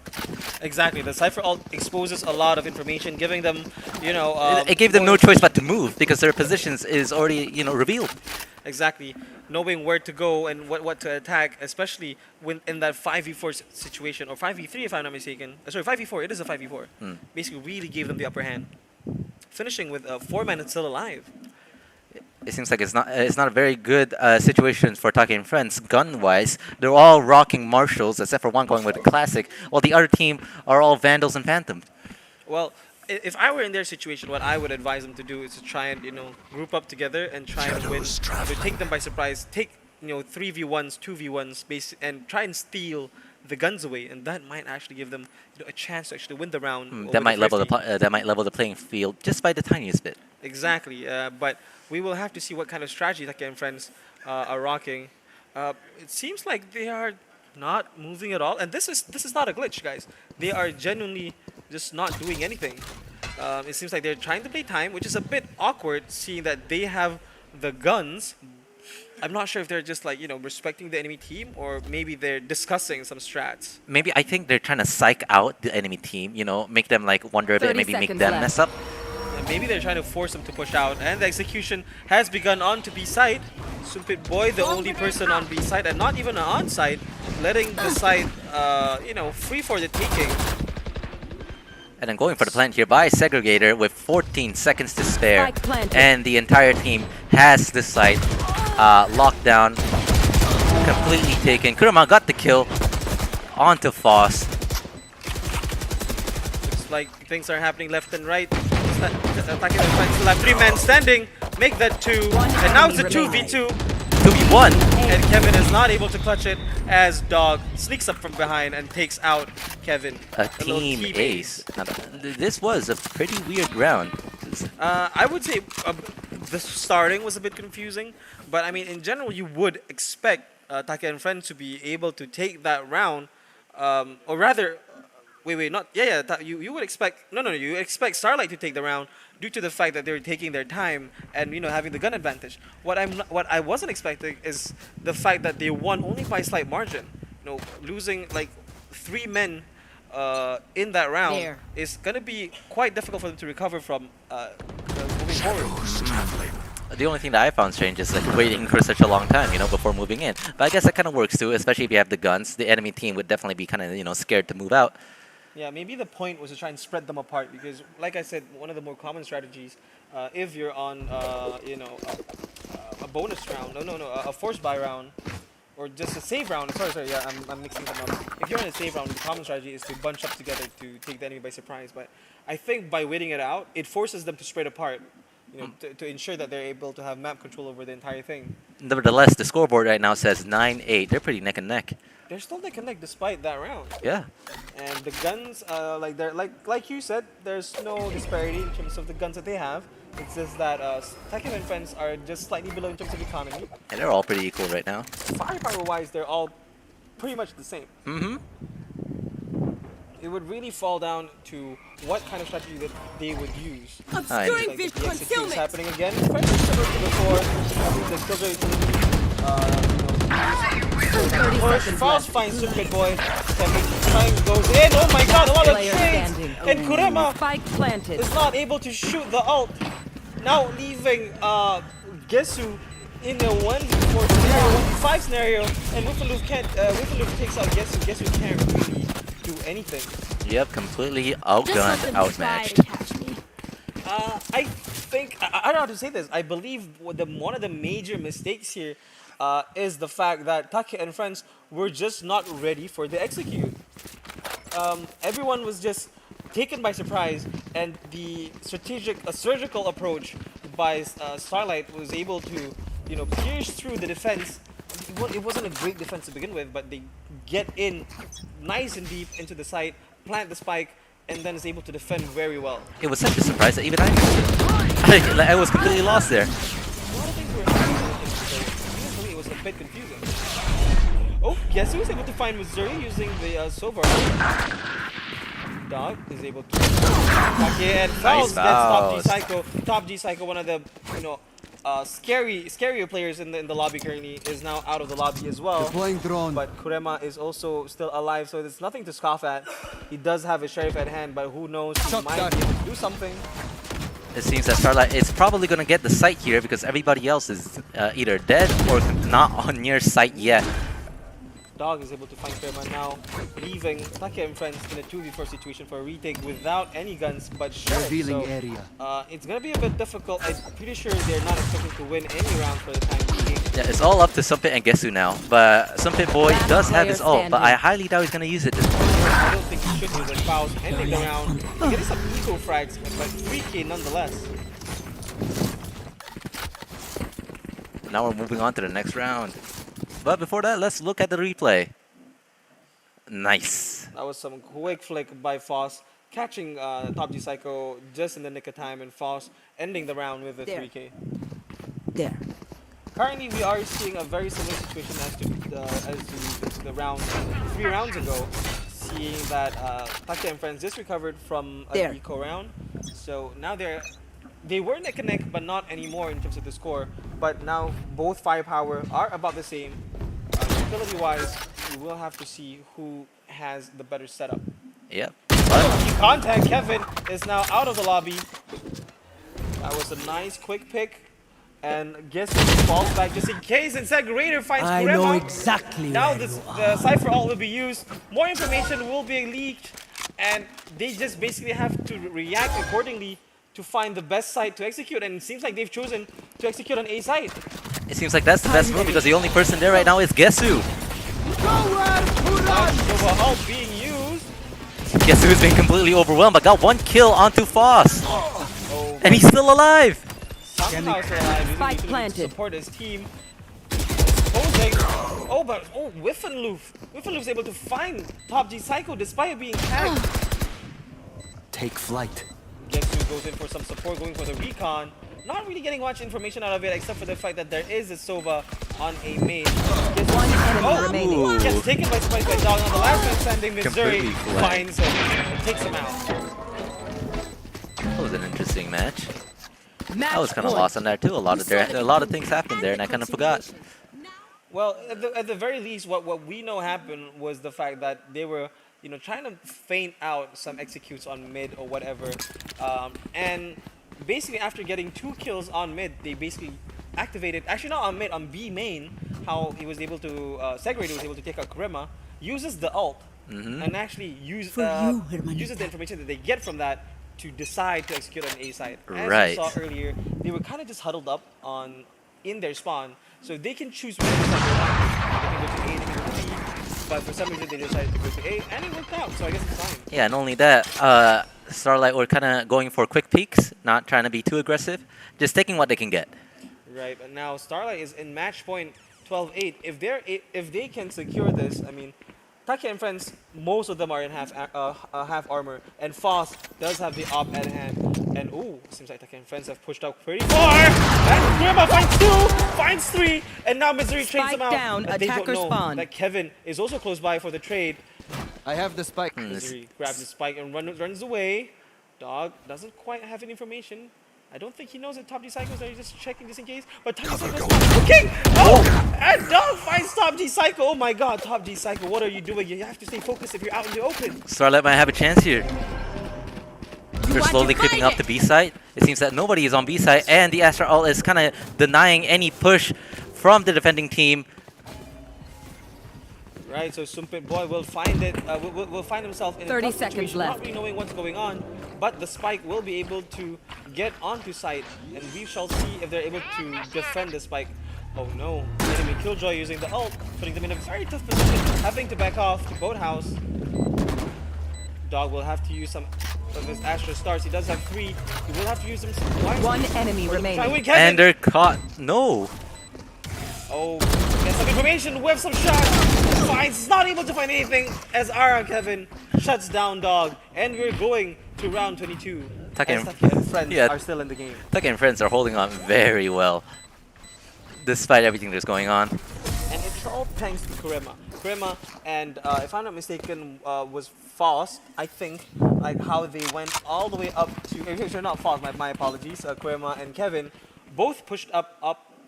Exactly, the Cypher ult exposes a lot of information, giving them, It gave them no choice but to move because their positions is already, revealed. Exactly, knowing where to go and what to attack, especially when in that 5v4 situation, or 5v3 if I'm not mistaken. Sorry, 5v4, it is a 5v4. Basically really gave them the upper hand. Finishing with 4 men still alive. It seems like it's not a very good situation for Taki and friends gun-wise. They're all rocking Marshalls, except for one going with a classic, while the other team are all Vandals and Phantom. Well, if I were in their situation, what I would advise them to do is to try and, group up together and try and win. To take them by surprise, take, 3v1s, 2v1s, and try and steal the guns away, and that might actually give them a chance to actually win the round. That might level the playing field just by the tiniest bit. Exactly, but we will have to see what kind of strategy Taki and friends are rocking. It seems like they are not moving at all, and this is not a glitch, guys. They are genuinely just not doing anything. It seems like they're trying to play time, which is a bit awkward, seeing that they have the guns. I'm not sure if they're just respecting the enemy team, or maybe they're discussing some strats. Maybe I think they're trying to psych out the enemy team, make them wonder a bit, 30 maybe make seconds them left. mess up. And maybe they're trying to force them to push out, and the execution has begun on to B side. Sumpit Boy, the only person on B side, and not even on side, letting the side, free for the taking. And then going for the plant here by Segregator with 14 seconds to spare. Spike planted. And the entire team has the site locked down, completely taken. Kurama got the kill onto Foss. Looks like things are happening left and right. Attacking the fight, still have 3 men standing. Make that 2. And now it's a 2v2. 2v1. And Kevin is not able to clutch it as Dog sneaks up from behind and takes out Kevin. A little team team ace. Now, this was a pretty weird round. I would say the starting was a bit confusing, but I mean, in general, you would expect Take and Friends to be able to take that round, or rather, you would expect you expect Starlight to take the round due to the fact that they're taking their time and having the gun advantage. What I wasn't expecting is the fact that they won only by slight margin. Losing like 3 men in that round There. is gonna be quite difficult for them to recover from moving forward. The only thing that I found strange is like waiting for such a long time, before moving in. But I guess that kind of works too, especially if you have the guns. The enemy team would definitely be kind of, scared to move out. Yeah, maybe the point was to try and spread them apart because, like I said, one of the more common strategies, if you're on, a bonus round, a force buy round, or just a save round. Sorry, yeah, I'm mixing them up. If you're in a save round, the common strategy is to bunch up together to take the enemy by surprise. But I think by waiting it out, it forces them to spread apart, to ensure that they're able to have map control over the entire thing. Nevertheless, the scoreboard right now says 9-8. They're pretty neck and neck. They're still neck and neck despite that round. Yeah. And the guns, like you said, there's no disparity in terms of the guns that they have. It's just that Tekken and Friends are just slightly below in terms of economy. And they're all pretty equal right now. Firepower-wise, they're all pretty much the same. Mm-hmm. It would really fall down to what kind of strategy that they would use. Obscuring Like fish the execute is concealment. happening again. Friends is similar to before. I think the killjoy push. Faust finds Circuit Boy. Time goes in. Oh my god, a lot of Player trades. standing. And Kurama Spike planted. is not able to shoot the ult. Now leaving Gesu in a 1v4 scenario, 1v5 scenario, and Wiffaloof takes out Gesu. Gesu can't really do anything. Yep, completely outgunned, outmatched. I think I don't know how to say this. I believe one of the major mistakes here is the fact that Take and Friends were just not ready for the execute. Everyone was just taken by surprise, and the surgical approach by Starlight was able to, pierce through the defense. It wasn't a great defense to begin with, but they get in nice and deep into the site, plant the spike, and then is able to defend very well. It was such a surprise that even I missed it. I was completely lost there. A lot of things were happening. For me, it was a bit confusing. Oh, guess who was able to find Missouri using the Sovar? Dog is able to okay, and Fouls gets Top G Psycho. Top G Psycho, one of the scarier players in the lobby currently, is now out of the lobby as well. Deploying drone. But Kurema is also still alive, so there's nothing to scoff at. He does have a sheriff at hand, but who knows, he Shot might down. be able to do something. It seems that Starlight is probably going to get the site here because everybody else is either dead or not on near site yet. Dog is able to find Kurema now, leaving Take and Friends in a 2v4 situation for a retake without any guns but sheriff. Revealing So, area. it's gonna be a bit difficult. I'm pretty sure they're not expecting to win any round for the time being. Yeah, it's all up to Sumpit and Gesu now. But Sumpit Boy Last does have player his ult, but standing. I highly doubt he's going to use it this time. I don't think he should use it. Fouls ending the round. Getting some eco frags, but 3k nonetheless. Now we're moving on to the next round. But before that, let's look at the replay. Nice. That was some quick flick by Foss, catching Top G Psycho just in the nick of time, and Foss ending the round with a There. 3k. There. Currently, we are seeing a very similar situation as to the round 3 rounds ago, seeing that Take and Friends just recovered from a There. eco round. So now they were neck and neck, but not anymore in terms of the score. But now both firepower are about the same. Utility-wise, we will have to see who has the better setup. Yep. But Contact Kevin is now out of the lobby. That was a nice quick pick. And guess who falls back just in case. Instead, Raider finds I Kurema. know exactly Now where you the Cypher ult will be used. More information will be leaked and they just basically have to react accordingly to find the best site to execute, and it seems like they've chosen to execute on A site. It seems like that's the best move because the only person there right now is Gesu. Nowhere to run! Nova ult being used. Gesu's been completely overwhelmed, but got one kill onto Foss. Oh, And he's still alive. somehow still alive. Using Spike utility to planted. support his team. Exposing. Whiffenloof. Whiffenloof's able to find Top G Psycho despite being tagged. Take flight. Getsu goes in for some support, going for the recon. Not really getting much information out of it except for the fact that there is a Sova on a main. One enemy remaining. Ooh. Gets taken by Spice by Dog on the last man standing. Missouri Completely flat. finds him and takes him out. That was an interesting match. Match I was kind of point. lost on that too. A lot of things happened there, and I kind of forgot. Well, at the very least, what we know happened was the fact that they were, trying to feint out some executes on mid or whatever, and basically after getting 2 kills on mid, they basically activated, actually not on mid, on B main, how he was able to, Segredo was able to take out Kurema, uses the ult, and actually uses the information that they get from that to decide to execute on A side. As Right. you saw earlier, they were kind of just huddled up in their spawn, so they can choose which side they want. They can go to A, they can go to B, but for some reason they decided to go to A, and it worked out, so I guess it's fine. Yeah, and only that, Starlight were kind of going for quick peeks, not trying to be too aggressive, just taking what they can get. Right, but now Starlight is in match point 12-8. If they can secure this, I mean, Taki and friends, most of them are in half armor, and Foss does have the op at hand. And ooh, seems like Taki and friends have pushed out pretty far. And Grandma finds 2, finds 3, and now Missouri trades Spike them out. down, But they don't attacker know spawn. that Kevin is also close by for the trade. I have the spike. Missouri grabs the spike and runs away. Dog doesn't quite have any information. I don't think he knows that Top G Psychos are just checking just in case. But Top G Psycho's looking! Oh! And Dog finds Top G Psycho! Oh my god, Top G Psycho, what are you doing? You have to stay focused if you're out in the open. Starlight might have a chance here. They're want slowly to creeping find up to B side. It seems that nobody is on B side, and the Astra ult is kind of denying any push from the defending team. Right, so Sumpit Boy will find it. Will find himself in 30 a tough seconds situation, left. not really knowing what's going on. But the spike will be able to get onto site, and we shall see if they're able to defend the spike. Oh no, enemy Killjoy using the ult, putting them in a very tough position, having to back off to Boathouse. Dog will have to use some of his Astra stars. He does have 3. He will have to use them wisely. One enemy Try and remaining. win Kevin. And they're caught. No. Oh, get some information, whiff some shots. Finds, not able to find anything as Ara Kevin shuts down Dog. And we're going to round 22. Taki As and- Taki and friends Yeah. are still in the game. Taki and friends are holding on very well, despite everything that's going on. And it's all thanks to Kurema. Kurema and, if I'm not mistaken, was Foss, I think, like how they went all the way up to, actually not Foss, my apologies, Kurema and Kevin, both pushed up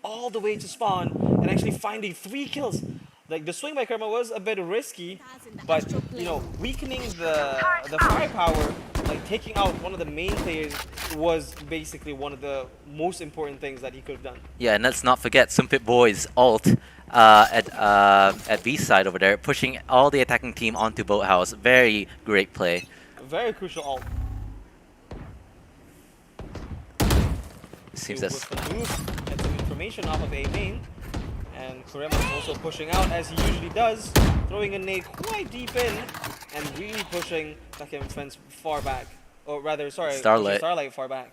all the way to spawn and actually finding 3 kills. Like the swing by Kurema was a bit risky, but weakening the firepower, like taking out one of the main players was basically one of the most important things that he could have done. Yeah, and let's not forget Sumpit Boy's ult at B side over there, pushing all the attacking team onto Boathouse. Very great play. A very crucial ult. Seems He that's was the move, get some information off of A main. And Kurema is also pushing out as he usually does, throwing a nade quite deep in and really pushing Taki and friends far back. Or rather, sorry, Starlight. Starlight far back.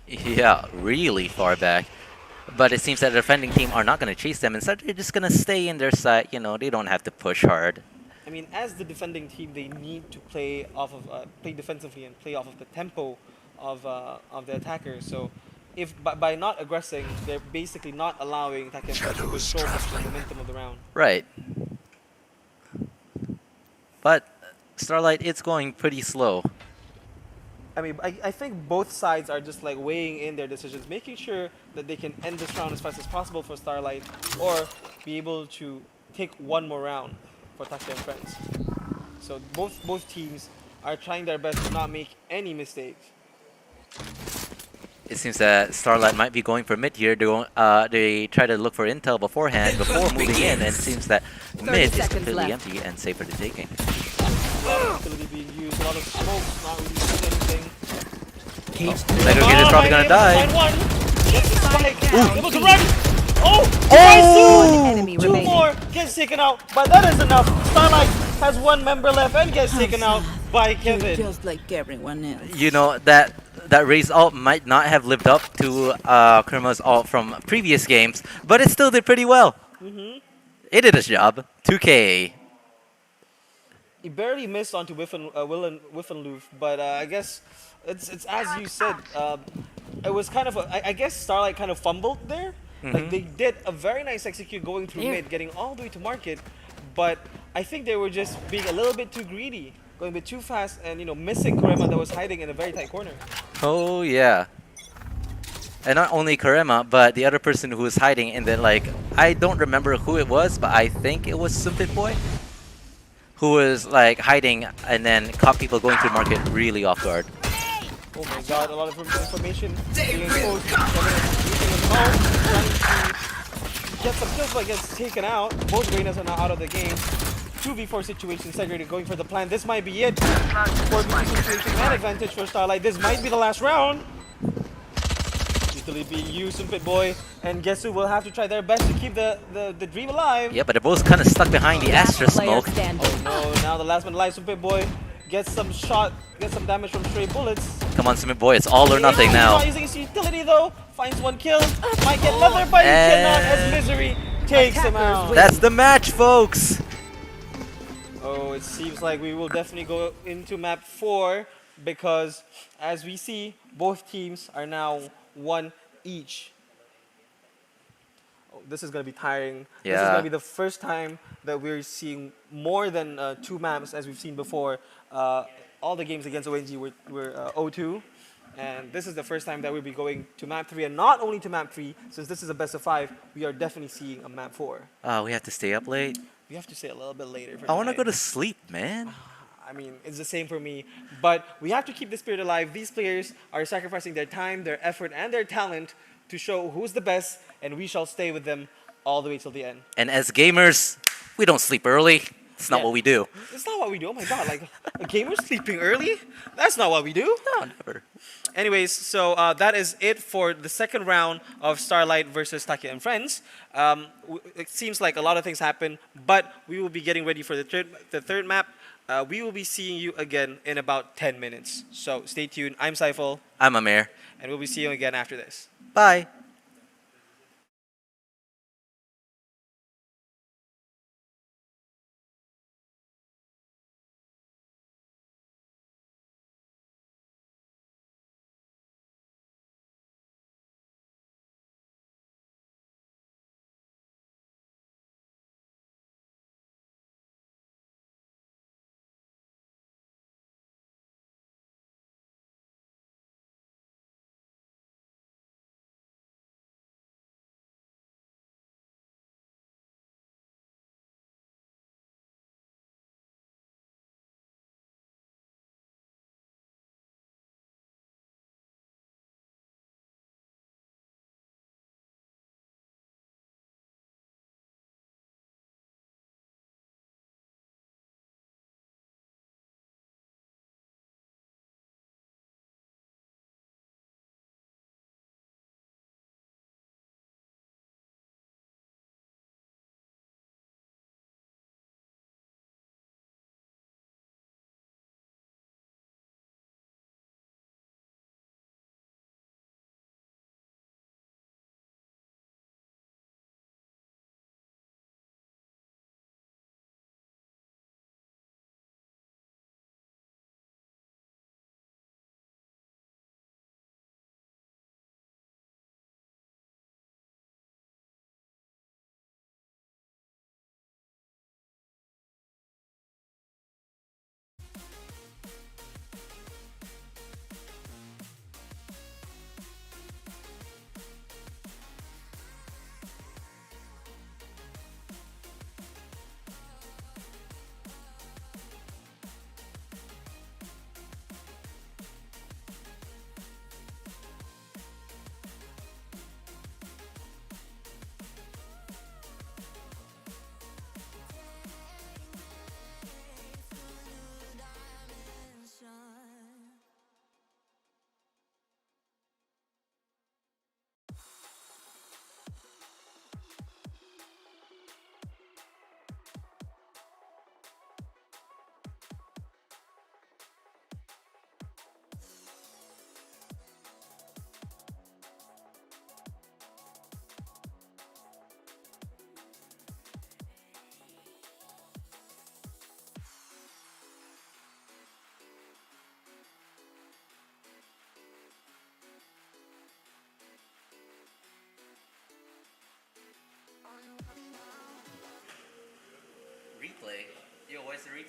yeah, really far back. But it seems that the defending team are not going to chase them. Instead, they're just going to stay in their side. They don't have to push hard. I mean, as the defending team, they need to play off of play defensively and play off of the tempo of the attacker. So, if by not aggressing, they're basically not allowing Taki and friends to control the momentum of the round. Right. But Starlight, it's going pretty slow. I mean, I think both sides are just like weighing in their decisions, making sure that they can end this round as fast as possible for Starlight, or be able to take one more round for Taki and friends. So both teams are trying their best to not make any mistakes. It seems that Starlight might be going for mid here. They try to look for intel beforehand, before moving in, and it seems that mid is seconds completely left. empty and safe for the taking. Utility being used, a lot of smoke, not really seeing anything. Segregated is probably gonna die. Find one. Gets the spike. Down Able to B. run. Oh! Oh! Enemy Two remaining. more gets taken out, but that is enough. Starlight has one member left and gets taken out by Kevin. Just like everyone else. You know that Raze ult might not have lived up to Kurma's ult from previous games, but it still did pretty well. It did its job. 2K. He barely missed onto Whiffenloof, but I guess it's as you said. It was kind of I guess Starlight kind of fumbled there. Like they did a very nice execute going through mid, getting all the way to market, but I think they were just being a little bit too greedy, going a bit too fast, and missing Kurema that was hiding in a very tight corner. Oh yeah. And not only Karema, but the other person who was hiding in the I don't remember who it was, but I think it was Sumpit Boy, who was like hiding and then caught people going to market really off guard. Oh my god, a lot of information being exposed. Using his phone, trying to get some kills, but gets taken out. Both Reynas are now out of the game. 2v4 situation, Segregated going for the plan. This might be it. 4v2 situation and advantage for Starlight. This might be the last round. Usually being used, Sumpit Boy and Gesu will have to try their best to keep the dream alive. Yeah, but they're both kind of stuck behind the Astra Player smoke. standing. Oh no, now the last man alive, Sumpit Boy gets some damage from stray bullets. Come on, Summit Boy, it's all or nothing He's now. not using his utility though. Finds one kill. Might get another, but he cannot as Misery takes him out. That's the match, folks. Oh, it seems like we will definitely go into map 4 because as we see, both teams are now 1 each. Oh, this is going to be tiring. This is Yeah. going to be the first time that we're seeing more than 2 maps as we've seen before. All the games against ONG were 0-2. And this is the first time that we'll be going to map 3. And not only to map 3, since this is a best of 5, we are definitely seeing a map 4. We have to stay up late. We have to say a little bit later. For I want to tonight. go to sleep, man. I mean, it's the same for me. But we have to keep the spirit alive. These players are sacrificing their time, their effort, and their talent to show who's the best, and we shall stay with them all the way till the end. And as gamers, we don't sleep early. It's not Yeah. what we do. It's not what we do. Oh my god, like a gamer sleeping early? That's not what we do. No, never. Anyways, so that is it for the second round of Starlight versus Taki and Friends. It seems like a lot of things happen, but we will be getting ready for the third map. We will be seeing you again in about 10 minutes. So stay tuned. I'm Saiful, I'm Amir. and we'll be seeing you again after this. Bye.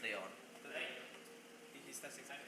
they on? He's testing something.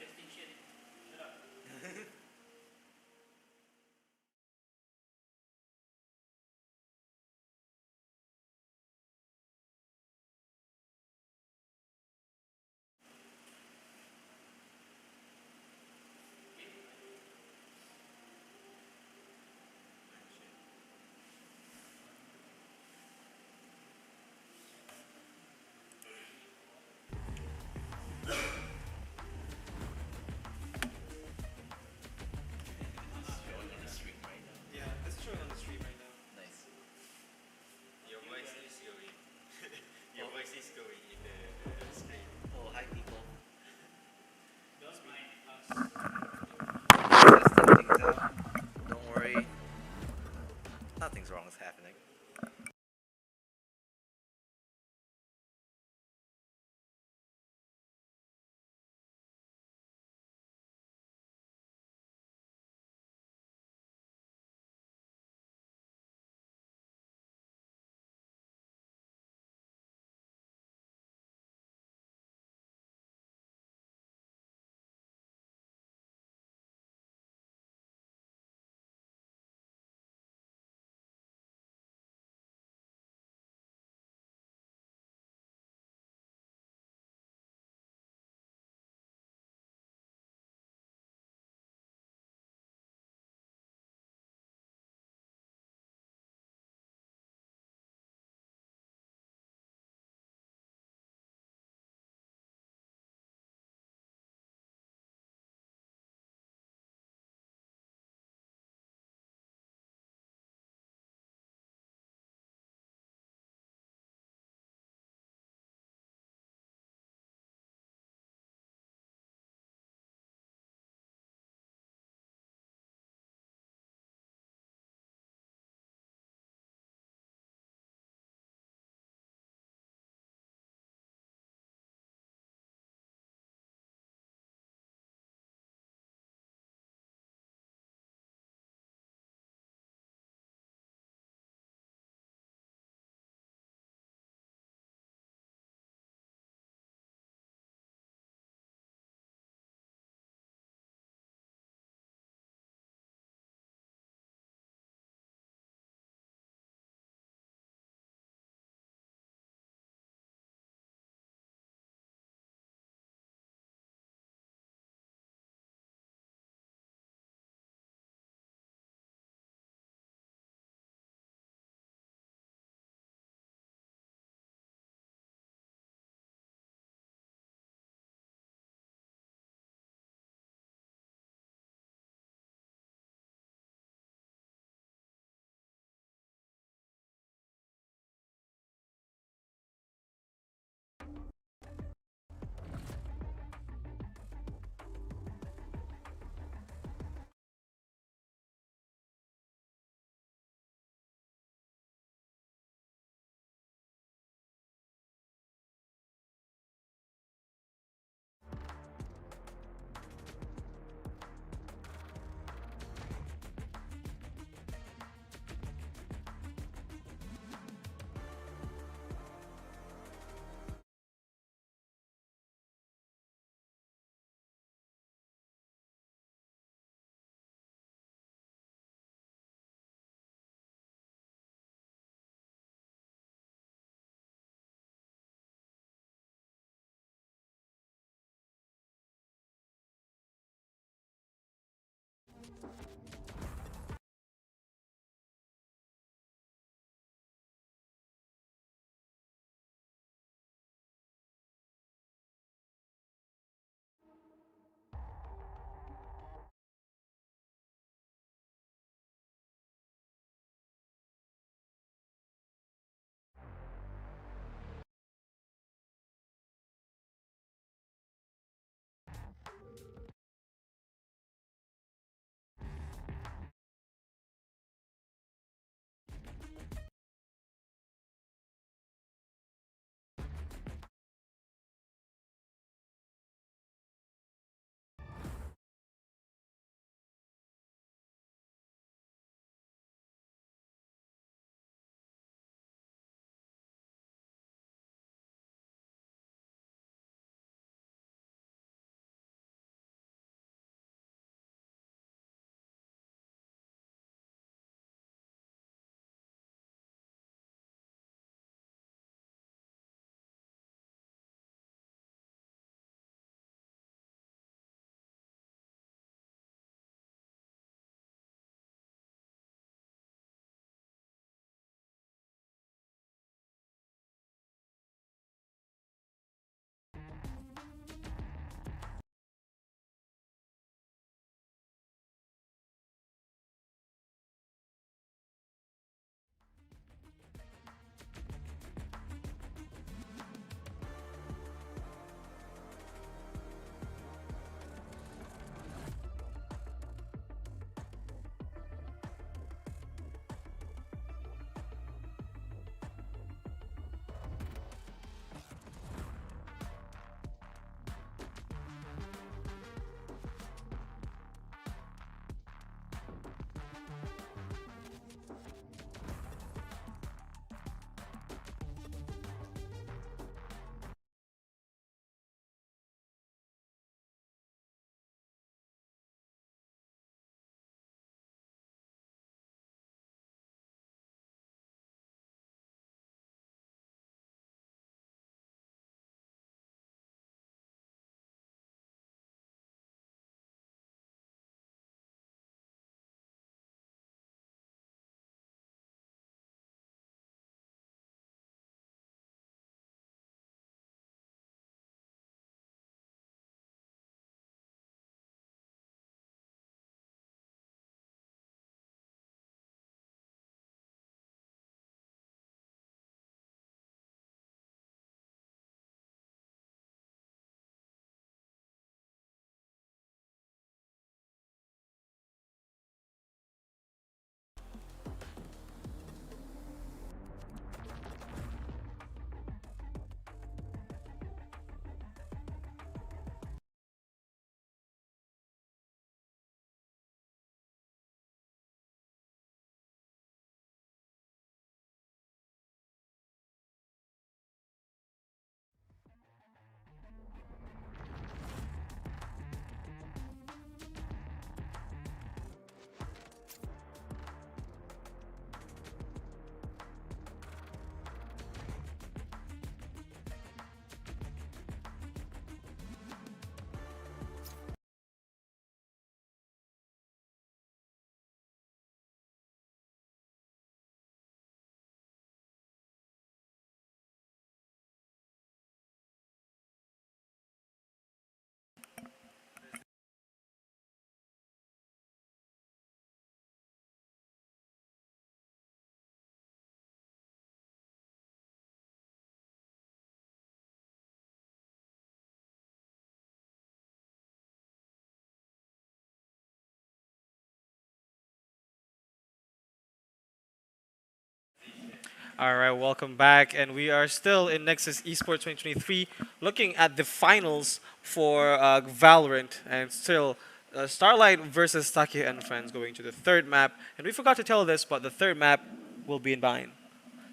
All right, welcome back, and we are still in Nexus Esports 2023, looking at the finals for Valorant, and still Starlight versus Taki and friends going to the third map. And we forgot to tell this, but the third map will be in Bind.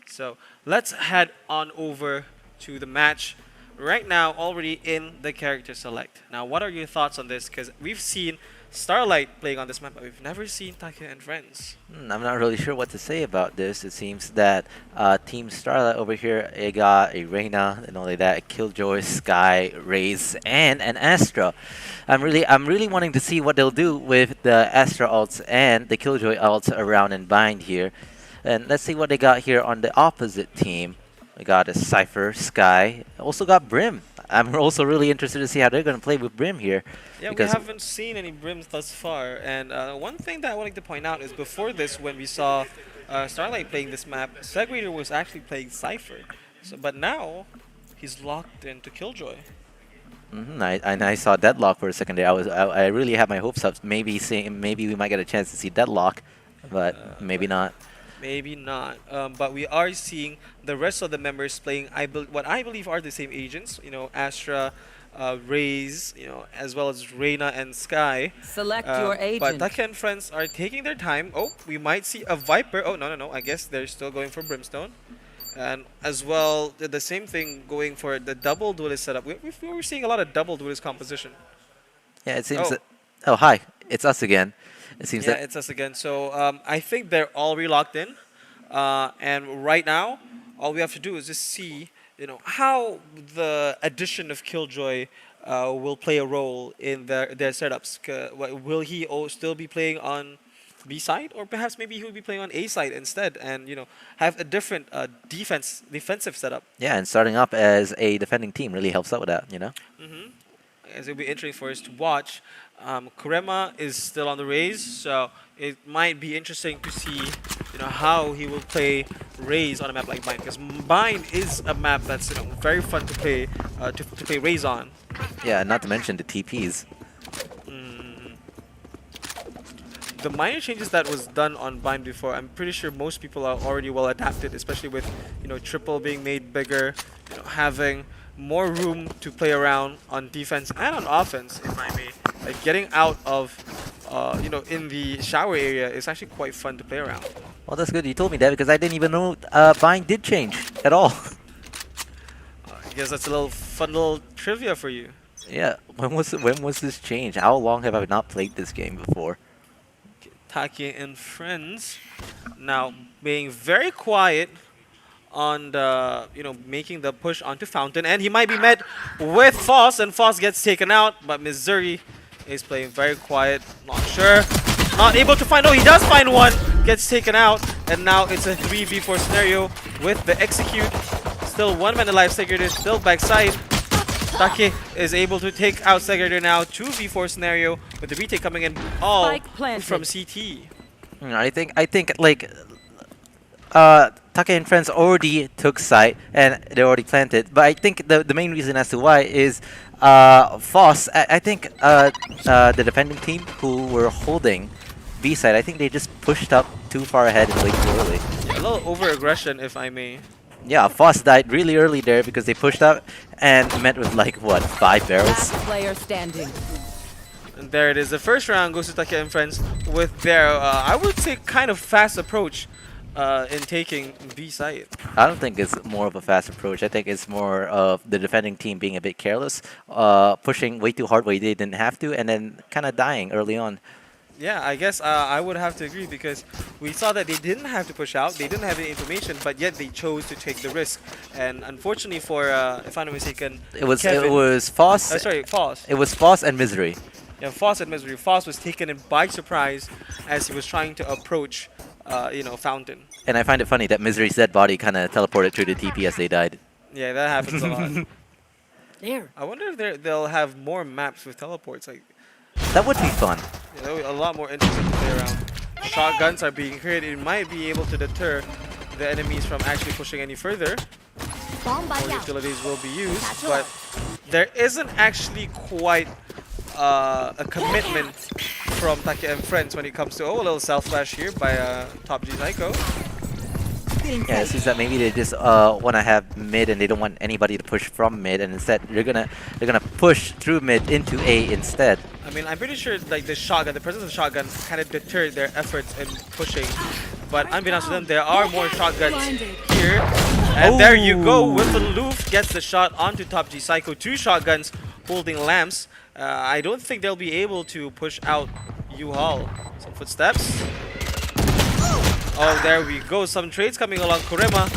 So let's head on over to the match. Right now, already in the character select. Now, what are your thoughts on this? Because we've seen Starlight playing on this map, but we've never seen Taki and friends. I'm not really sure what to say about this. It seems that Team Starlight over here, it got a Reyna, and only that, a Killjoy, Sky, Raze, and an Astra. I'm really wanting to see what they'll do with the Astra ults and the Killjoy ults around and Bind here. And let's see what they got here on the opposite team. We got a Cypher, Sky, also got Brim. I'm also really interested to see how they're going to play with Brim here. Yeah, we haven't seen any Brims thus far. And one thing that I would like to point out is before this, when we saw Starlight playing this map, Segregator was actually playing Cypher. So, but now, he's locked into Killjoy. I saw Deadlock for a second there. I really had my hopes up. Maybe we might get a chance to see Deadlock, but maybe not. Maybe not. But we are seeing the rest of the members playing what I believe are the same agents. You know, Astra, Raze, you know, as well as Reyna and Sky. Select your But agent. Taki and friends are taking their time. Oh, we might see a Viper. Oh, no. I guess they're still going for Brimstone. And as well, the same thing going for the double duelist setup. We're seeing a lot of double duelist composition. Yeah, it seems that... Oh, hi. It's us again. It seems Yeah, that... it's us again. So I think they're all locked in. And right now, all we have to do is just see, you know, how the addition of Killjoy will play a role in their setups. Will he still be playing on B side, or perhaps maybe he will be playing on A side instead, and you know, have a different defensive setup. Yeah, and starting up as a defending team really helps out with that, you know? As it'll be interesting for us to watch. Kurema is still on the Raze, so it might be interesting to see, you know, how he will play Raze on a map like Bind, because Bind is a map that's, you know, very fun to play Raze on. Yeah, not to mention the TPs. The minor changes that was done on Bind before, I'm pretty sure most people are already well adapted, especially with, you know, triple being made bigger, you know, having more room to play around on defense and on offense, if I may. Like getting out of, you know, in the shower area is actually quite fun to play around. Well, that's good you told me that, because I didn't even know Bind did change at all. I guess that's a little fun little trivia for you. Yeah, when was this change? How long have I not played this game before? Taki and friends now being very quiet on the, you know, making the push onto Fountain, and he might be met with Foss, and Foss gets taken out, but Missouri is playing very quiet, not sure, not able to find, oh, he does find one, gets taken out, and now it's a 3v4 scenario with the execute, still 1 man alive, Segregator still backside. Taki is able to take out Segregator now, 2v4 scenario with the retake coming in all Spike planted. from CT. I think like Taki and friends already took site and they already planted, but I think the main reason as to why is Foss. I think the defending team who were holding B side, I think they just pushed up too far ahead and way too early. A little over aggression, if I may. Yeah, Foss died really early there because they pushed up and met with like what, 5 barrels. Last player standing. And there it is. The first round goes to Taki and friends with their, I would say, kind of fast approach in taking B site. I don't think it's more of a fast approach. I think it's more of the defending team being a bit careless, pushing way too hard where they didn't have to, and then kind of dying early on. Yeah, I guess I would have to agree, because we saw that they didn't have to push out, they didn't have any information, but yet they chose to take the risk. And unfortunately for, if I'm not mistaken, It was Foss. sorry, Foss. It was Foss and Misery. Yeah, Foss and Misery. Foss was taken in by surprise as he was trying to approach, you know, Fountain. And I find it funny that Misery's dead body kind of teleported through the TP as they died. Yeah, that happens a lot. There. I wonder if they'll have more maps with teleports. Like, That would be fun. yeah, that would be a lot more interesting to play around. Shotguns are being created. It might be able to deter the enemies from actually pushing any further. More utilities will be used, but there isn't actually quite a commitment from Taki and friends when it comes to, oh, a little self flash here by Top G Psycho. Yeah, it seems that maybe they just want to have mid and they don't want anybody to push from mid, and instead they're gonna push through mid into A instead. I mean, I'm pretty sure like the shotgun, the presence of shotguns kind of deterred their efforts in pushing. But unbeknownst to them, there are more shotguns here. And there you go, with the Loof gets the shot onto Top G Psycho. 2 shotguns holding lamps. I don't think they'll be able to push out U-Haul. Some footsteps. Oh, there we go. Some trades coming along. Kurema.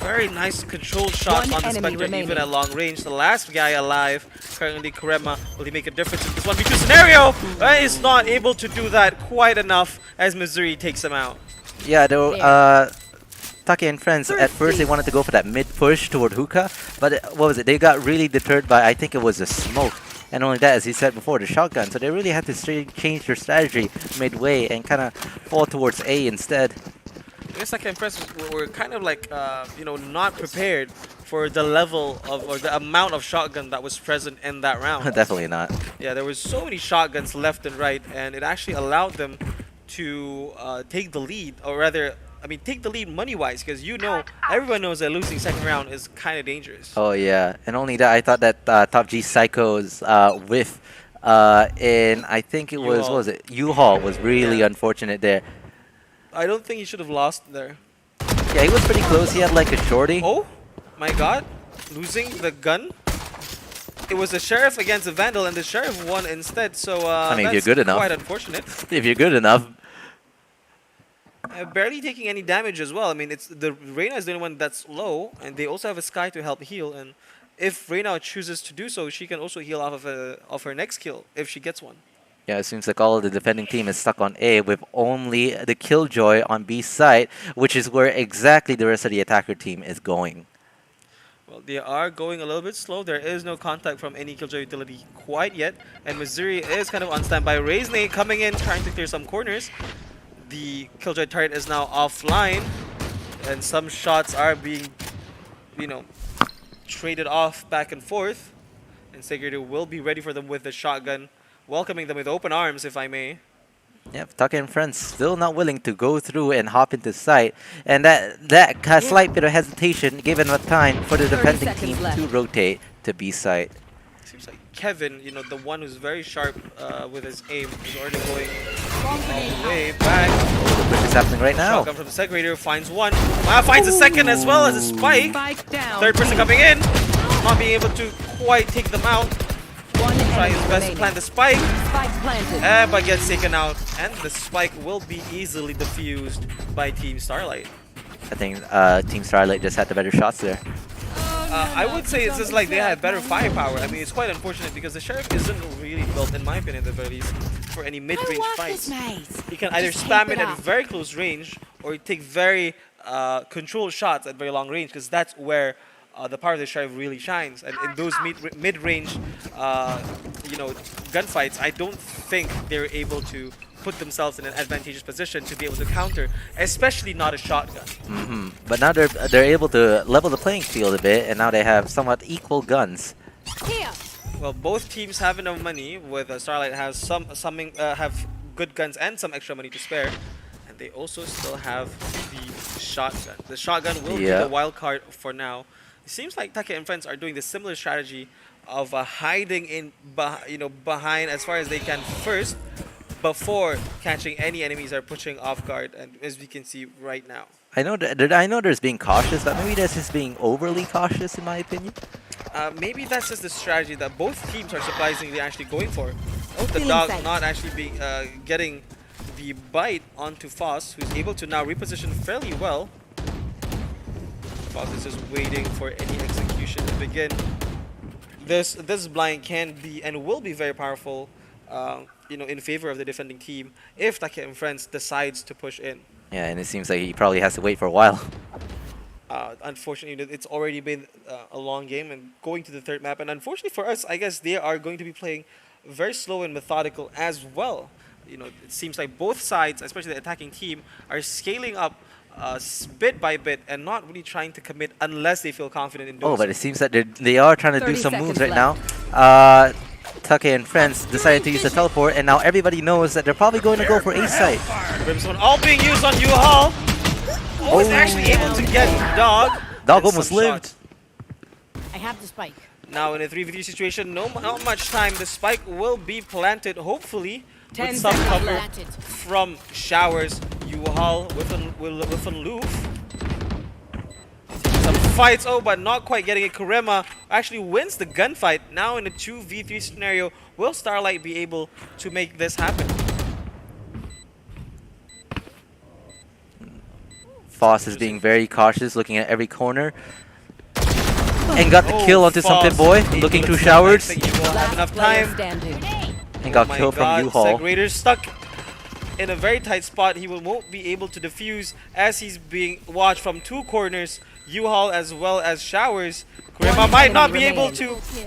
Very nice controlled shots One on the enemy Spectre, even remaining. at long range. The last guy alive. Currently, Kurema. Will he make a difference in this 1v2 scenario? Is not able to do that quite enough as Missouri takes him out. Yeah, they were, Take and friends, at first they wanted to go for that mid push toward Hookah, but what was it? They got really deterred by, I think it was the smoke. And only that, as he said before, the shotgun. So they really had to change their strategy midway and kind of fall towards A instead. I guess Take and Friends were kind of like, you know, not prepared for the level of, or the amount of shotgun that was present in that round. Definitely not. Yeah, there was so many shotguns left and right, and it actually allowed them to take the lead, or rather, I mean, take the lead money-wise, because you know, everyone knows that losing second round is kind of dangerous. Oh yeah, and only that, I thought that Top G Psycho's whiff in, I think it was, what was it? U-Haul was really unfortunate there. I don't think he should have lost there. Yeah, he was pretty close. He had like a shorty. Oh my god, losing the gun. It was the Sheriff against the Vandal, and the Sheriff won instead, so I mean, if that's you're good enough. quite unfortunate. If you're good enough. Barely taking any damage as well. I mean, it's the Reyna is the only one that's low, and they also have a Sky to help heal. And if Reyna chooses to do so, she can also heal off of her next kill if she gets one. Yeah, it seems like all of the defending team is stuck on A with only the Killjoy on B side, which is where exactly the rest of the attacker team is going. Well, they are going a little bit slow. There is no contact from any Killjoy utility quite yet, and Missouri is kind of on standby. Raisne coming in, trying to clear some corners. The Killjoy turret is now offline, and some shots are being, you know, traded off back and forth. And Segredo will be ready for them with the shotgun, welcoming them with open arms, if I may. Yep, Tucker and friends still not willing to go through and hop into sight, and that slight bit of hesitation gave enough time for the 30 defending seconds team left. to rotate to B site. Seems like Kevin, you know, the one who's very sharp with his aim, is already going all the way back. Which is happening right now. Shotgun from the Segregator finds one. Finds a second as well as a spike. Spike down. Third person coming in. Not being able to quite take them out. One Try his enemy best to remaining. plant the spike. Spike planted. But gets taken out. And the spike will be easily defused by Team Starlight. I think Team Starlight just had the better shots there. I would say it's just like they had better firepower. I mean, it's quite unfortunate because the Sheriff isn't really built, in my opinion, at the very least, for any mid-range fights. You can either spam it at very close range or take very controlled shots at very long range, because that's where the power of the Sheriff really shines. And in those mid-range, you know, gunfights, I don't think they're able to put themselves in an advantageous position to be able to counter, especially not a shotgun. But now they're able to level the playing field a bit, and now they have somewhat equal guns. Here. Well, both teams have enough money. With Starlight has have good guns and some extra money to spare, and they also still have the shotgun. The shotgun will be the wild card for now. It seems like Take and friends are doing the similar strategy of hiding in, behind as far as they can first, before catching any enemies are pushing off guard, and as we can see right now. I know there's being cautious, but maybe that's just being overly cautious in my opinion. Maybe that's just the strategy that both teams are surprisingly actually going for. Oh, the Feeling dog safe. not actually being getting the bite onto Foss, who's able to now reposition fairly well. Foss is just waiting for any execution to begin. This blind can be and will be very powerful, you know, in favor of the defending team if Take and friends decides to push in. Yeah, and it seems like he probably has to wait for a while. Unfortunately, it's already been a long game and going to the third map. And unfortunately for us, I guess they are going to be playing very slow and methodical as well. You know, it seems like both sides, especially the attacking team, are scaling up bit by bit and not really trying to commit unless they feel confident in doing Oh, but so. it seems that they are trying to do 30 some moves seconds right now. Take and friends decided to use the teleport, and now everybody knows that they're probably going to go for A site. Brimstone all being used on U-Haul. Oh, is actually able to get Dog. Dog and almost some lived. shots. I have the spike. Now in a 3v3 situation, not much time. The spike will be planted, hopefully, 10 with some seconds cover left. from Showers. Yuhal with a loof. Some fights, oh, but not quite getting it. Kurema actually wins the gunfight. Now in a 2v3 scenario, will Starlight be able to make this happen? Foss is being very cautious, looking at every corner. And got the kill onto some pit Foss boy, able looking to through extend showers. that thing. You will have enough Player time. standing. And got Oh my killed from God, U-Haul. Segregator stuck in a very tight spot. He won't be able to defuse as he's being watched from two corners. U-Haul as well as Showers. Kurema One might not enemy be able remains. to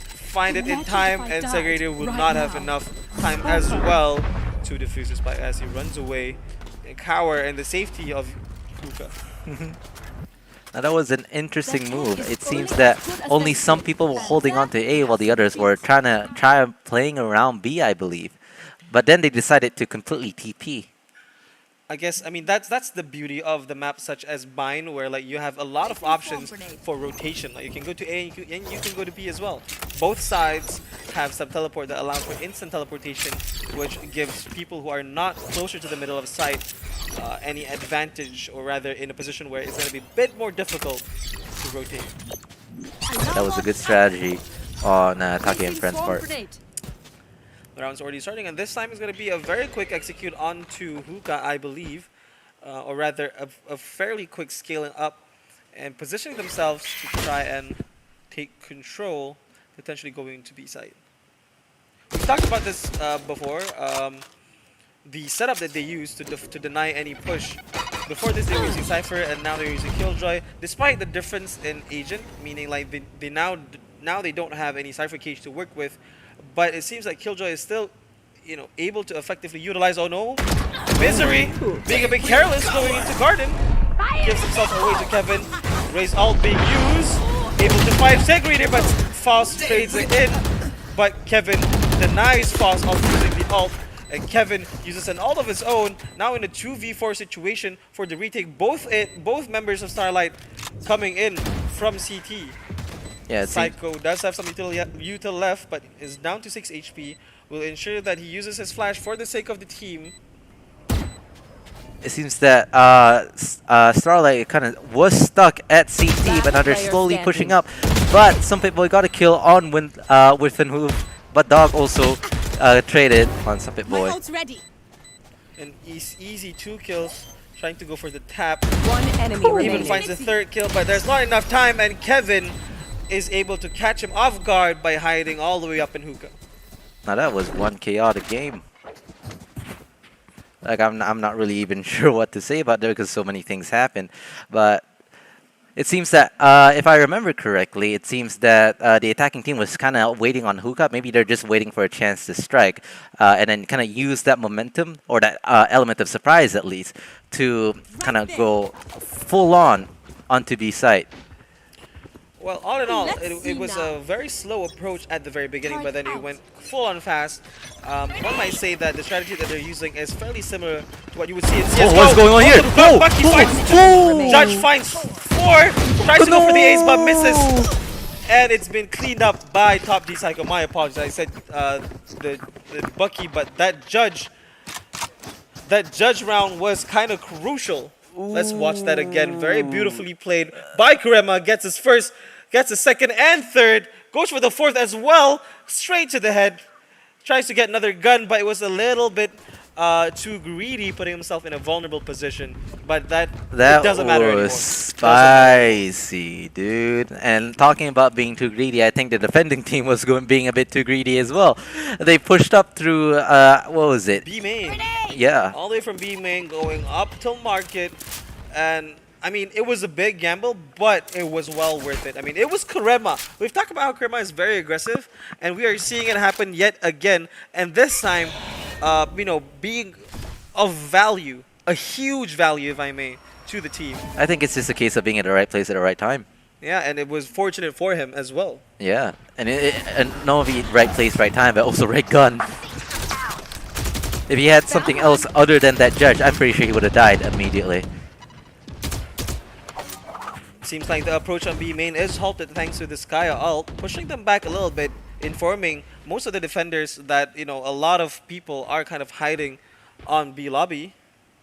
find it in time, and Segregator will not have enough time as well to defuse this spike as he runs away and cower in the safety of Hookah. Now that was an interesting move. It seems that only some people were holding on to A while the others were try playing around B, I believe. But then they decided to completely TP. I guess, I mean, that's the beauty of the map such as Mine, where like you have a lot of options for rotation. Like you can go to A and you can go to B as well. Both sides have some teleport that allows for instant teleportation, which gives people who are not closer to the middle of sight any advantage, or rather in a position where it's going to be a bit more difficult to rotate. That was a good strategy on Take and Friends' part. The round's already starting, and this time is going to be a very quick execute onto Hookah, I believe, or rather a fairly quick scaling up and positioning themselves to try and take control, potentially going to B side. We've talked about this before. The setup that they use to deny any push. Before this, they were using Cypher, and now they're using Killjoy. Despite the difference in agent, meaning like they now they don't have any Cypher cage to work with. But it seems like Killjoy is still, you know, able to effectively utilize. Oh no, Misery being a bit careless, going into Garden, gives himself away to Kevin. Raise ult being used, able to fight Segregator, but Foss trades it in. But Kevin denies Foss ult using the ult, and Kevin uses an ult of his own. Now in a 2v4 situation for the retake. Both members of Starlight coming in from CT. Yeah, Psycho does have some util left, but is down to 6 HP. Will ensure that he uses his flash for the sake of the team. it seems that Starlight kind of was stuck at CT, but now they're slowly pushing up. But some people got a kill on Within Hoof, but Dog also traded on some Pit Boy. Ready. And easy 2 kills, trying to go for the tap. One enemy Even remaining. finds the 3rd kill, but there's not enough time, and Kevin is able to catch him off guard by hiding all the way up in Hookah. Now that was one chaotic game. Like I'm not really even sure what to say about that because so many things happened. But it seems that if I remember correctly, it seems that the attacking team was kind of waiting on Hookah. Maybe they're just waiting for a chance to strike, and then kind of use that momentum or that element of surprise at least to kind of go full on onto B site. Well, all in all, it was a very slow approach at the very beginning, but then it went full on fast. One might say that the strategy that they're using is fairly similar to what you would see in CSGO. What's going on here? Oh, Bucky finds 2, Judge finds 4, tries to go for the ace but misses. And it's been cleaned up by Top D Psycho. My apologies, I said the Bucky, but that Judge round was kind of crucial. Let's watch that again. Very beautifully played by Kurema. Gets his first, gets his second and third. Goes for the 4th as well. Straight to the head. Tries to get another gun, but it was a little bit too greedy, putting himself in a vulnerable position. But that it doesn't matter anymore. Was spicy, dude. And talking about being too greedy, I think the defending team was being a bit too greedy as well. They pushed up through, what was it? B main. Yeah. All the way from B main going up till market. And I mean, it was a big gamble, but it was well worth it. I mean, it was Kurema. We've talked about how Kurema is very aggressive, and we are seeing it happen yet again. And this time, you know, being of value, a huge value, if I may, to the team. I think it's just a case of being at the right place at the right time. Yeah, and it was fortunate for him as well. Yeah. And not only right place, right time, but also right gun. If he had something else other than that Judge, I'm pretty sure he would have died immediately. Seems like the approach on B main is halted thanks to the Skya ult, pushing them back a little bit, informing most of the defenders that, you know, a lot of people are kind of hiding on B lobby,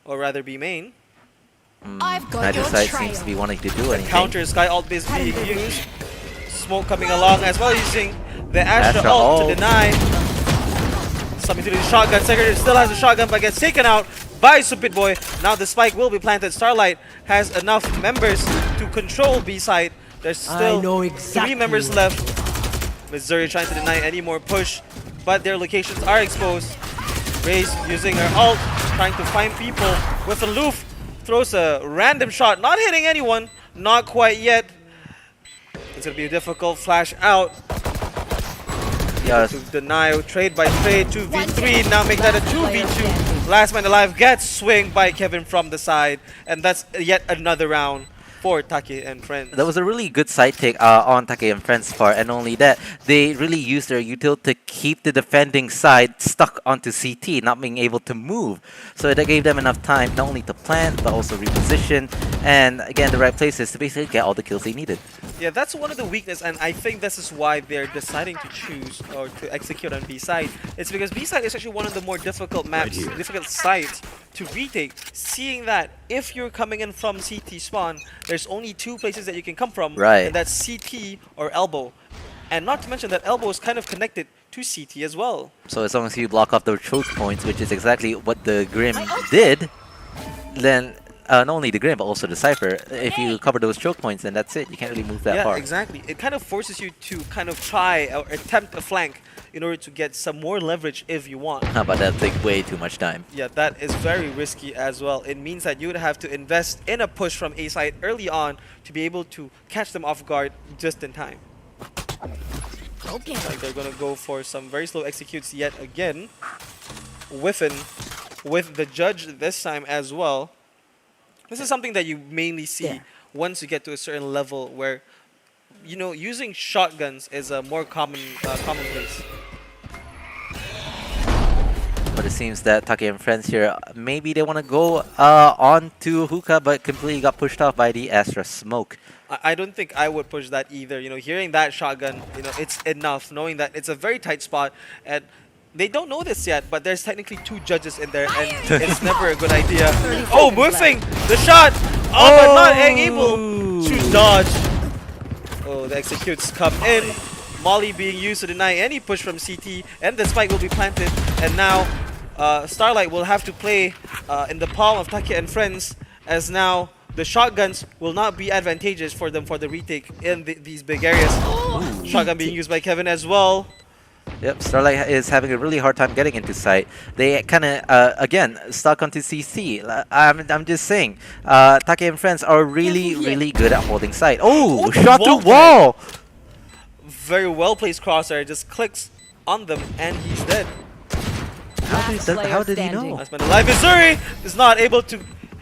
or rather B main. I've got Neither your side trail. seems to be wanting to do anything. Counter Sky ult is being used. Smoke coming along as well, using the Astra Astra ult to ult. deny. Something to do with the shotgun. Secretary still has the shotgun but gets taken out by Supit Boy. Now the spike will be planted. Starlight has enough members to control B side. There's still three members left. Missouri trying to deny any more push, but their locations are exposed. Raze using her ult, trying to find people with a loof. Throws a random shot, not hitting anyone, not quite yet. It's gonna be a difficult flash out. Yes. To deny, trade by trade, 2v3, now make that a 2v2. Last man alive gets swing by Kevin from the side, and that's yet another round for Take and friends. That was a really good side take on Take and Friends' part, and only that, they really used their util to keep the defending side stuck onto CT, not being able to move. So that gave them enough time not only to plant, but also reposition, and again, the right places to basically get all the kills they needed. Yeah, that's one of the weaknesses, and I think this is why they're deciding to choose or to execute on B side. It's because B side is actually one of the more difficult maps, difficult sites to retake. Seeing that if you're coming in from CT spawn, there's only two places that you can come from, Right. and that's CT or elbow. And not to mention that elbow is kind of connected to CT as well. So as long as you block off those choke points, which is exactly what the Grim did, then not only the Grim, but also the Cypher, if you cover those choke points, then that's it. You can't really move that Yeah, far. exactly. It kind of forces you to kind of try or attempt a flank in order to get some more leverage if you want. But that'll take way too much time. Yeah, that is very risky as well. It means that you would have to invest in a push from A side early on to be able to catch them off guard just in time. Okay. Like they're gonna go for some very slow executes yet again. Whiffin with the judge this time as well. This is something that you mainly see once you get to a certain level where, you know, using shotguns is a more commonplace. But it seems that Take and Friends here, maybe they want to go on to Hookah, but completely got pushed off by the Astra smoke. I don't think I would push that either. You know, hearing that shotgun, you know, it's enough. Knowing that it's a very tight spot, and they don't know this yet, but there's technically two judges in there, and it's never a good idea. Oh, whiffing the shot! Oh, but not able to dodge. Oh, the executes come in. Molly being used to deny any push from CT, and the spike will be planted. And now, Starlight will have to play in the palm of Take and Friends, as now the shotguns will not be advantageous for them for the retake in these big areas. Shotgun being used by Kevin as well. Yep, Starlight is having a really hard time getting into sight. They kind of, again, stuck onto CC. I'm just saying, Take and Friends are really good at holding sight. Oh, shot through wall! Very well placed crosshair, just clicks on them and he's dead. How did he know? Last man alive, Missouri is not able to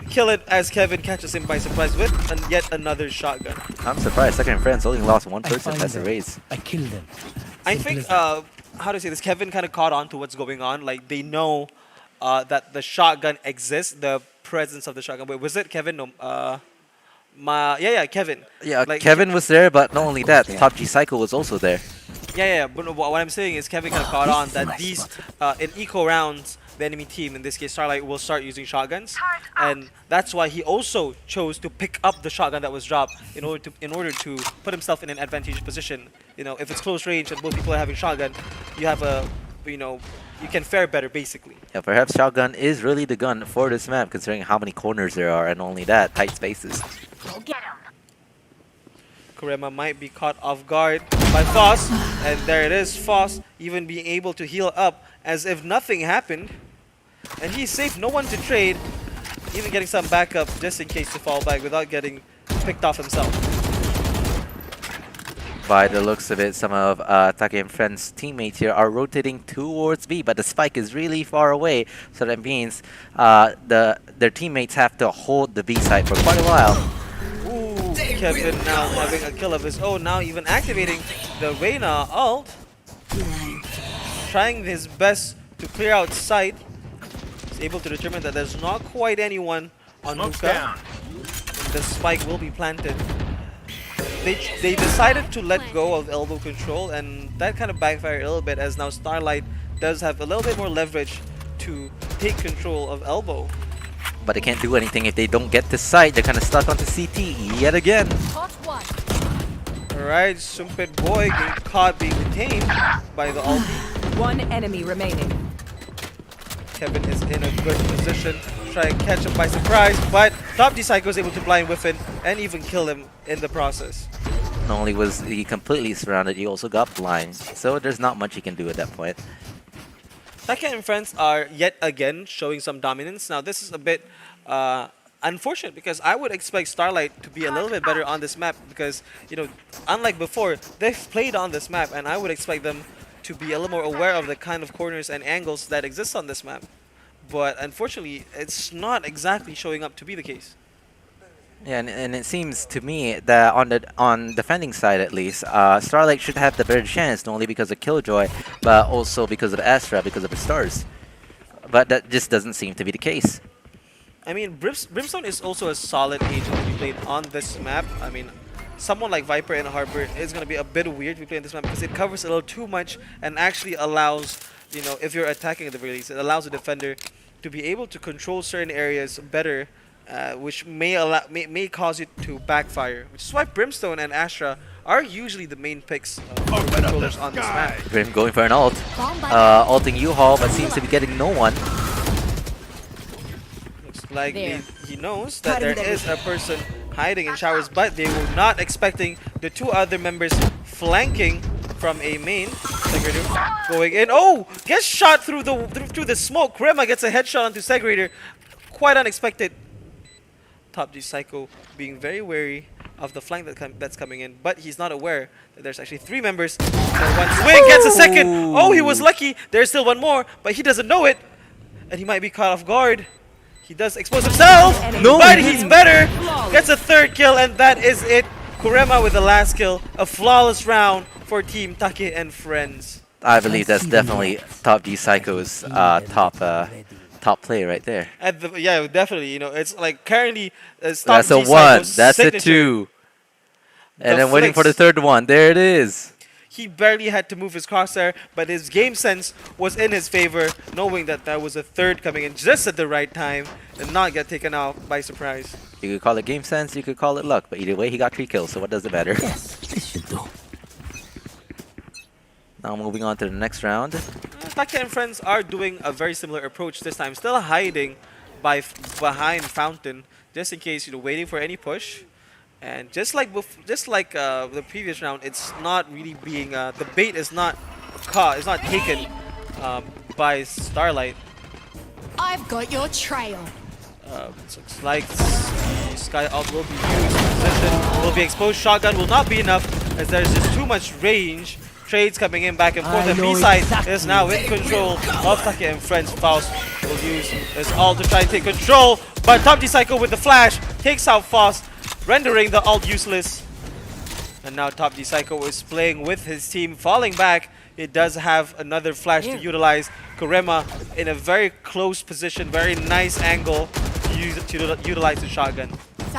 kill it as Kevin catches him by surprise with yet another shotgun. I'm surprised. Take and Friends only lost one person. That's a raise. I kill them. I think, how to say this, Kevin kind of caught on to what's going on. Like, they know that the shotgun exists, the presence of the shotgun. Wait, was it Kevin? No, yeah, Kevin. Yeah, Like, Kevin was there, but not only that, Top G Cycle was also there. Yeah, but no, what I'm saying is Kevin kind of caught on that these, in eco rounds, the enemy team, in this case Starlight, will start using shotguns, and that's why he also chose to pick up the shotgun that was dropped in order to put himself in an advantageous position. You know, if it's close range and both people are having shotgun, you have a, you know, you can fare better basically. Yeah, perhaps shotgun is really the gun for this map, considering how many corners there are, and only that, tight spaces. Go get him. Kurema might be caught off guard by Foss, and there it is, Foss even being able to heal up as if nothing happened. And he's safe, no one to trade, even getting some backup just in case to fall back without getting picked off himself. By the looks of it, some of Take and Friends' teammates here are rotating towards B, but the spike is really far away, so that means their teammates have to hold the B side for quite a while. Ooh, Kevin now having a kill of his own, now even activating the Reyna ult. Trying his best to clear out sight. He's able to determine that there's not quite anyone on Hookah. The spike will be planted. they decided to let go of elbow control, and that kind of backfired a little bit, as now Starlight does have a little bit more leverage to take control of elbow. But they can't do anything if they don't get to site. They're kind of stuck onto CT yet again. Hot one. Alright, Sumpit Boy getting caught being detained by the ulti. One enemy remaining. Kevin is in a good position to try and catch him by surprise, but Top D Psycho is able to blind whiff it and even kill him in the process. Not only was he completely surrounded, he also got blind. So there's not much he can do at that point. Taka and friends are yet again showing some dominance. Now this is a bit unfortunate, because I would expect Starlight to be a little bit better on this map, because, you know, unlike before, they've played on this map, and I would expect them to be a little more aware of the kind of corners and angles that exist on this map. But unfortunately, it's not exactly showing up to be the case. Yeah, and it seems to me that on defending side at least, Starlight should have the better chance, not only because of Killjoy, but also because of Astra, because of the stars. But that just doesn't seem to be the case. I mean, Brimstone is also a solid agent to be played on this map. I mean, someone like Viper and Harbor is going to be a bit weird to be playing on this map, because it covers a little too much and actually allows, you know, if you're attacking at the very least, it allows the defender to be able to control certain areas better, which may cause it to backfire. Which is why Brimstone and Astra are usually the main picks for controllers on this map. Grim going for an ult. Ulting U-Haul, but seems to be getting no one. Looks like There. he knows that Cutting there them. is a person hiding in showers, but they were not expecting the two other members flanking from a main. Segregator going in. Oh! Gets shot through the smoke. Rema gets a headshot onto Segregator. Quite unexpected. Top G Psycho being very wary of the flank that's coming in, but he's not aware that there's actually three members. So one swing gets a second. Oh, he was lucky. There's still one more, but he doesn't know it, and he might be caught off guard. He does expose himself, No, but he he's didn't. better. Gets a third kill, and that is it. Kurema with the last kill. A flawless round for Team Take and friends. I believe that's definitely Top G Psycho's top play right there. Yeah, definitely. You know, it's like currently That's a G one. Psycho's That's a signature. two. And The then waiting for the flicks. third one. There it is. He barely had to move his crosshair, but his game sense was in his favor, knowing that there was a third coming in just at the right time and not get taken out by surprise. You could call it game sense, you could call it luck, but either way, he got 3 kills, so what does it matter? Yes, this should do. Now moving on to the next round. Taka and friends are doing a very similar approach this time, still hiding behind Fountain, just in case, you know, waiting for any push. And just like the previous round, it's not really being the bait is not caught, it's not taken by Starlight. I've got your trail. It looks like the Sky Ult will be used. Position will be exposed. Shotgun will not be enough, as there's just too much range. Trades coming in back and forth. I The know B-side exactly. is now in control of Take and friends. Faust will use his ult to try and take control, but Top D Psycho with the flash takes out Faust, rendering the ult useless. And now Top D Psycho is playing with his team, falling back. It does have another flash to utilize. Kurema in a very close position, very nice angle to utilize the shotgun.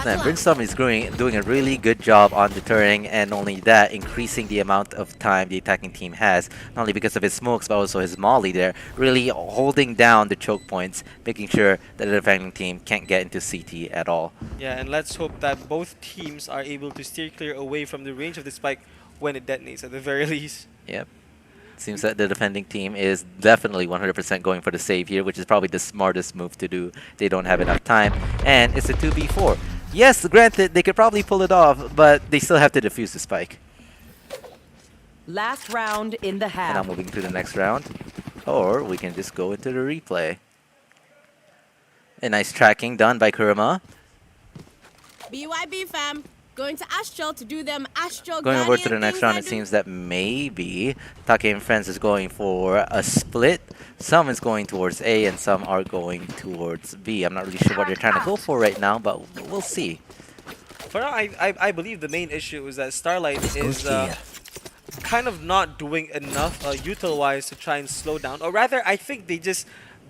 And Brimstone is doing a really good job on deterring, and not only that, increasing the amount of time the attacking team has, not only because of his smokes, but also his molly there, really holding down the choke points, making sure that the defending team can't get into CT at all. Yeah, and let's hope that both teams are able to steer clear away from the range of the spike when it detonates, at the very least. Yep. Seems that the defending team is definitely 100% going for the save here, which is probably the smartest move to do. They don't have enough time, and it's a 2v4. Yes, granted, they could probably pull it off, but they still have to defuse the spike. Last round in the And now half. moving to the next round. Or we can just go into the replay. A nice tracking done by Kurama. BYB fam, going to Astral to do them Astral Going over to the Guardian next things round, I it do. seems that maybe Take and Friends is going for a split. Some is going towards A and some are going towards B. I'm not really sure what they're trying to go for right now, but we'll see. For now, I believe the main issue is that Starlight is here. kind of not doing enough util-wise to try and slow down. Or rather, I think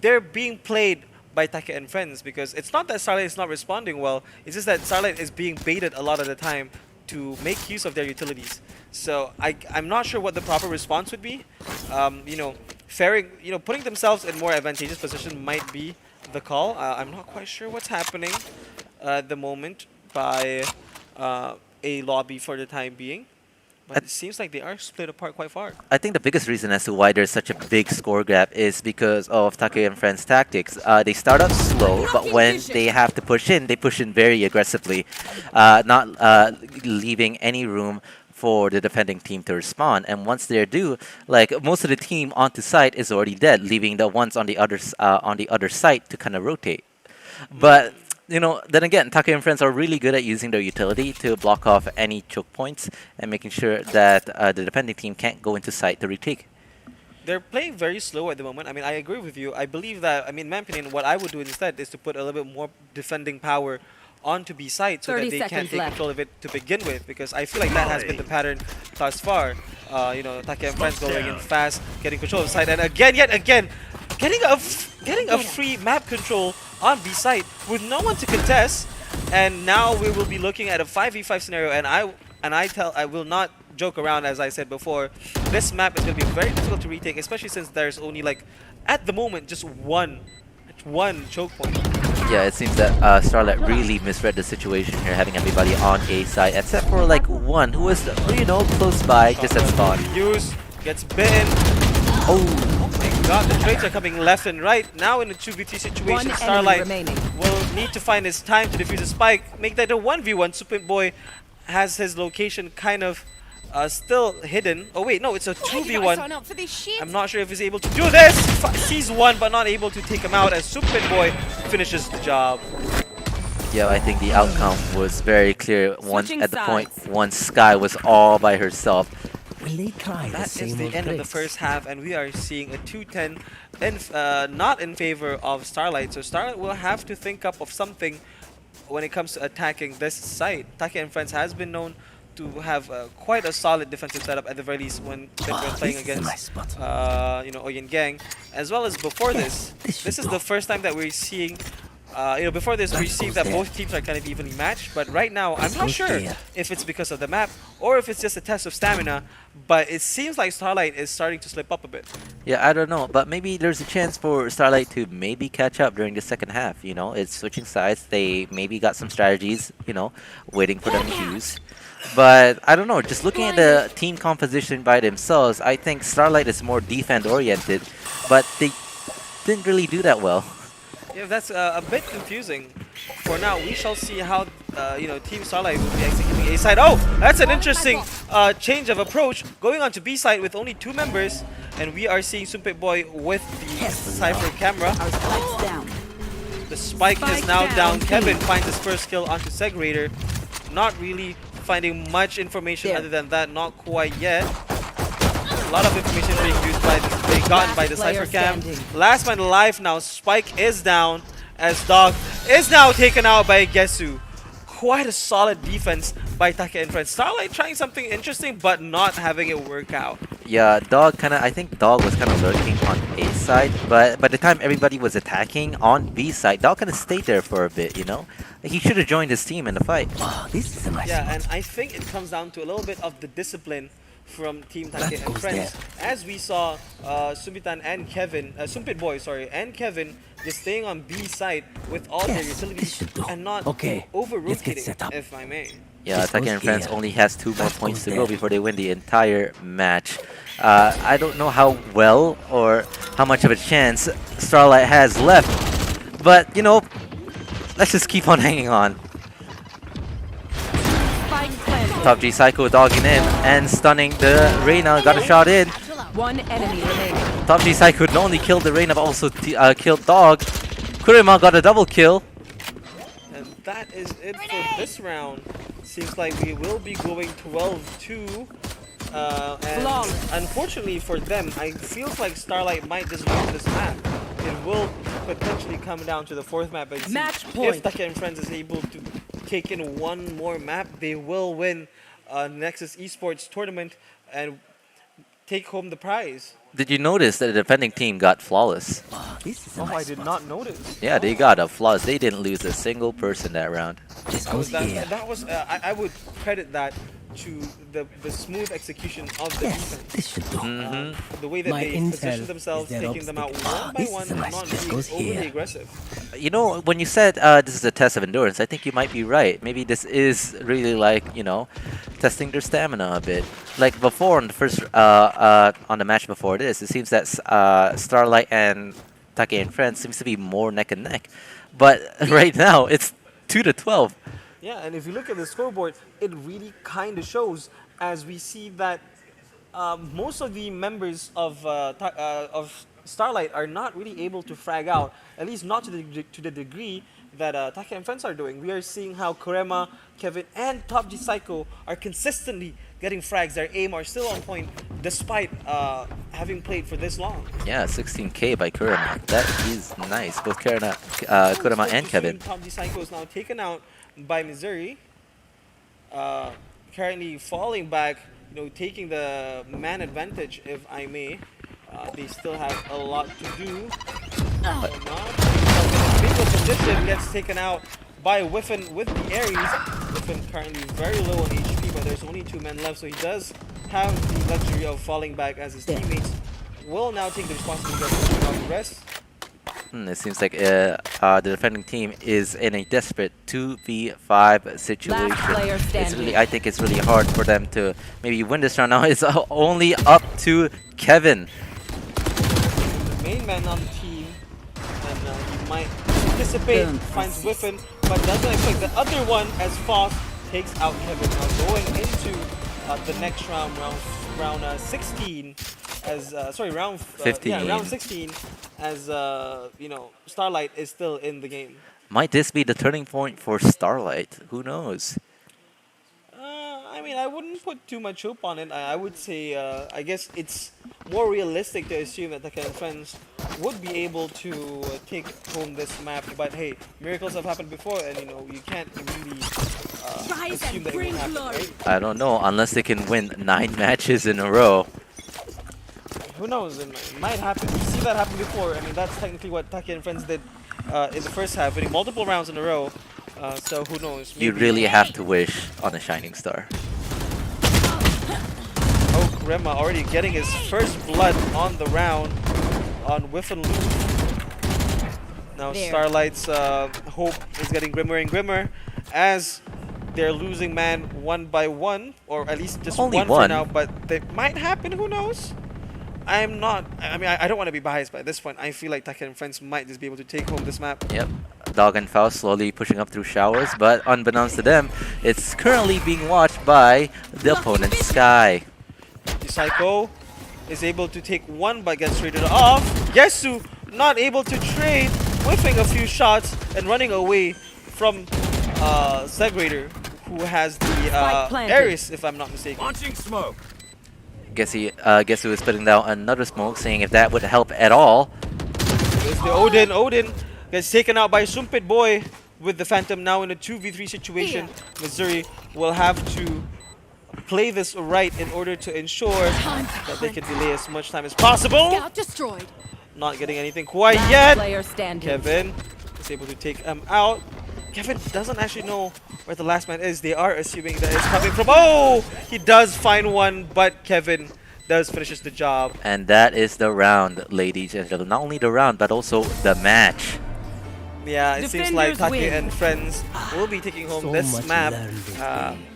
they're being played by Take and friends, because it's not that Starlight is not responding well, it's just that Starlight is being baited a lot of the time to make use of their utilities. So I'm not sure what the proper response would be. You know, putting themselves in more advantageous position might be the call. I'm not quite sure what's happening at the moment by a lobby for the time being. But it seems like they are split apart quite far. I think the biggest reason as to why there's such a big score gap is because of Take and Friends' tactics. They start off slow, but when they have to push in, they push in very aggressively, not leaving any room for the defending team to respond. And once they're due, like most of the team onto site is already dead, leaving the ones on the other site to kind of rotate. But you know, then again, Take and Friends are really good at using their utility to block off any choke points and making sure that the defending team can't go into site to retake. They're playing very slow at the moment. I mean, I agree with you. I believe that, I mean, in my opinion, what I would do instead is to put a little bit more defending power onto B site so that 30 they can't seconds take left. control of it to begin with, because I feel like that has been the pattern thus far. You know, Take and Friends going in fast, getting control of site, and yet again, getting a free map control on B site with no one to contest, and now we will be looking at a 5v5 scenario. And I will not joke around, as I said before. This map is going to be very difficult to retake, especially since there's only like at the moment just one choke point. Yeah, it seems that Starlight really misread the situation here, having everybody on A side, except for like one who was, you know, close by, just at spawn. Use gets bitten. Oh my god, the trades are coming left and right. Now in a 2v3 situation, One Starlight enemy remaining. will need to find his time to defuse a spike, make that a 1v1. Super Boy has his location kind of still hidden. Oh wait, no, it's a 2v1. I'm not sure if he's able to do this. Sees one, but not able to take him out as Super Boy finishes the job. Yeah, I think the outcome was very clear Switching at the point sides. once Sky was all by herself. Will they try the That same is the old end of the tricks? first half, and we are seeing a 2-10 not in favor of Starlight. So Starlight will have to think up of something when it comes to attacking this site. Take and Friends has been known to have quite a solid defensive setup at the very least when they're playing this is a against nice spot. you know, Oyen Gang, as well as before this. This is the first time that we're seeing. You know, before this, we see that both teams are kind of evenly matched, but right now, I'm not sure if it's because of the map or if it's just a test of stamina, but it seems like Starlight is starting to slip up a bit. Yeah, I don't know, but maybe there's a chance for Starlight to maybe catch up during the second half. You know, it's switching sides. They maybe got some strategies, you know, waiting for them to use. But I don't know, just looking at the team composition by themselves, I think Starlight is more defend-oriented, but they didn't really do that well. Yeah, that's a bit confusing. For now, we shall see how you know, Team Starlight will be executing A side. Oh, that's an interesting change of approach, going on to B side with only 2 members, and we are seeing Sumpit Boy with the Cypher camera. Our spike's down. The spike is now down. Kevin finds his first kill onto Segregator. Not really finding much information other than that, not quite yet. A lot of information being used by being gotten by the Cypher cam. Last man alive now. Spike is down as Dog is now taken out by Gesu. Quite a solid defense by Take and Friends. Starlight trying something interesting, but not having it work out. Yeah, I think Dog was kind of lurking on A side, but by the time everybody was attacking on B side, Dog kind of stayed there for a bit, you know? He should have joined his team in the fight. Oh, this is a nice Yeah, spot. and I think it comes down to a little bit of the discipline from Team Take That and goes Friends. As we saw Sumitan and Kevin, Sumpit Boy, sorry, and Kevin just staying on B side with all their Yes, this utilities should do. and not Okay, let's get set over-rotating, up. if I may. Yeah, This Take goes and Friends here. only has 2 more That points goes to there. go before they win the entire match. I don't know how well or how much of a chance Starlight has left, but you know, let's just keep on hanging on. Spike planted. Top G Psycho dogging in and stunning the Reyna. Got a shot in. One enemy remaining. Top G Psycho not only killed the Reyna but also killed Dog. Kurima got a double kill. And that is it for this round. Seems like we will be going 12-2. And Flawless. unfortunately for them, I feel like Starlight might just lose this map. It will potentially come down to the 4th map. And see Match if point. Take and Friends is able to take in one more map, they will win NEXUS Esports tournament. And take home the prize. Did you notice that the defending team got flawless? Oh, this is a Oh, I nice did spot. not notice. Yeah, they got a flawless. They didn't lose a single person that round. This goes here. That was I would credit that to the smooth execution of the Yes, defense. this should do. The way that My they intel position themselves, is their taking them out obstacle. one by This one, is a and nice not spot. being Goes overly here. aggressive. You know, when you said this is a test of endurance, I think you might be right. Maybe this is really like, you know, testing their stamina a bit. Like before on the first on the match before this, it seems that Starlight and Take and Friends seems to be more neck and neck. But right now it's 2-12. Yeah, and if you look at the scoreboard, it really kind of shows as we see that most of the members of Starlight are not really able to frag out, at least not to the degree that Take and Friends are doing. We are seeing how Kurema, Kevin, and Top G Psycho are consistently getting frags. Their aim are still on point despite having played for this long. Yeah, 16k by Kurama. That is nice. Both Kurama and Kevin. Top G Psycho is now taken out by Missouri. Currently falling back, you know, taking the man advantage, if I may. They still have a lot to do. But not. Bingo position gets taken out by Whiffen with the Ares. Whiffen currently very low on HP, but there's only 2 men left, so he does have the luxury of falling back as his teammates will now take the responsibility of pushing out the rest. It seems like the defending team is in a desperate 2v5 situation. player It's standing. really, I think it's really hard for them to maybe win this round. Now it's only up to Kevin. The main man on the team, and he might anticipate, finds Whiffen, but doesn't expect the other one as Foss takes out Kevin. Now going into the next round, round 16, as round 15. Yeah, round 16, as you know, Starlight is still in the game. Might this be the turning point for Starlight? Who knows? I mean, I wouldn't put too much hope on it. I would say, I guess it's more realistic to assume that Take and Friends would be able to take home this map. But hey, miracles have happened before, and you know, you can't really Rise assume and that it bring will happen, glory. right? I don't know, unless they can win 9 matches in a row. Who knows? It might happen. We see that happen before. I mean, that's technically what Take and Friends did in the first half, winning multiple rounds in a row. So who knows? You Maybe- really have to wish on a shining star. Oh, Kurema already getting his first blood on the round on Whiffen Loop. Now There. Starlight's hope is getting grimmer and grimmer as they're losing man one by one, or at least just Only one for one. now, but that might happen, who knows? I mean, I don't want to be biased, but at this point, I feel like Take and Friends might just be able to take home this map. Yep. Dog and Faust slowly pushing up through showers, but unbeknownst to them, it's currently being watched by the opponent's Sky. The Psycho is able to take one but gets traded off. Yesu not able to trade, whiffing a few shots and running away from Segregator, who has the Spike planted. Ares, if I'm not mistaken. Launching smoke. Guess who is putting down another smoke, saying if that would help at all. There's the Odin. Odin gets taken out by Sumpit Boy with the Phantom now in a 2v3 situation. Missouri will have to play this right in order to ensure that they can delay as much time as possible. Scout destroyed. Not getting anything quite Last yet. player standing. Kevin is able to take him out. Kevin doesn't actually know where the last man is. They are assuming that it's coming from. Oh! He does find one, but Kevin does finishes the job. And that is the round, ladies and gentlemen. Not only the round, but also the match. Yeah, it seems like Defenders Take win. and Friends will be taking home So this much map. learned this Uh, game.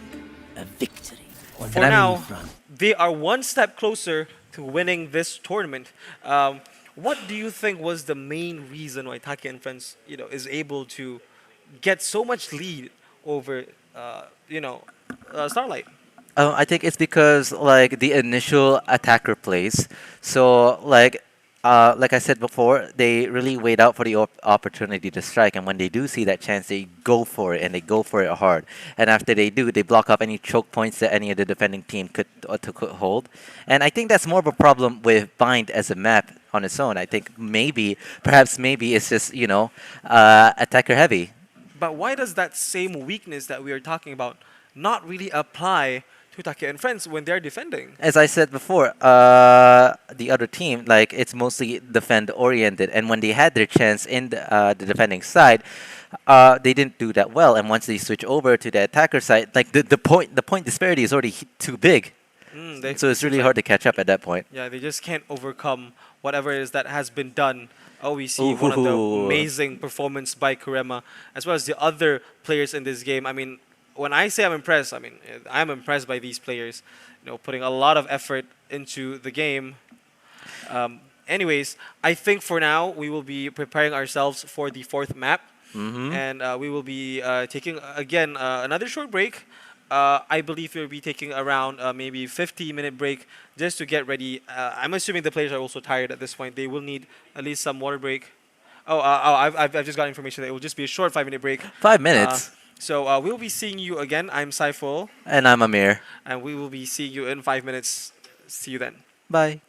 A victory on For the now, front. they are one step closer to winning this tournament. What do you think was the main reason why Take and Friends, you know, is able to get so much lead over, Starlight? I think it's because like the initial attacker plays. So like I said before, they really wait out for the opportunity to strike, and when they do see that chance, they go for it and they go for it hard. And after they do, they block up any choke points that any of the defending team could hold. And I think that's more of a problem with Bind as a map on its own. I think perhaps maybe it's just attacker heavy. But why does that same weakness that we are talking about not really apply Hutake and friends when they're defending. As I said before, the other team, like, it's mostly defend oriented, and when they had their chance in the defending side, they didn't do that well. And once they switch over to the attacker side, like the point disparity is already too big, so it's really hard to catch up at that point. Yeah, they just can't overcome whatever it is that has been done. Oh, we see one of the Ooh. amazing performance by Kurema, as well as the other players in this game. I mean, when I say I'm impressed, I mean I'm impressed by these players. You know, putting a lot of effort into the game. Anyways, I think for now we will be preparing ourselves for the fourth map, and we will be taking again another short break. I believe we'll be taking around maybe 50-minute break just to get ready. I'm assuming the players are also tired at this point. They will need at least some water break. I've just got information that it will just be a short 5-minute break. 5 minutes. So we'll be seeing you again. I'm Saiful, And I'm Amir. and we will be seeing you in 5 minutes. See you then. Bye.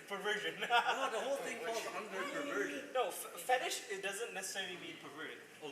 Perversion. No, the whole thing falls under perversion. No, fetish, it doesn't necessarily mean perverted. Oh,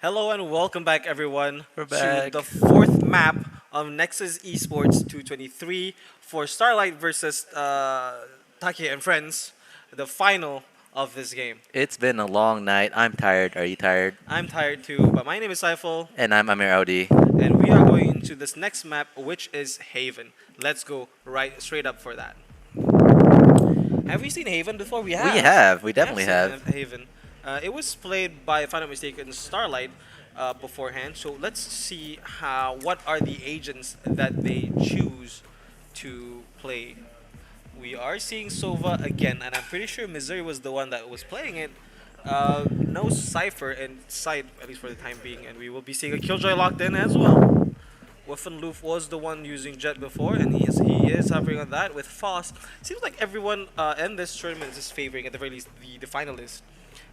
Hello and welcome back, everyone, We're to back. the fourth map of Nexus Esports 223 for Starlight versus Taki and Friends, the final of this game. It's been a long night. I'm tired. Are you tired? I'm tired too, but my name is Saiful, And I'm Amir Audi. and we are going into this next map, which is Haven. Let's go right straight up for that. Have we seen Haven before? We have. We have. We definitely seen have. Haven. It was played by, if I'm not mistaken, Starlight beforehand. So let's see what are the agents that they choose to play. We are seeing Sova again, and I'm pretty sure Missouri was the one that was playing it. No Cypher in sight, at least for the time being, and we will be seeing a Killjoy locked in as well. Wolfenloof was the one using Jet before, and he is hovering on that with Foss. Seems like everyone in this tournament is favoring, at the very least, the finalists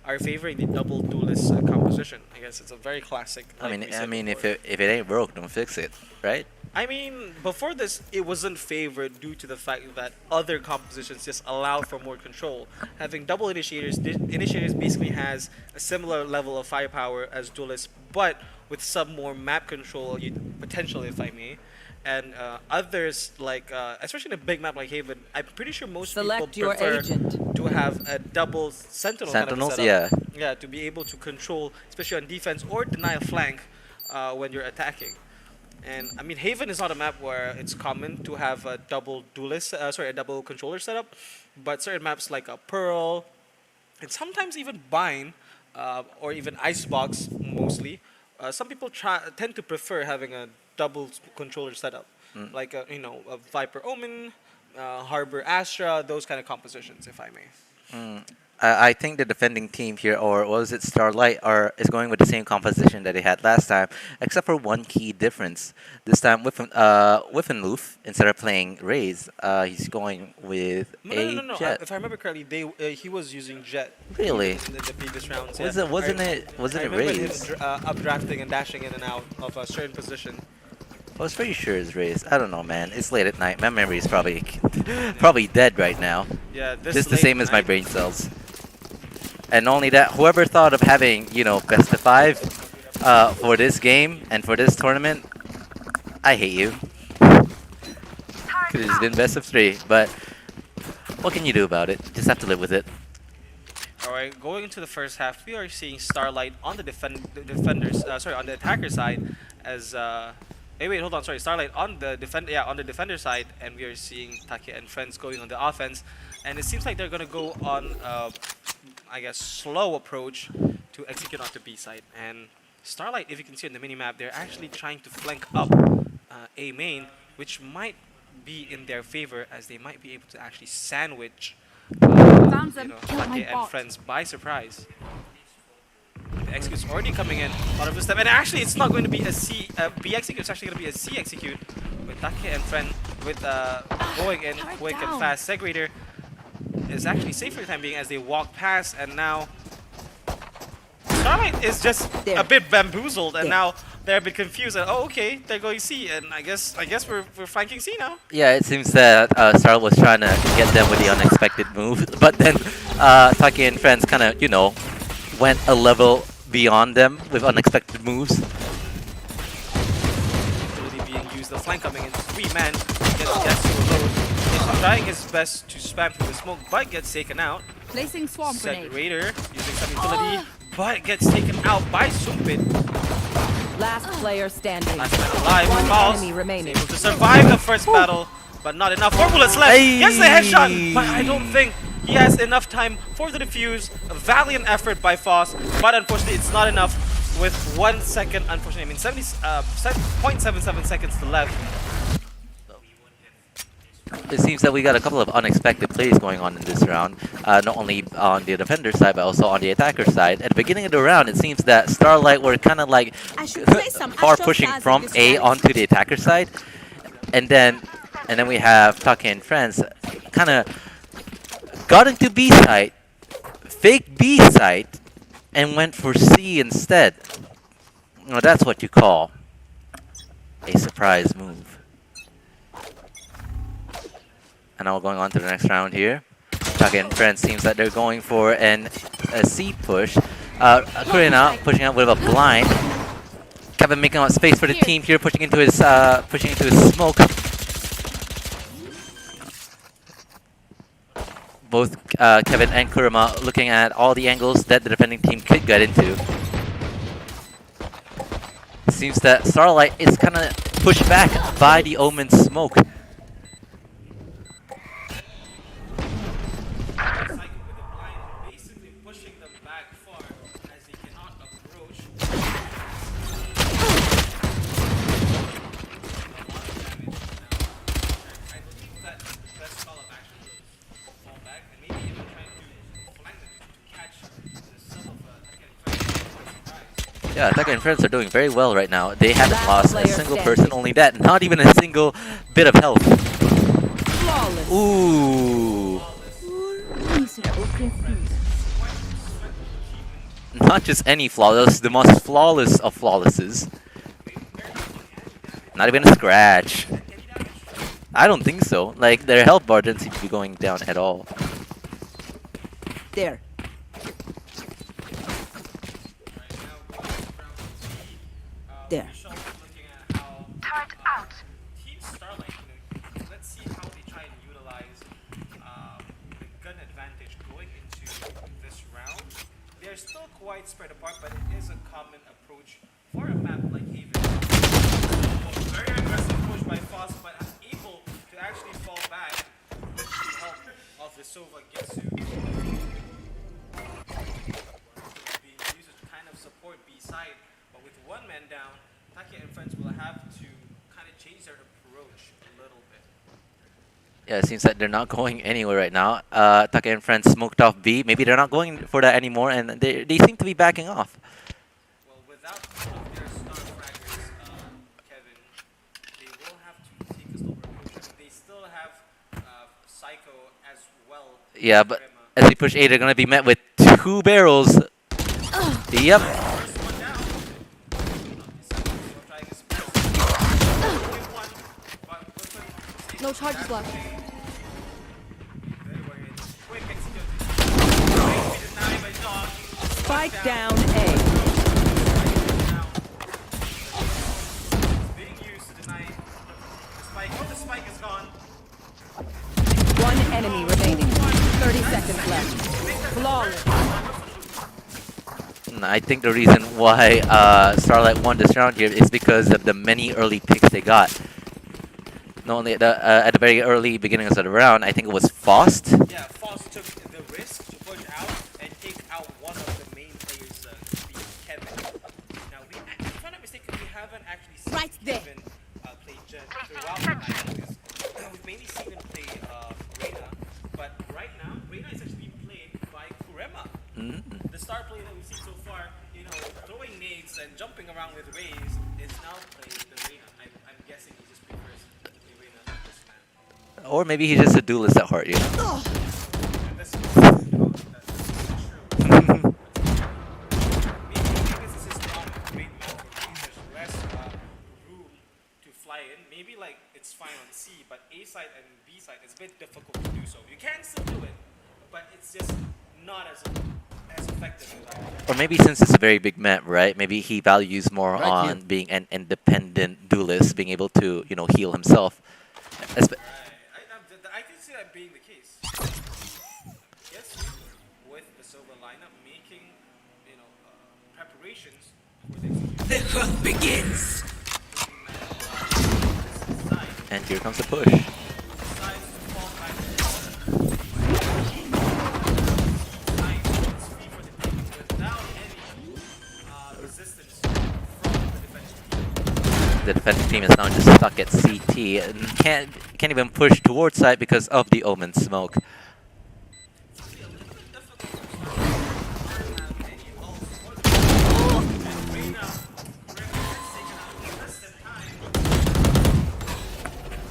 are favoring the double duelist composition. I guess it's a very classic. like we said if before. it ain't broke, don't fix it, right? I mean, before this, it wasn't favored due to the fact that other compositions just allowed for more control. Having double initiators, initiators basically has a similar level of firepower as duelists, but with some more map control potential, if I may. And others, like especially in a big map like Haven, I'm pretty sure most Select people your prefer agent. to have a double sentinel Sentinels, kind of setup. yeah. Yeah, to be able to control, especially on defense, or deny a flank when you're attacking. And I mean, Haven is not a map where it's common to have a double duelist, a double controller setup. But certain maps like Pearl, and sometimes even Bind, or even Icebox, mostly, some people tend to prefer having a double controller setup, like a Viper Omen, Harbor Astra, those kind of compositions, if I may. I think the defending team here, or was it Starlight, is going with the same composition that they had last time, except for one key difference. This time, Wolfenloof, instead of playing Raze, he's going with No. Jet. If I remember correctly, he was using Jet. Really? In the previous rounds. Wasn't I it remember Raze? him updrafting and dashing in and out of a certain position. I was pretty sure it's Raze. I don't know, man. It's late at night. My memory is probably dead right now. Yeah, Just the same as my brain cells. And only that, whoever thought of having, best of 5 for this game and for this tournament, I hate you. Could have just been best of 3, but what can you do about it? Just have to live with it. Alright, going into the first half, we are seeing Starlight on the on the attacker side as hold on, sorry, Starlight on the defender side, and we are seeing Taki and Friends going on the offense, and it seems like they're gonna go on I guess slow approach to execute onto B side. And Starlight, if you can see on the minimap, they're actually trying to flank up A main, which might be in their favor, as they might be able to actually sandwich Found them. Killed my Taki and bot. Friends by surprise. The execute's already coming in out of the step, and actually it's not going to be a B execute, it's actually going to be a C execute with Taki and Friend with going in quick and fast. Segregator is actually safe for the time being as they walk past, and now Starlight is just a bit bamboozled, and now they're a bit confused. And okay, they're going C, and I guess we're flanking C now. Yeah, it seems that Starlight was trying to get them with the unexpected move, but then Taki and Friends kind of, went a level beyond them with unexpected moves. Really being used, the flank coming in, 3-man, gets to a load. He's trying his best to spam through the smoke, but gets taken out. Placing swarm grenade. Segregator using some utility, but gets taken out by Sumpit. Last player standing. Last man alive, One Falls enemy remaining. able to survive the first battle, but not enough. 4 bullets left. Hey. Gets the headshot, but I don't think he has enough time for the defuse. A valiant effort by Foss, but unfortunately it's not enough with 1 second. Unfortunately, I mean 0.77 seconds left. It seems that we got a couple of unexpected plays going on in this round, not only on the defender side, but also on the attacker side. At the beginning of the round, it seems that Starlight were kind of like I should play some far Astro pushing Stars from in this A race. onto the attacker side, and then we have Taki and Friends kind of got into B side, fake B side, and went for C instead. Now that's what you call a surprise move. And now going on to the next round here. Taki and Friends seems that they're going for a C push. Kurina pushing out with a blind. Kevin making out space for the Here. team here, pushing into his smoke. Both Kevin and Kurama looking at all the angles that the defending team could get into. Seems that Starlight is kind of pushed back by the Omen smoke. Basically pushing them back far as they cannot approach. I believe that the best call of action was fall back and maybe even trying to flank them to catch the sum of surprise. Yeah, Attack and Friends are doing very well right now. They haven't Last lost a player single standing. person, only that, not even a single bit of health. Flawless. Ooh. Not just any flawless, the most flawless of flawlesses. Not even a scratch. I don't think so. Like, their health bar didn't seem to be going down at all. There. There. Turret out. Team Starlight, let's see how they try and utilize the gun advantage going into this round. They're still quite spread apart, but it is a common approach for a map like Haven. Very aggressive push by Foss, but unable to actually fall back with the help of the Sova Getsu. Being used to kind of support B side, but with one man down, Taki and friends will have to kind of change their approach a little bit. Yeah, it seems that they're not going anywhere right now. Taka and Friends smoked off B. Maybe they're not going for that anymore, and they seem to be backing off. Well, without one of their star fraggers, Kevin, they will have to take a slower approach. They still have Psycho as well. Yeah, but Rema. as they push A, they're going to be met with 2 barrels. Yep. First one down. Still trying his best. Only one, but Whippet No charges left. very worried. Quick execute. Great be denied by Dog. Spike down A. Now, being used to deny the spike. Oh, the spike is gone. One enemy remaining. 30 seconds left. Flawless. I think the reason why Starlight won this round here is because of the many early picks they got. Not only at the very early beginnings of the round, I think it was Faust. Yeah, Foss took the risk to push out and take out one of the main players, being Kevin. Now, if I'm not mistaken, we haven't actually seen Right there. Kevin play Jet throughout the night. Because we've mainly seen him play Reyna, but right now, Reyna is actually being played by Kurema. The star player that we've seen so far, you know, throwing nades and jumping around with rays, is now playing the Reyna. I'm guessing he just prefers the Reyna at this time. Or maybe he's just a duelist at heart, you know? And this is, you know, that's true. Maybe because this is not a great map for me, there's less room to fly in. Maybe like it's fine on C, but A side and B side it's a bit difficult to do so. You can still do it, but it's just not as effective as I would. Or maybe since it's a very big map, right? Maybe he values more Right on here. being an independent duelist, being able to, you know, heal himself. Espe- I can see that being the case. Yes, with the silver lineup making, you know, preparations for the execution. The hunt begins. and here comes the push. The defending team is now just stuck at CT and can't even push towards side because of the Omen smoke.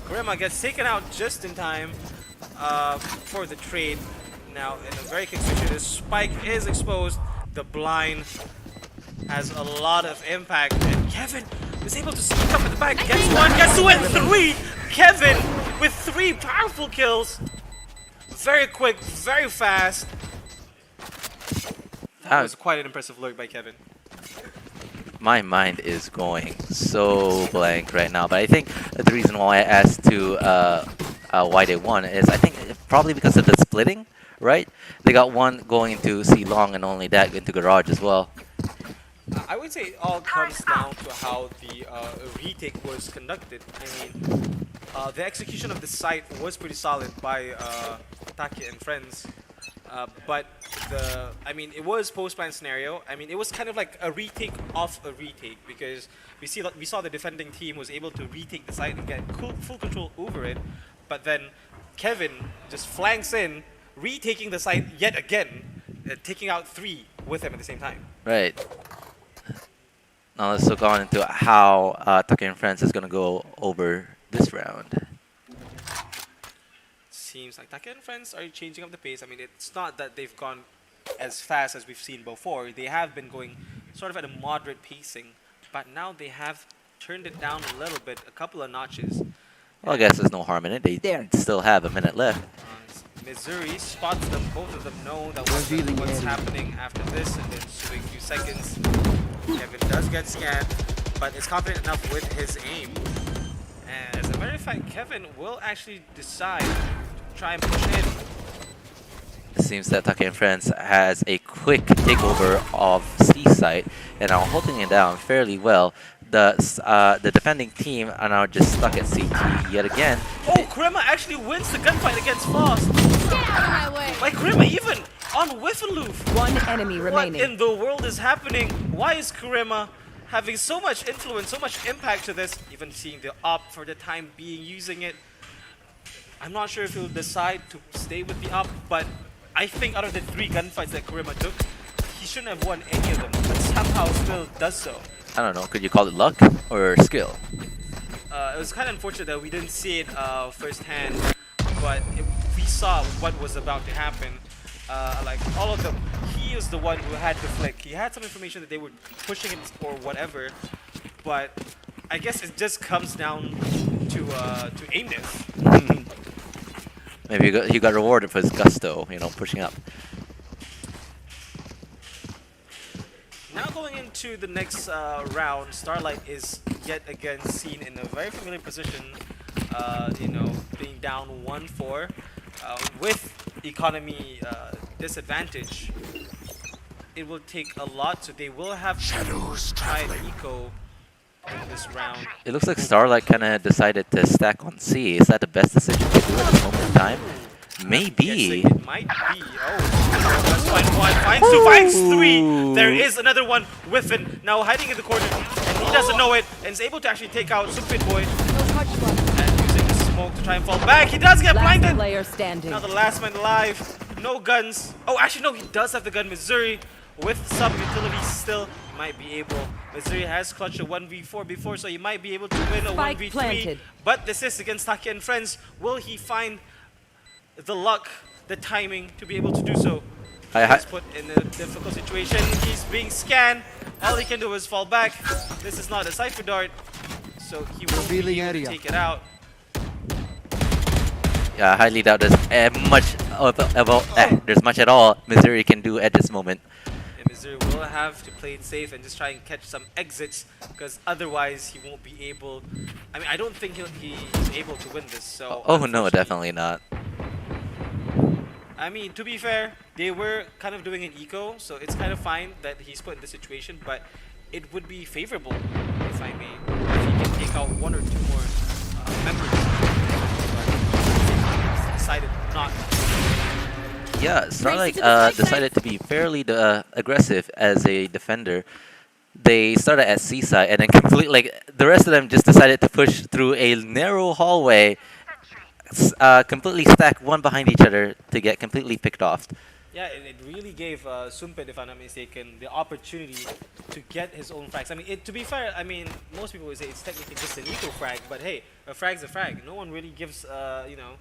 Kurama gets taken out just in time for the trade. Now in a very quick situation, the spike is exposed. The blind has a lot of impact, and Kevin is able to sneak up at the back. Gets one, gets two, and three. Kevin with 3 powerful kills. Very quick, very fast. That was quite an impressive lurk by Kevin. My mind is going so blank right now. But I think the reason why I asked to why they won is I think probably because of the splitting, right? They got one going into C long and only that into garage as well. I would say it all comes down to how the retake was conducted. I mean, the execution of the site was pretty solid by Take and friends. But I mean, it was post-plan scenario. I mean, it was kind of like a retake off a retake because we saw the defending team was able to retake the site and get full control over it. But then Kevin just flanks in, retaking the site yet again, taking out 3 with him at the same time. Right. Now let's look on into how Tucker and Friends is going to go over this round. Seems like Take and friends are changing up the pace. I mean, it's not that they've gone as fast as we've seen before. They have been going sort of at a moderate pacing, but now they have turned it down a little bit, a couple of notches. Well, I guess there's no harm in it. They still have a minute left. Missouri spots them. Both of them know that Revealing what's area. happening after this, and then ensuing few seconds. Kevin does get scanned, but is confident enough with his aim. And as a matter of fact, Kevin will actually decide to try and push in. It seems that Tucker and Friends has a quick takeover of C site and are holding it down fairly well. The defending team are now just stuck at CT yet again. Oh, Krema actually wins the gunfight against Foss. Get out of my way. Like Krema even on whiff and loof. One enemy What remaining. in the world is happening? Why is Kurema having so much influence, so much impact to this? Even seeing the op for the time being, using it. I'm not sure if he'll decide to stay with the op, but I think out of the 3 gunfights that Kurema took, he shouldn't have won any of them, but somehow still does so. I don't know, could you call it luck or skill? It was kind of unfortunate that we didn't see it firsthand, but we saw what was about to happen. Like all of them, he is the one who had the flick. He had some information that they were pushing it or whatever, but I guess it just comes down to aimness. Maybe he got rewarded for his gusto, you know, pushing up. Now going into the next round, Starlight is yet again seen in a very familiar position, you know, being down 1-4 with economy disadvantage. It will take a lot, so they will have to try and eco in this round. It looks like Starlight kind of decided to stack on C. Is that the best decision to do at this moment in time? Maybe. It might be. Oh, let's find one. Finds 2, finds 3. There is another one. Whiffin now hiding in the corner, and he doesn't know it, and is able to actually take out Supit Boy. And using the smoke to try and fall back. He does get Last blinded. player standing. Now the last man alive. No guns. Oh, actually no, he does have the gun. Missouri with some utilities still. He might be able. Missouri has clutched a 1v4 before, so he might be able to win a Spike 1v3. planted. But this is against Taki and friends. Will he find the luck, the timing to be able to do so? He's put in a difficult situation. He's being scanned. All he can do is fall back. This is not a Cypher Dart, so he will be Revealing able to area. take it out. Yeah, I highly doubt there's much at all Missouri can do at this moment. And Missouri will have to play it safe and just try and catch some exits, because otherwise he won't be able. I mean, I don't think he's able to win this. So Oh no, unfortunately- definitely not. I mean, to be fair, they were kind of doing an eco, so it's kind of fine that he's put in this situation, but it would be favorable, if I may, if he can take out 1 or 2 more members. But decided not. Yeah, Starlight to the side decided to be fairly aggressive as a defender. They started at Seaside and then completely, like, the rest of them just decided to push through a narrow hallway, completely stacked one behind each other to get completely picked off. Yeah, and it really gave Sumpet, if I'm not mistaken, the opportunity to get his own frags. I mean, to be fair, I mean, most people would say it's technically just an eco frag, but hey, a frag's a frag. No one really gives, you know,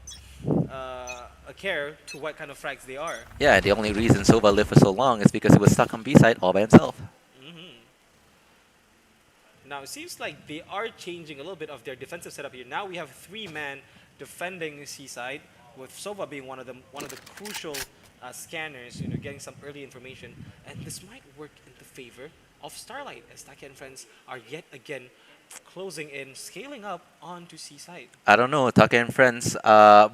a care to what kind of frags they are. Yeah, the only reason Sova lived for so long is because he was stuck on B side all by himself. Now, it seems like they are changing a little bit of their defensive setup here. Now we have 3-man defending Seaside, with Sova being one of the crucial scanners, you know, getting some early information. And this might work in the favor of Starlight, as Taki and friends are yet again closing in, scaling up onto C side. I don't know. Taka and friends,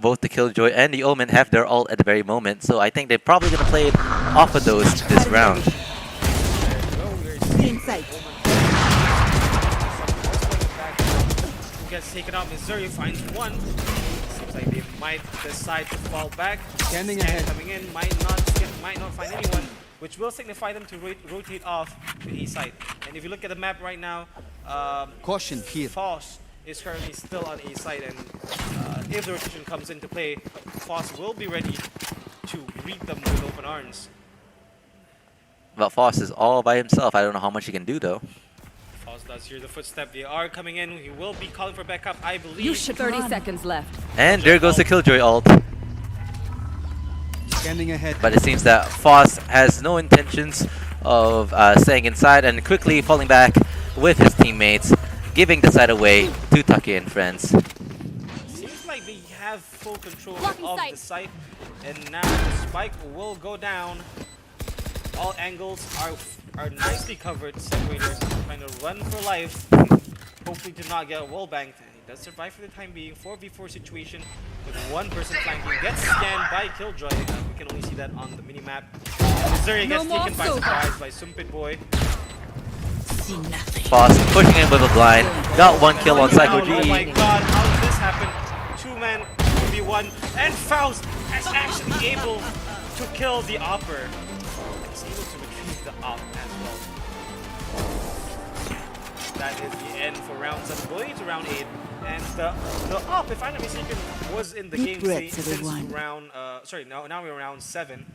both the Killjoy and the Omen have their ult at the very moment, so I think they're probably gonna play it off of those this round. There we go. We're seeing Inside. who gets taken out. Missouri finds one. Seems like they might decide to fall back. Scanning Scan ahead. coming in, might not find anyone, which will signify them to rotate off to A side. And if you look at the map right now, Caution here. Foss is currently still on A side, and if the rotation comes into play, Foss will be ready to greet them with open arms. But Foss is all by himself. I don't know how much he can do though. Foss does hear the footstep. They are coming in. He will be calling for backup, I believe. You should 30 run. seconds left. And there goes the Killjoy ult. Scanning ahead. But it seems that Foss has no intentions of staying inside and quickly falling back with his teammates, giving the side away to Taki and friends. Seems like they have full control Blocking of sight. the site, and now the spike will go down. All angles are nicely covered. Separator trying to run for life, hopefully to not get wall banked. And he does survive for the time being. 4v4 situation with one person flanking. Gets scanned by Killjoy. We can only see that on the minimap. Missouri gets No more taken by sofa. surprise by Sumpit Boy. See nothing. Foss pushing in with a blind. Got one kill on Psycho Oh my G. god, how did this happen? 2-man, 2v1, and Faust is actually able to kill the Opper. He's able to retrieve the Op as well. That is the end for round 7, going into round 8. And the Op, if I'm not mistaken, was in the Deep game breaths, since everyone. round, sorry, now we're around 7.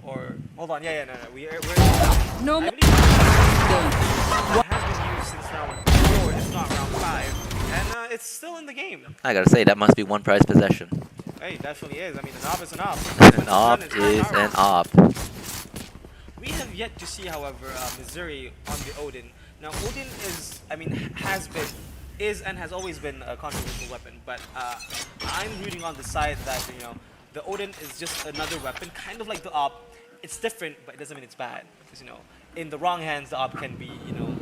Or, hold on, no, we're No I more. believe it has been used since round 4, if not round 5, and it's still in the game. I gotta say, that must be one prized possession. Hey, it definitely is. I mean, an op is an op. An op is an op. We have yet to see, however, Missouri on the Odin. Now, Odin is, I mean, is and has always been a controversial weapon, but I'm rooting on the side that, you know, the Odin is just another weapon, kind of like the op. It's different, but it doesn't mean it's bad. Because, you know, in the wrong hands, the op can be, you know,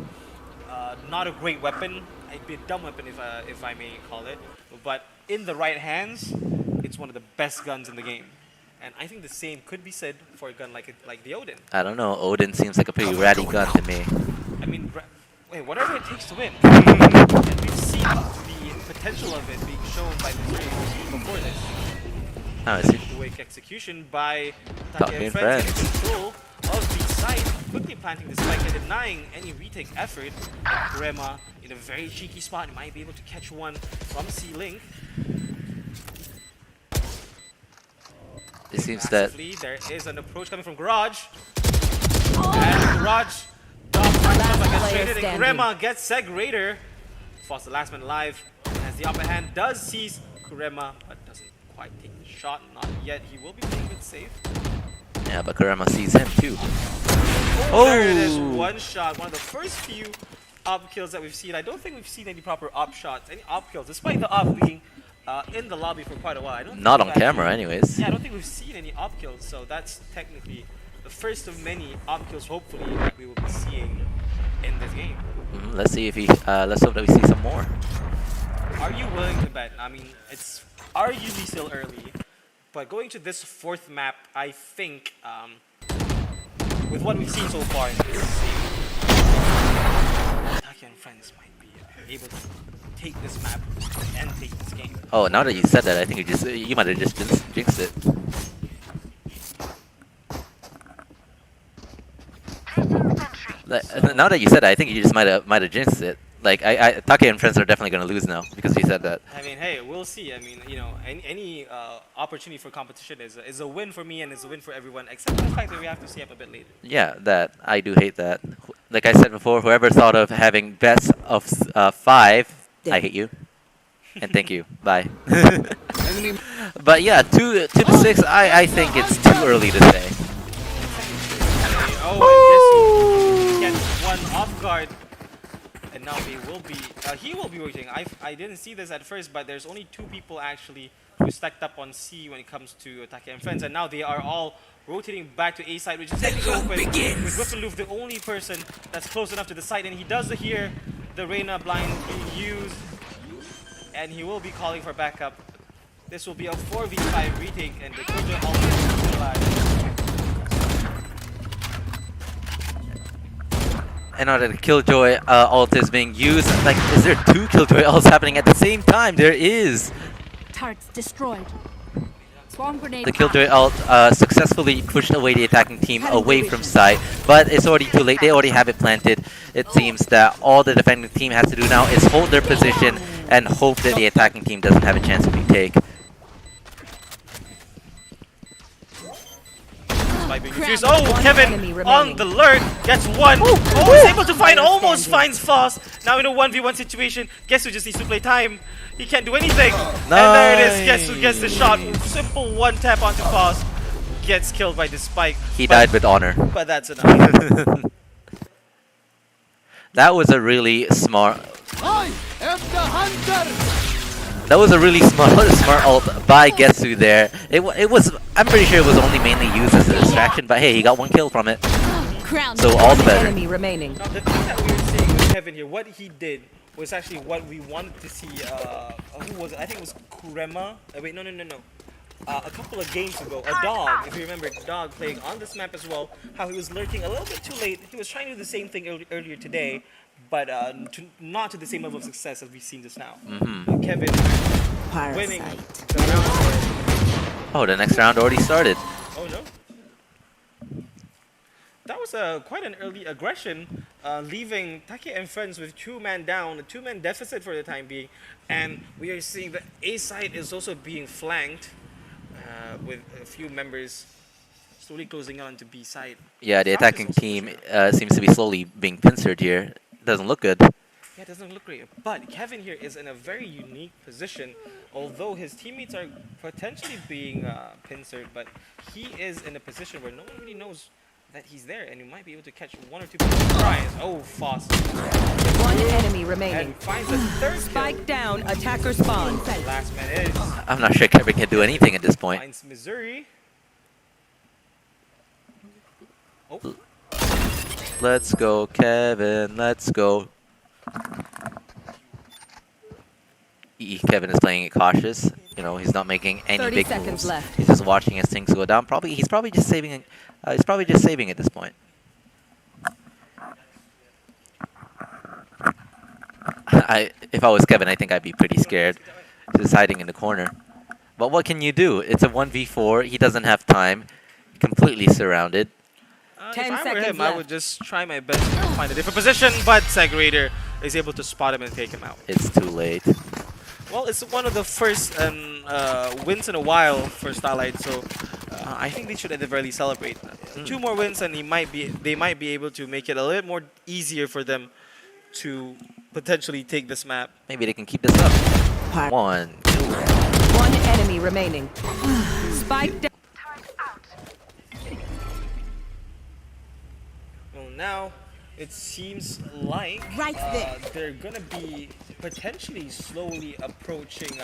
not a great weapon. It'd be a dumb weapon if I may call it. But in the right hands, it's one of the best guns in the game. And I think the same could be said for a gun like the Odin. I don't know, Odin seems like a pretty ratty gun to me. I mean, wait, whatever it takes to win. And we've seen the potential of it being shown by Missouri before this. I see. Quick execution by Taki Taki and and friends in friends. control of the site, quickly planting the spike and denying any retake effort. And Kurema in a very cheeky spot, he might be able to catch one from C-Link. It seems that Massively, there is an approach coming from Garage. And Garage gets player traded, and standing. Kurema gets Seg Raider. Falls the last man alive, as the upper hand does seize Kurema, but doesn't quite take the shot. Not yet. He will be playing it safe. yeah, but Kurama sees him too. Oh, there it is. Oh. One shot. One of the first few op kills that we've seen. I don't think we've seen any proper op shots, any op kills, despite the op being in the lobby for quite a while. I don't Not think on we've camera, actually- anyways. Yeah, I don't think we've seen any op kills, so that's technically the first of many op kills, hopefully, that we will be seeing in this game. Let's see if he. Let's hope that we see some more. Are you willing to bet? I mean, it's arguably still early, but going to this 4th map, I think, with what we've seen so far in this season, Taki and friends might be able to take this map and take this game. Oh, now that you said that, I think you might have just jinxed it. Now that you said that, I think you just might have jinxed it. Like, Take and friends are definitely gonna lose now because you said that. I mean, hey, we'll see. I mean, you know, any opportunity for competition is a win for me and is a win for everyone, except for the fact that we have to see up a bit later. Yeah, that I do hate that. Like I said before, whoever thought of having best of 5, I hate you. And thank you. Bye. Enemy But yeah, 2 to 6. I think it's too early to say. Oh, and guess who gets one off guard? and now they will be. He will be rotating. I didn't see this at first, but there's only 2 people actually who stacked up on C when it comes to attacking and friends, and now they are all rotating back to A side, which is technically open. With Whiffenloof, the only person that's close enough to the site, and he does hear the Reyna blind being used, and he will be calling for backup. This will be a 4v5 retake, and the Killjoy ultimate is still alive. And now that the Killjoy ult is being used, like, is there 2 Killjoy ults happening at the same time? There is. Turrets destroyed. Swarm grenade. The Killjoy ult successfully pushed away the attacking team away from site, but it's already too late. They already have it planted. It seems that all the defending team has to do now is hold their position and hope that the attacking team doesn't have a chance to retake. Oh, Kevin on the lurk gets one. Oh, is able to find, almost finds Foss. Now in a 1v1 situation, Gesu just needs to play time. He can't do anything. And there it is. Gesu gets the shot. Simple one tap onto Foss. Gets killed by the spike. He died with honor. But that's enough. That was a really smart. I am the hunter! That was a really smart ult by Getsu there. It was. I'm pretty sure it was only mainly used as a distraction, but hey, he got 1 kill from it. So all the better. Enemy remaining. Now the thing that we were seeing with Kevin here, what he did was actually what we wanted to see. Who was it? I think it was Kurema. Wait, no. A couple of games ago, a dog, if you remember, dog playing on this map as well, how he was lurking a little bit too late. He was trying to do the same thing earlier today, but not to the same level of success as we've seen just now. Kevin winning the round. Oh, the next round already started. Oh no. That was quite an early aggression, leaving Take and friends with 2-man down, a 2-man deficit for the time being, and we are seeing the A side is also being flanked with a few members slowly closing on to B side. Yeah, the attacking team seems to be slowly being pincered here. Doesn't look good. Yeah, it doesn't look great. But Kevin here is in a very unique position, although his teammates are potentially being pincered, but he is in a position where no one really knows that he's there, and he might be able to catch 1 or 2 people surprise. Oh, Foss. 1 enemy remaining. And finds a 3rd Spike kill. down. Attacker spawn. Last man is. I'm not sure Kevin can do anything at this point. Finds Missouri. Oh. Let's go, Kevin. Let's go. Kevin is playing it cautious. You know, he's not making any 30 big seconds moves. left. He's just watching as things go down. He's probably just saving it. He's probably just saving at this point. If I was Kevin, I think I'd be pretty scared, just hiding in the corner. But what can you do? It's a 1v4. He doesn't have time. Completely surrounded. 10 if I were seconds him, I left. would just try my best to find a different position, but Segregator is able to spot him and take him out. It's too late. Well, it's one of the first wins in a while for Starlight, so I think they should at the very least celebrate. 2 more wins, and they might be able to make it a little more easier for them to potentially take this map. Maybe they can keep this up. 1, 2. 1 enemy remaining. Spike down. Well, now it seems like Right there. they're gonna be potentially slowly approaching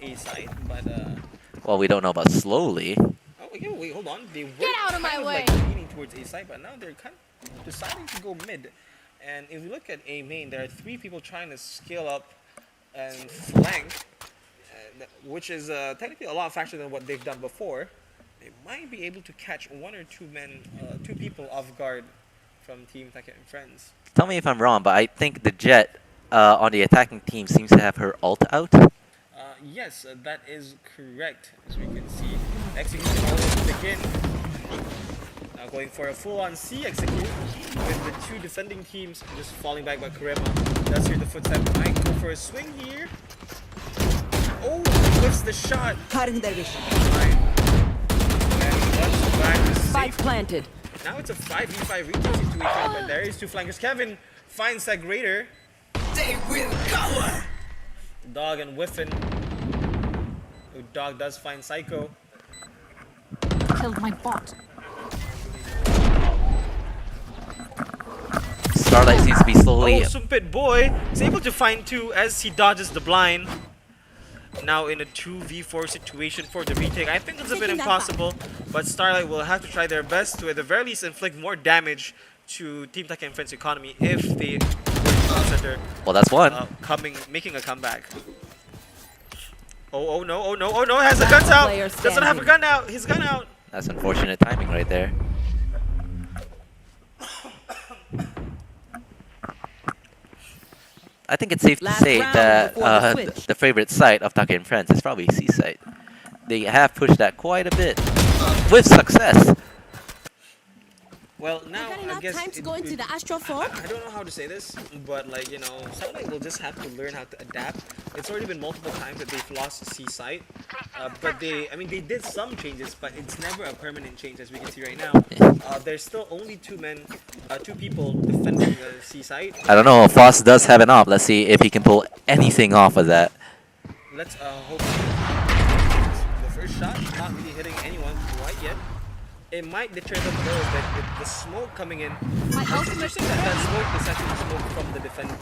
A side, but Well, we don't know about slowly. oh yeah, wait, hold on. They were out of my kind of way. like leaning towards A side, but now they're kind of deciding to go mid. And if you look at A main, there are 3 people trying to scale up and flank, which is technically a lot faster than what they've done before. They might be able to catch 1 or 2 men, 2 people off guard from Team Take and Friends. Tell me if I'm wrong, but I think the Jet on the attacking team seems to have her ult out. Yes, that is correct. As we can see, execution almost begin. Now going for a full-on C execute with the 2 defending teams just falling back by Kurema. Does hear the footstep. Might go for a swing here. Oh, whiffs the shot. Cutting their vision. Right. And runs back to Spike safety. planted. Now it's a 5v5 retake situation, but there is 2 flankers. Kevin finds that greater. They will cower. Dog and Whiffin. Oh, Dog does find Psycho. Killed my bot. Starlight seems to be slowly. Oh, Sumpit Boy is able to find two as he dodges the blind. Now in a 2v4 situation for the retake. I think it's a bit impossible, but Starlight will have to try their best to at the very least inflict more damage to Team Taka and Friends economy if they were to consider Well, that's one. making a comeback. Oh no, oh no, oh no, has the guns out! Player Doesn't have a gun out, his gun out! That's unfortunate timing right there. I think it's safe to Last say round that before the switch. the favorite site of Taka and Friends is probably C site. They have pushed that quite a bit with success. Well, now got I enough guess time to go into the astral form? I don't know how to say this, but like, you know, Starlight will just have to learn how to adapt. It's already been multiple times that they've lost C site, but they did some changes, but it's never a permanent change as we can see right now. There's still only two people defending the C site. I don't know. Foss does have an op. Let's see if he can pull anything off of that. Let's hope the first shot not really hitting anyone quite yet. It might deter them a little bit with the smoke coming in. My It's ultimate interesting that smoke is actually smoke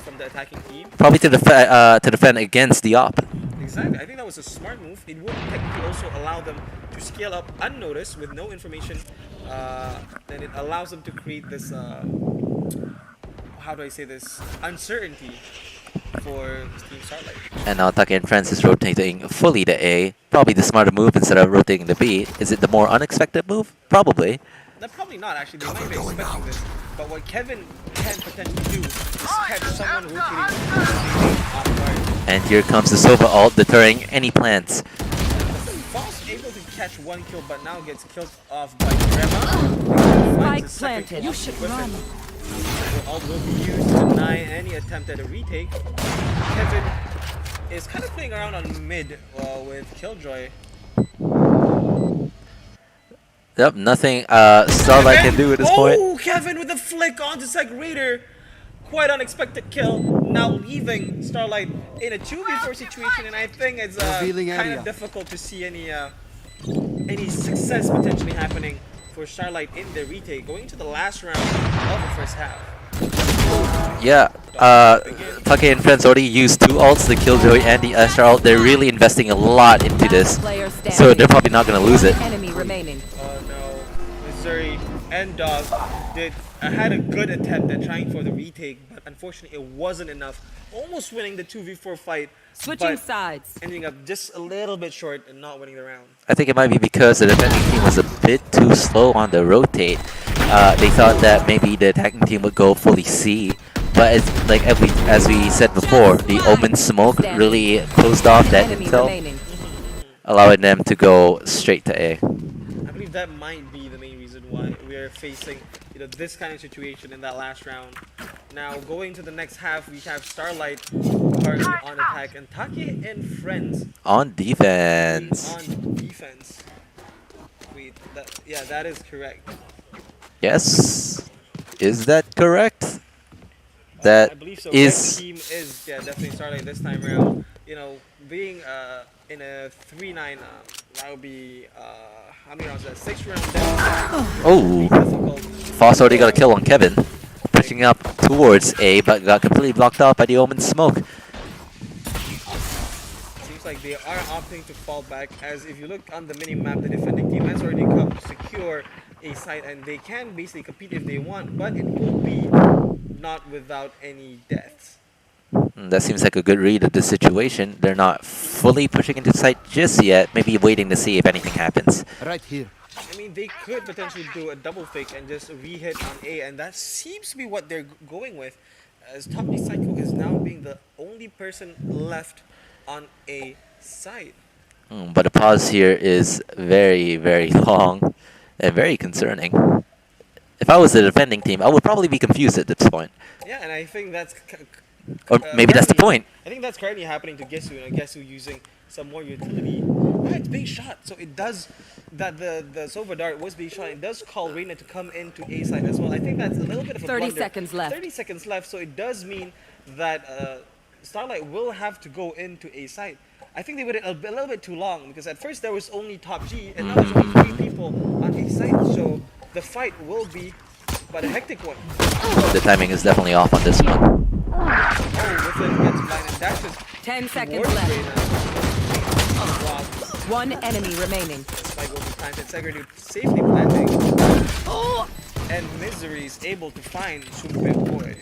from the attacking team. Probably to defend against the op. Exactly. I think that was a smart move. It would technically also allow them to scale up unnoticed with no information. Then it allows them to create this, how do I say this, uncertainty for Team Starlight. And now Taka and Friends is rotating fully to A. Probably the smarter move instead of rotating to B. Is it the more unexpected move? Probably. No, probably not actually. They might be expecting this. But what Kevin can potentially do is catch someone rotating off guard. And here comes the Sova ult deterring any plans. Foss able to catch one kill, but now gets killed off by Grandma. Spike planted. You should run. The ult will be used to deny any attempt at a retake. Kevin is kind of playing around on mid with Killjoy. Yep, nothing Starlight can do at this point. Oh, Kevin with a flick onto Sec Raider. Quite unexpected kill. Now leaving Starlight in a 2v4 situation, and I think it's Revealing kind area. of difficult to see any success potentially happening for Starlight in the retake, going to the last round of the first half. Yeah, Taka and Friends already used two ults, the Killjoy and the Astra ult. They're really investing a lot into this, Player standing. so they're probably not going to lose it. Enemy remaining. Oh no, Missouri and Dog had a good attempt at trying for the retake, but unfortunately it wasn't enough. Almost winning the 2v4 fight, Switching but sides. ending up just a little bit short and not winning the round. I think it might be because the defending team was a bit too slow on the rotate. They thought that maybe the attacking team would go fully C, but it's like as we said before, the Omen smoke really closed off that Enemy intel, remaining. allowing them to go straight to A. I believe that might be the main reason why we are facing this kind of situation in that last round. Now going to the next half, we have Starlight currently on attack and Take and Friends On defense. on defense. Wait, that is correct. Yes. Is that correct? I That believe so. is. Red team is definitely Starlight this time around. You know, being in a 3-9, that would be how many rounds is that? 6 round down. Oh, Difficult. Foss already got a kill on Kevin. Pushing up towards A, but got completely blocked out by the Omen smoke. Seems like they are opting to fall back, as if you look on the mini-map, the defending team has already come to secure a site, and they can basically compete if they want, but it will be not without any deaths. That seems like a good read of the situation. They're not fully pushing into sight just yet, maybe waiting to see if anything happens. Right here. I mean, they could potentially do a double fake and just re-hit on A, and that seems to be what they're going with, as Top D Psycho is now being the only person left on A side. But the pause here is very, very long and very concerning. If I was the defending team, I would probably be confused at this point. Yeah, and I think that's Or maybe that's the point. I think that's currently happening to Gesu, and Gesu using some more utility. Yeah, it's being shot, so it does that the Sova Dart was being shot. It does call Reina to come into A side as well. I think that's a little bit of a 30 blunder. seconds left. 30 seconds left, so it does mean that Starlight will have to go into A side. I think they waited a little bit too long, because at first there was only Top G, and now there's only 3 people on A side, so the fight will be but a hectic one. The timing is definitely off on this one. Oh, with it gets blind and dashes 10 seconds towards left. Reyna. Wow. One enemy remaining. Spike will be planted. Segredo safely planting. And Misery is able to find Super Boy.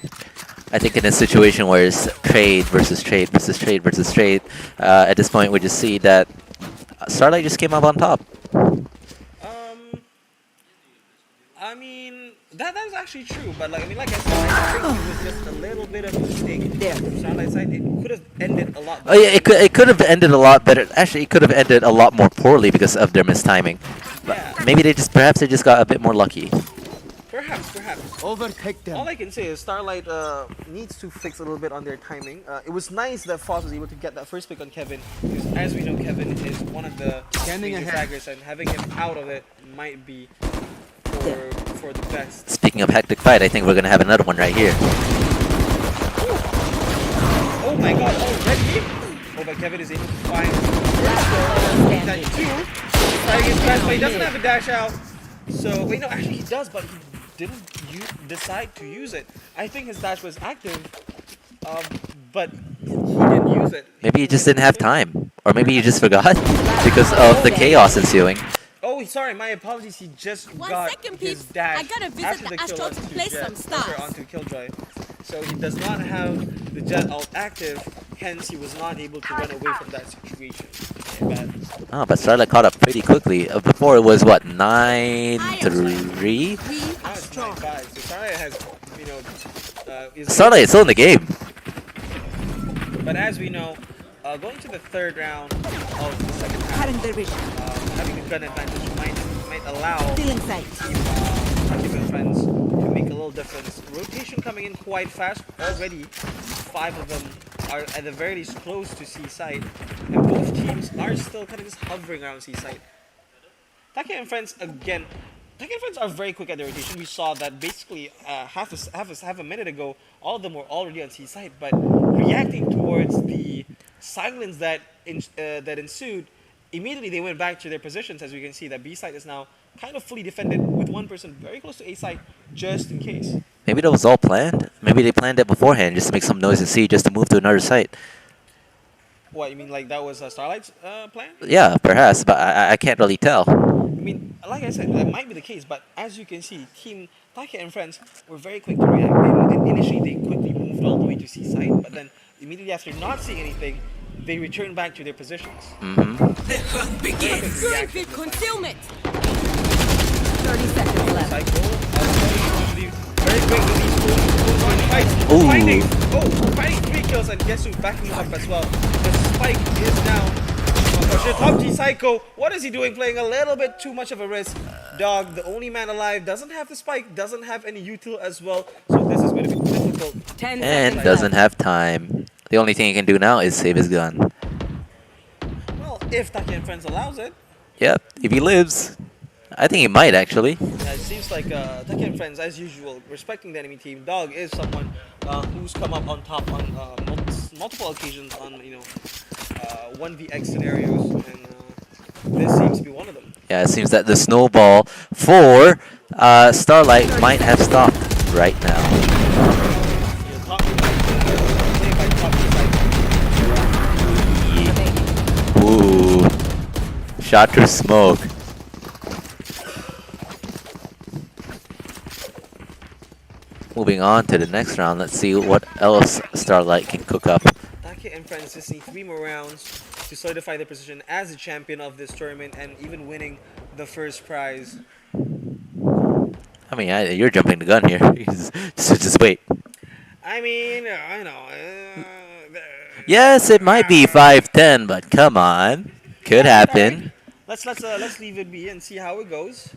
I think in a situation where it's trade versus trade versus trade versus trade, at this point we just see that Starlight just came up on top. I mean, that's actually true, but like I said, I think it was just a little bit of a mistake. There. From Starlight's side, it could have ended a lot Oh yeah, it could have ended a lot better. Actually, it could have ended a lot more poorly because of their mistiming. Yeah, Maybe perhaps they just got a bit more lucky. perhaps. Overtake them. All I can say is Starlight needs to fix a little bit on their timing. It was nice that Foss was able to get that first pick on Kevin, because as we know, Kevin is one of the Scanning major ahead. fraggers, and having him out of it might be for the best. Speaking of hectic fight, I think we're gonna have another one right here. Oh my god, already? Oh, but Kevin is able to find that two. Starting his best, but he doesn't have a dash out. So, wait, no, actually he does, but he didn't decide to use it. I think his dash was active, but he didn't use it. Maybe he just didn't have time, or maybe he just forgot because of the chaos ensuing. Oh, sorry, my apologies. He just 1 got second, his peeps. dash I gotta visit after the the kill Astro to onto play Jet, some stars. onto Killjoy. So he does not have the Jet ult active, hence he was not able to run away from that situation. Bad. Oh, but Starlight caught up pretty quickly. Before it was what, 9-3? We Now are it's strong. 9-5. So Starlight has, is Starlight is still in the game. But as we know, going to the third round of the second half, Cutting the vision. having a gun advantage might allow Still in sight. Team friends to make a little difference. Rotation coming in quite fast already. 5 of them are at the very least close to C site, and both teams are still kind of just hovering around C site. Taki and friends again. Taki and friends are very quick at the rotation. We saw that basically half a minute ago, all of them were already on C site, but reacting towards the silence that ensued, immediately they went back to their positions. As we can see, that B site is now kind of fully defended with one person very close to A site, just in case. Maybe that was all planned. Maybe they planned it beforehand just to make some noise and see, just to move to another site. What, you mean like that was Starlight's plan? Yeah, perhaps, but I can't really tell. I mean, like I said, that might be the case, but as you can see, Team Taki and friends were very quick to react. And initially, they quickly moved all the way to C site, but then immediately after not seeing anything, they returned back to their positions. The hunt begins. Strength concealment. 30 seconds left. Cycle, usually very quick with these full fights. Ooh. Finding 3 kills, and guess who's backing him up as well. The spike is down. Top G Psycho, what is he doing? Playing a little bit too much of a risk. Dog, the only man alive, doesn't have the spike, doesn't have any util as well, so this is going to be difficult. 10 And seconds doesn't left. have time. The only thing he can do now is save his gun. Well, if Taki and friends allows it. Yep, if he lives. I think he might actually. Yeah, it seems like Taki and friends, as usual, respecting the enemy team. Dog is someone who's come up on top on multiple occasions on 1vx scenarios, and this seems to be one of them. Yeah, it seems that the snowball for Starlight might have stopped right now. Top played by Top Psycho. Ooh. Shot through smoke. Moving on to the next round, let's see what else Starlight can cook up. Taki and friends just need 3 more rounds to solidify their position as the champion of this tournament and even winning the first prize. I mean, you're jumping the gun here. just wait. I mean, I know. Yes, it might be 5-10, but come on. Could happen. Let's leave it be and see how it goes.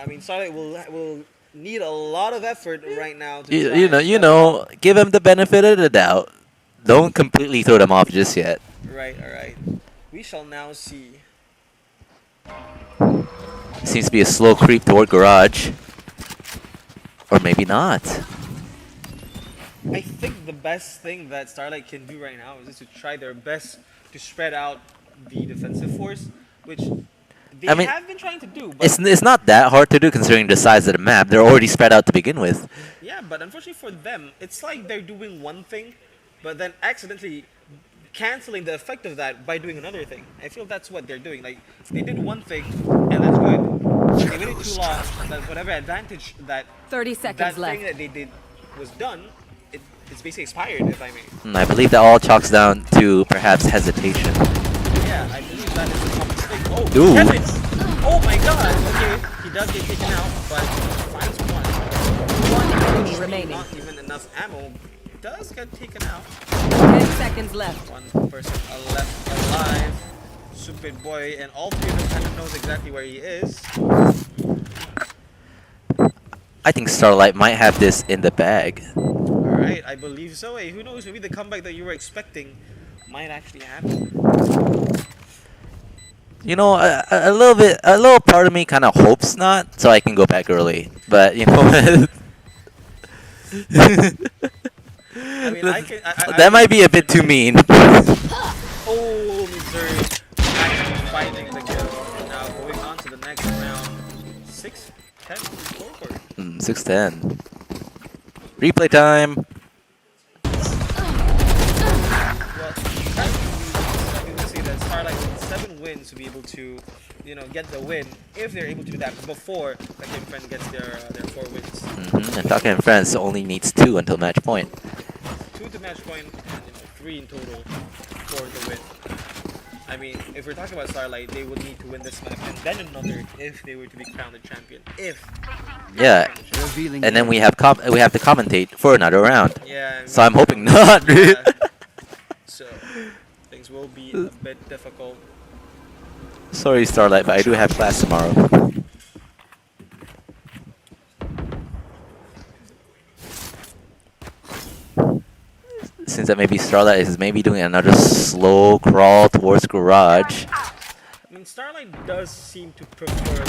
I mean, Starlight will need a lot of effort right now. To try and You know, give him the benefit of the doubt. Don't completely throw them off just yet. Right, alright. We shall now see. Seems to be a slow creep toward garage. Or maybe not. I think the best thing that Starlight can do right now is just to try their best to spread out the defensive force, which They I mean, have been trying to do, but it's not that hard to do considering the size of the map. They're already spread out to begin with. yeah, but unfortunately for them, it's like they're doing one thing, but then accidentally canceling the effect of that by doing another thing. I feel that's what they're doing. Like they did one thing, and that's good. But they waited too long. That whatever advantage that 30 that seconds thing left. that they did was done, it's basically expired, if I may. I believe that all chalks down to perhaps hesitation. Yeah, I believe that is a common mistake. Oh, Ooh. Kevin! Oh my god! Okay, he does get taken out, but finds one. One enemy remaining. Not even enough ammo. Does get taken out. 10 seconds left. One person left alive. Stupid boy, and all three of them kind of knows exactly where he is. I think Starlight might have this in the bag. Alright, I believe so. Hey, who knows? Maybe the comeback that you were expecting might actually happen. You know, a little part of me kind of hopes not, so I can go back early. But you know what? I mean, That might be a bit too mean. Oh, Missouri actually finding the kill. Now going on to the next round. 6-10 scoreboard. 6-10. Replay time. Well, I can see that Starlight needs 7 wins to be able to, you know, get the win if they're able to do that before the Kim Friend gets their 4 wins. And Taka and Friends only needs 2 until match point. 2 to match point, and 3 in total for the win. I mean, if we're talking about Starlight, they would need to win this map and then another if they were to be crowned the champion. If. Yeah, Revealing and then we have to commentate for another round. Yeah. So I'm hoping not. Yeah. So things will be a bit difficult. Sorry, Starlight, but I do have class tomorrow. Seems that maybe Starlight is maybe doing another slow crawl towards garage. I mean, Starlight does seem to prefer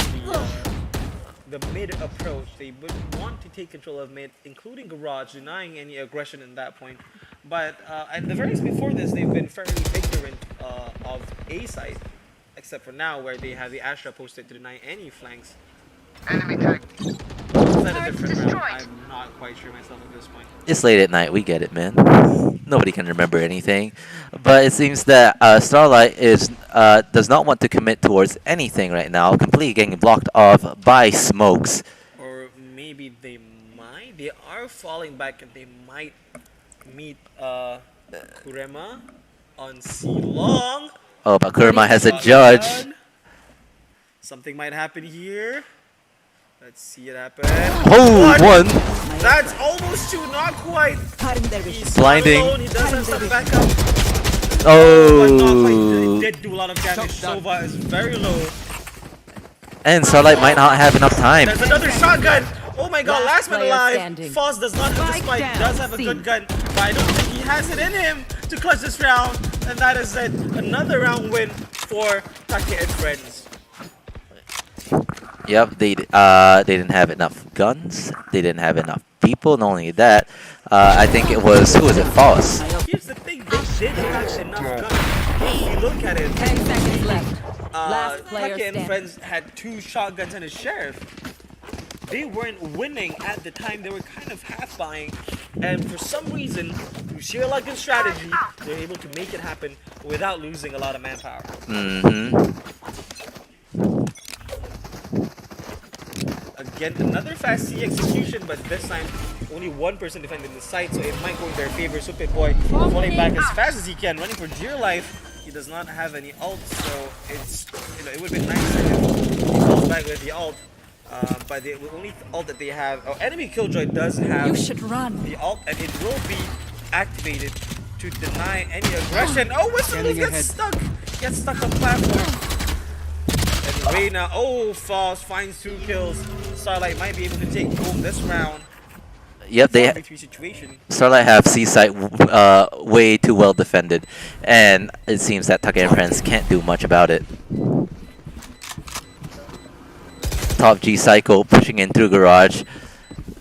the mid approach. They would want to take control of mid, including garage, denying any aggression in that point. But at the very least before this, they've been fairly ignorant of A side, except for now where they have the Astra posted to deny any flanks. Enemy tag. Is that a different round? I'm not quite sure myself at this point. It's late at night, we get it, man. Nobody can remember anything. But it seems that Starlight does not want to commit towards anything right now, completely getting blocked off by smokes. Or maybe they might. They are falling back and they might meet Kurema on C long. Oh, but Kurma has a judge. Something might happen here. Let's see it happen. Oh, one. That's almost 2, not quite. He's Blinding. alone. He does have some backup. But not quite. Oh. He did do a lot of damage. Sova is very low. And Starlight might not have enough time. There's another shotgun. Oh my god, last man player alive. standing. Foz does not have the Spike spike, down, does have a C. good gun, but I don't think he has it in him to clutch this round. And that is it. Another round win for Take and friends. Yep, they didn't have enough guns. They didn't have enough people. Not only that, I think it was who was it? Foss. Here's the thing, they did have enough guns. If you look at it, 10 seconds left. Last player Take and standing. friends had 2 shotguns and a sheriff. They weren't winning at the time. They were kind of half buying, and for some reason, through sheer luck and strategy, they're able to make it happen without losing a lot of manpower. Again, another fast C execution, but this time only one person defending the site, so it might go in their favor. Stupid boy falling back as fast as he can, running for dear life. He does not have any ult, so it's it would be nicer if he falls back with the ult. But the only ult that they have, enemy Killjoy does have You should run. the ult, and it will be activated to deny any aggression. Oh, Whistle gets stuck on platform. And Reyna, Foz finds 2 kills. Starlight might be able to take home this round. Yep, they 3 situation. Starlight have C-site way too well defended, and it seems that Take and Friends can't do much about it. Top G Psycho pushing in through garage,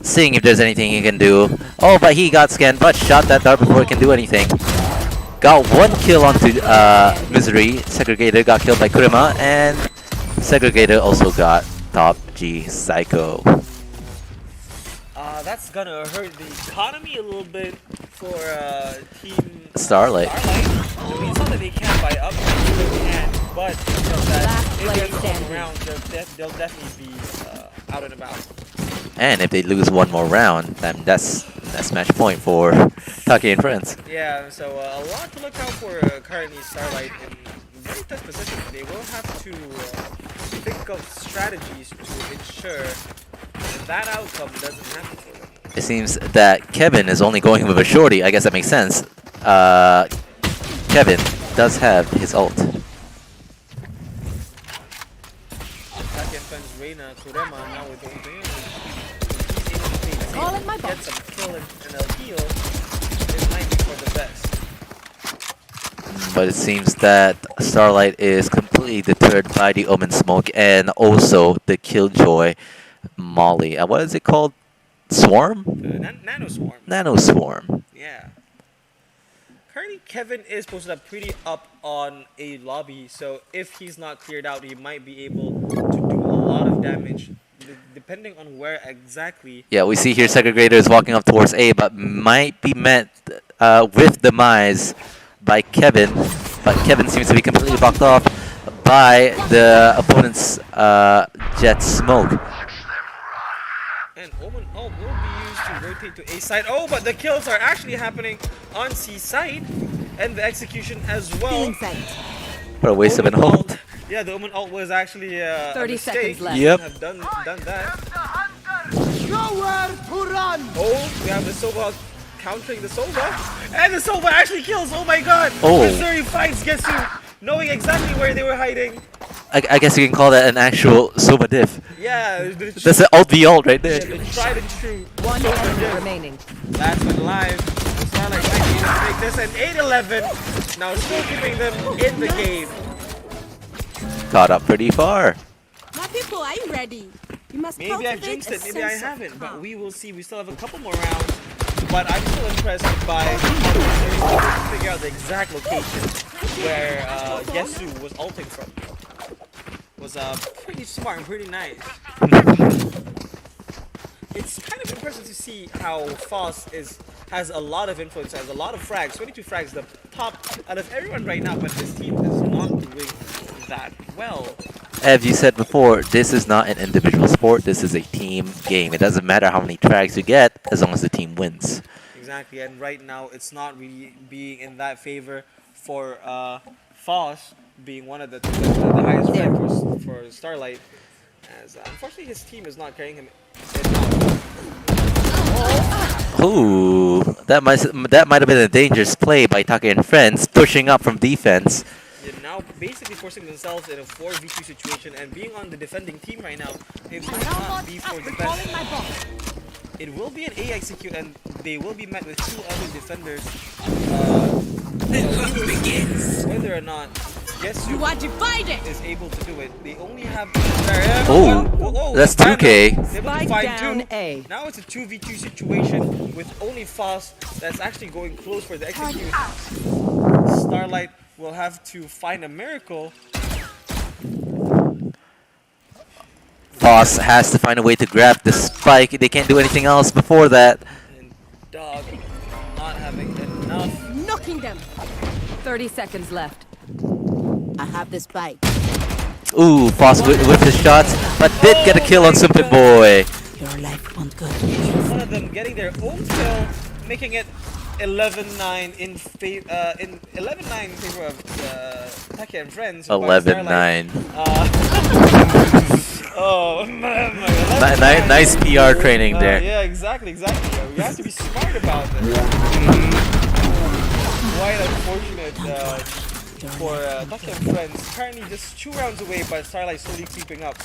seeing if there's anything he can do. Oh, but he got scanned, but shot that dart before he can do anything. Got 1 kill onto Misery. Segregator got killed by Kurima, and Segregator also got top G Psycho. That's gonna hurt the economy a little bit for Team Starlight. I mean, it's not that they can't buy up, they can, but you know that Last if player they come standing. around, they'll definitely be out and about. And if they lose one more round, then that's match point for Taki and friends. Yeah, so a lot to look out for currently Starlight in very tough position. They will have to think of strategies to ensure that outcome doesn't happen for them. It seems that Kevin is only going with a shorty. I guess that makes sense. Kevin does have his ult. Taki and friends Reina Kurema now with the opening. He's able to play All in my get box. some kill and a heal. It might be for the best. But it seems that Starlight is completely deterred by the Omen Smoke and also the Killjoy Molly. What is it called? Swarm? Nano Swarm. Nano Swarm. Yeah. Currently, Kevin is posted up pretty up on a lobby, so if he's not cleared out, he might be able to do a lot of damage, depending on where exactly. Yeah, we see here Segregator is walking up towards A, but might be met with demise by Kevin. But Kevin seems to be completely blocked off by the opponent's Jet Smoke. And Omen ult will be used to rotate to A side. Oh, but the kills are actually happening on C side, and the execution as well. What a waste of an Omen ult. Yeah, the Omen ult was actually 30 a seconds mistake. left. Yep. Have done that. Nowhere to run! Oh, we have the Sova countering the Sova, and the Sova actually kills. Oh my god! Oh. Missouri fights Gesu, knowing exactly where they were hiding. I guess you can call that an actual Soma diff. Yeah, That's an ult v ult right there. the tried and true. One Sova enemy diff. remaining. Last one live. Starlight might be able to make this an 8-11. Now still keeping them in the game. Caught up pretty far. My people, are you ready? You must Maybe I cultivate jinxed a it, maybe I sense of haven't, but calm. we will see. We still have a couple more rounds. But I'm still impressed by how they're able to figure out the exact location where Yesu was ulting from. Was pretty smart and pretty nice. It's kind of impressive to see how Foss has a lot of influence, has a lot of frags, 22 frags, the top out of everyone right now, but this team is not doing that well. As you said before, this is not an individual sport, this is a team game. It doesn't matter how many tracks you get, as long as the team wins. Exactly, and right now it's not really being in that favor for Foss being one of the highest rank for Starlight, as unfortunately his team is not carrying him enough. Ooh, that might have been a dangerous play by Taka and friends, pushing up from defense. They're now basically forcing themselves in a 4v2 situation, and being on the defending team right now, it will not be for the best. It will be an A execute, and they will be met with two other defenders. Whether or not You are divided! is able to do it, they only have. Oh, that's 2K. Spike down A. Now it's a 2v2 situation with only Foss that's actually going close for the execute. Starlight will have to find a miracle. Foss has to find a way to grab the spike. They can't do anything else before that. And Dog not having enough. Knocking them! 30 seconds left. I have the spike. Ooh, Foss with his shots, but did get a kill on Sumpit Boy. Your life won't go. One of them getting their own kill, making it 11-9 in favor of Taki and friends. 11-9. Oh man, Nice PR training there. Yeah, exactly. We have to be smart about this. Quite unfortunate for Taki and friends. Currently just 2 rounds away, but Starlight slowly creeping up.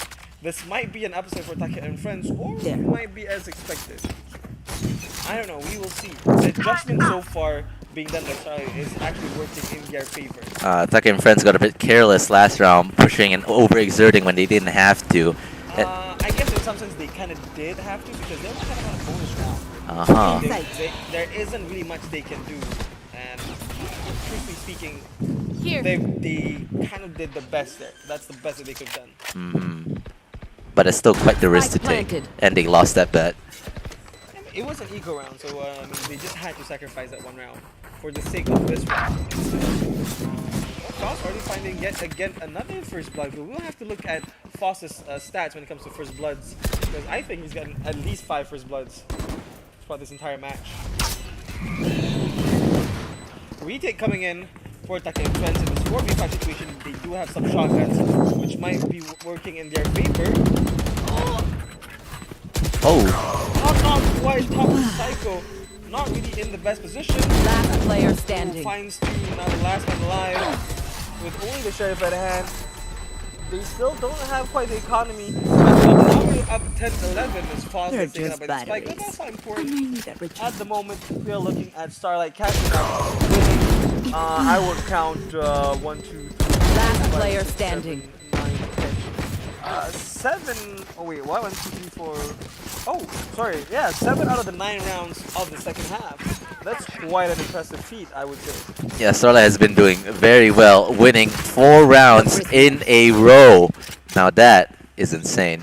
This might be an upset for Taki and friends, or it might be as expected. I don't know, we will see. The adjustment so far being done by Starlight is actually working in their favor. Taka and friends got a bit careless last round, pushing and overexerting when they didn't have to. I guess in some sense they kind of did have to, because they only kind of had a bonus round. There isn't really much they can do, and truthfully speaking, they kind of did the best there. That's the best that they could have done. But it's still quite the risk to Spike take, planted. and they lost that bet. It was an eco round, so I mean, they just had to sacrifice that one round for the sake of this round. Foss already finding yet again another first blood. But we'll have to look at Foss's stats when it comes to first bloods, because I think he's gotten at least 5 first bloods throughout this entire match. Retake coming in for Take and Friends in this 4v5 situation. They do have some shotguns, which might be working in their favor. Not quite top Psycho. Not really in the best position. Last player standing. Finds 2, now the last man alive. With only the sheriff at hand. They still don't have quite the economy. Now we're up 10-11 as Foss is taken up by the spike. But that's not important. At the moment, we are looking at Starlight catching up. Winning. I would count 1, 2, 3, Last 5, player 6, standing. 7, 9, 10. 7. Oh wait, what? 1, 2, 3, 4. Oh, sorry. Yeah, 7 out of the 9 rounds of the second half. That's quite an impressive feat, I would say. Yeah, Starlight has been doing very well, winning 4 rounds in a row. Now that is insane.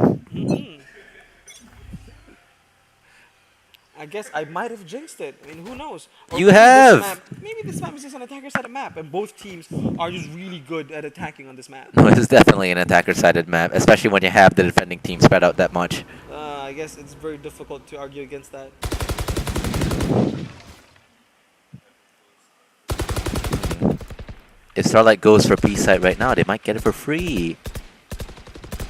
I guess I might have jinxed it. I mean, who knows? Or You maybe this have! map- Maybe this map is just an attacker-sided map, and both teams are just really good at attacking on this map. No, this is definitely an attacker-sided map, especially when you have the defending team spread out that much. I guess it's very difficult to argue against that. If Starlight goes for B-side right now, they might get it for free.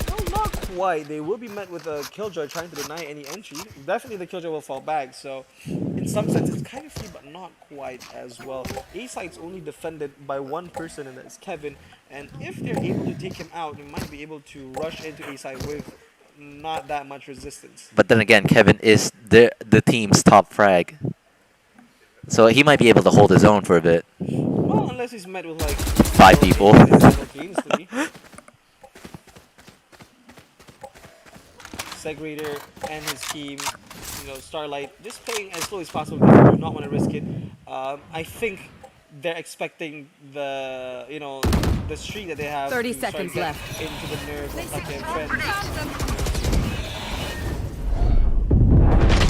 No, not quite. They will be met with a Killjoy trying to deny any entry. Definitely the Killjoy will fall back, so in some sense it's kind of free, but not quite as well. A-side's only defended by one person, and that's Kevin. And if they're able to take him out, they might be able to rush into A-side with not that much resistance. But then again, Kevin is the team's top frag. So he might be able to hold his own for a bit. Well, unless he's met with like 5 people. instantly. Segregator and his team, Starlight, just playing as slow as possible because they do not want to risk it. I think they're expecting the streak that they have 30 to try to seconds get left. into the nerves of Take and Friends.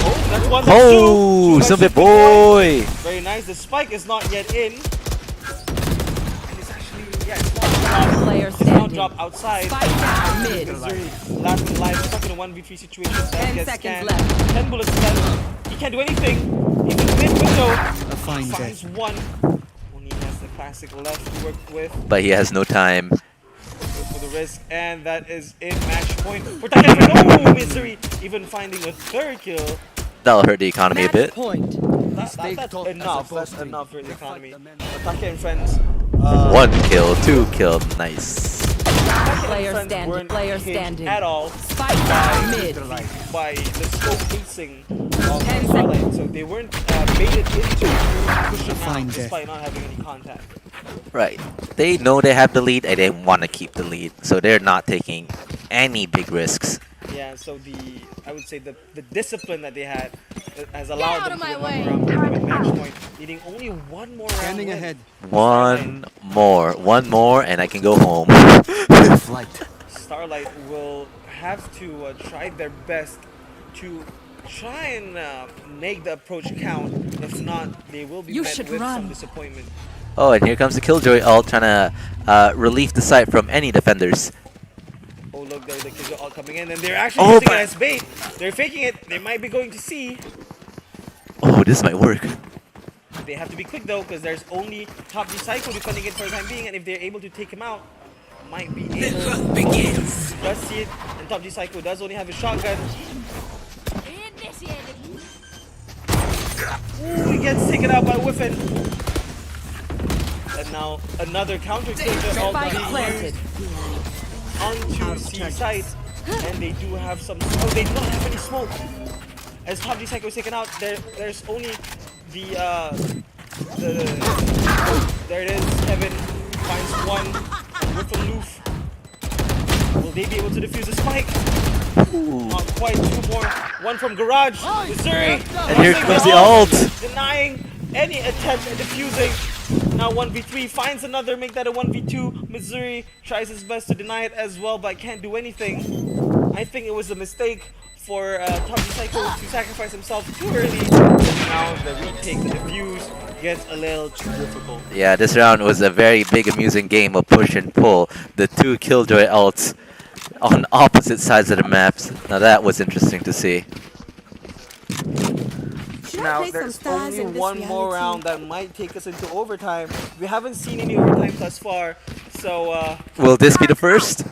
Oh, that's one. That's Oh, two. Sumbit boy! Very nice. The spike is not yet in. And it's actually, it's Last not player dropped. It's not standing. dropped outside. Spike down mid. Last one live, stuck in a 1v3 situation. 10 Gets seconds scanned. left. 10 bullets left. He can't do anything. Even mid-window. Finds one. Only has the classic left to work with. But he has no time. For the risk, and that is it. Match point for Take. No misery. Even finding a 3rd kill. That'll hurt the economy a bit. Point. That's enough. That's enough for the economy. Take and Friends. 1 kill, 2 kill, nice. Player Friends standing. weren't Player hit standing. at all Spike down mid. by the scope pacing of 10 Starlight, so they weren't baited into pushing out despite not having any contact. Right. They know they have the lead and they want to keep the lead. So they're not taking any big risks. Yeah, so I would say the discipline that they had has allowed them to my win way. one round with match point, needing only one more round win. One more, and I can go home. Starlight will have to try their best to try and make the approach count. If not, they will be You met should with run. some disappointment. Oh, and here comes the Killjoy ult trying to relieve the site from any defenders. Oh look, there's the kids are all coming in, and they're actually Oh, using but- it as bait. They're faking it. They might be going to C. Oh, this might work. They have to be quick though, because there's only Top G Psycho defending it for the time being, and if they're able to take him out, might be The able. hunt begins. Does see it, and Top G Psycho does only have a shotgun. Initiated. Ooh, he gets taken out by Whiffin. And now another counter killjoy all Spike being planted. used onto C site, and they do have some. Oh, they do not have any smoke. As Top G Psycho is taken out, there's only the there it is. Kevin finds one with a loof. Will they be able to defuse the spike? Not quite. 2 more. One from Garage. Missouri. And here comes the ult. Denying any attempt at defusing. Now 1v3 finds another, make that a 1v2. Missouri tries his best to deny it as well, but can't do anything. I think it was a mistake for Top Psycho to sacrifice himself too early. Now the retake, the defuse gets a little too difficult. Yeah, this round was a very big, amusing game of push and pull. The two Killjoy ults on opposite sides of the maps. Now that was interesting to see. Now there's only one more round that might take us into overtime. We haven't seen any overtime thus far, so Will this be the first?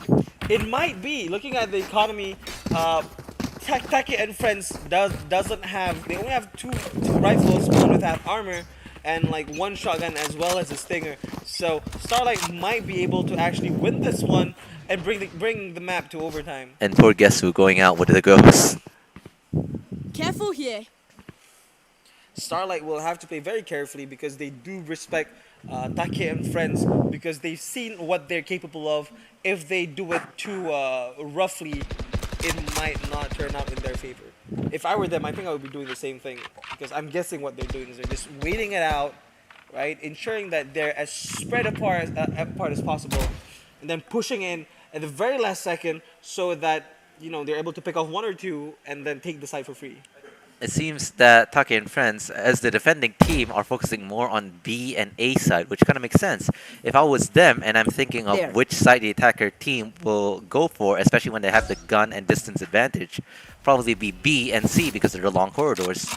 it might be. Looking at the economy, Taki and Friends doesn't have. They only have two rifles, one without armor, and like one shotgun as well as a stinger. So Starlight might be able to actually win this one and bring the map to overtime. And poor Gesu going out with the ghost. Careful here. Starlight will have to play very carefully because they do respect Take and Friends because they've seen what they're capable of. If they do it too roughly, it might not turn out in their favor. If I were them, I think I would be doing the same thing because I'm guessing what they're doing is they're just waiting it out, right? Ensuring that they're as spread apart as possible, and then pushing in at the very last second so that they're able to pick off one or two and then take the side for free. It seems that Take and Friends, as the defending team, are focusing more on B and A side, which kind of makes sense. If I was them and I'm thinking of There. which side the attacker team will go for, especially when they have the gun and distance advantage, probably be B and C because of the long corridors.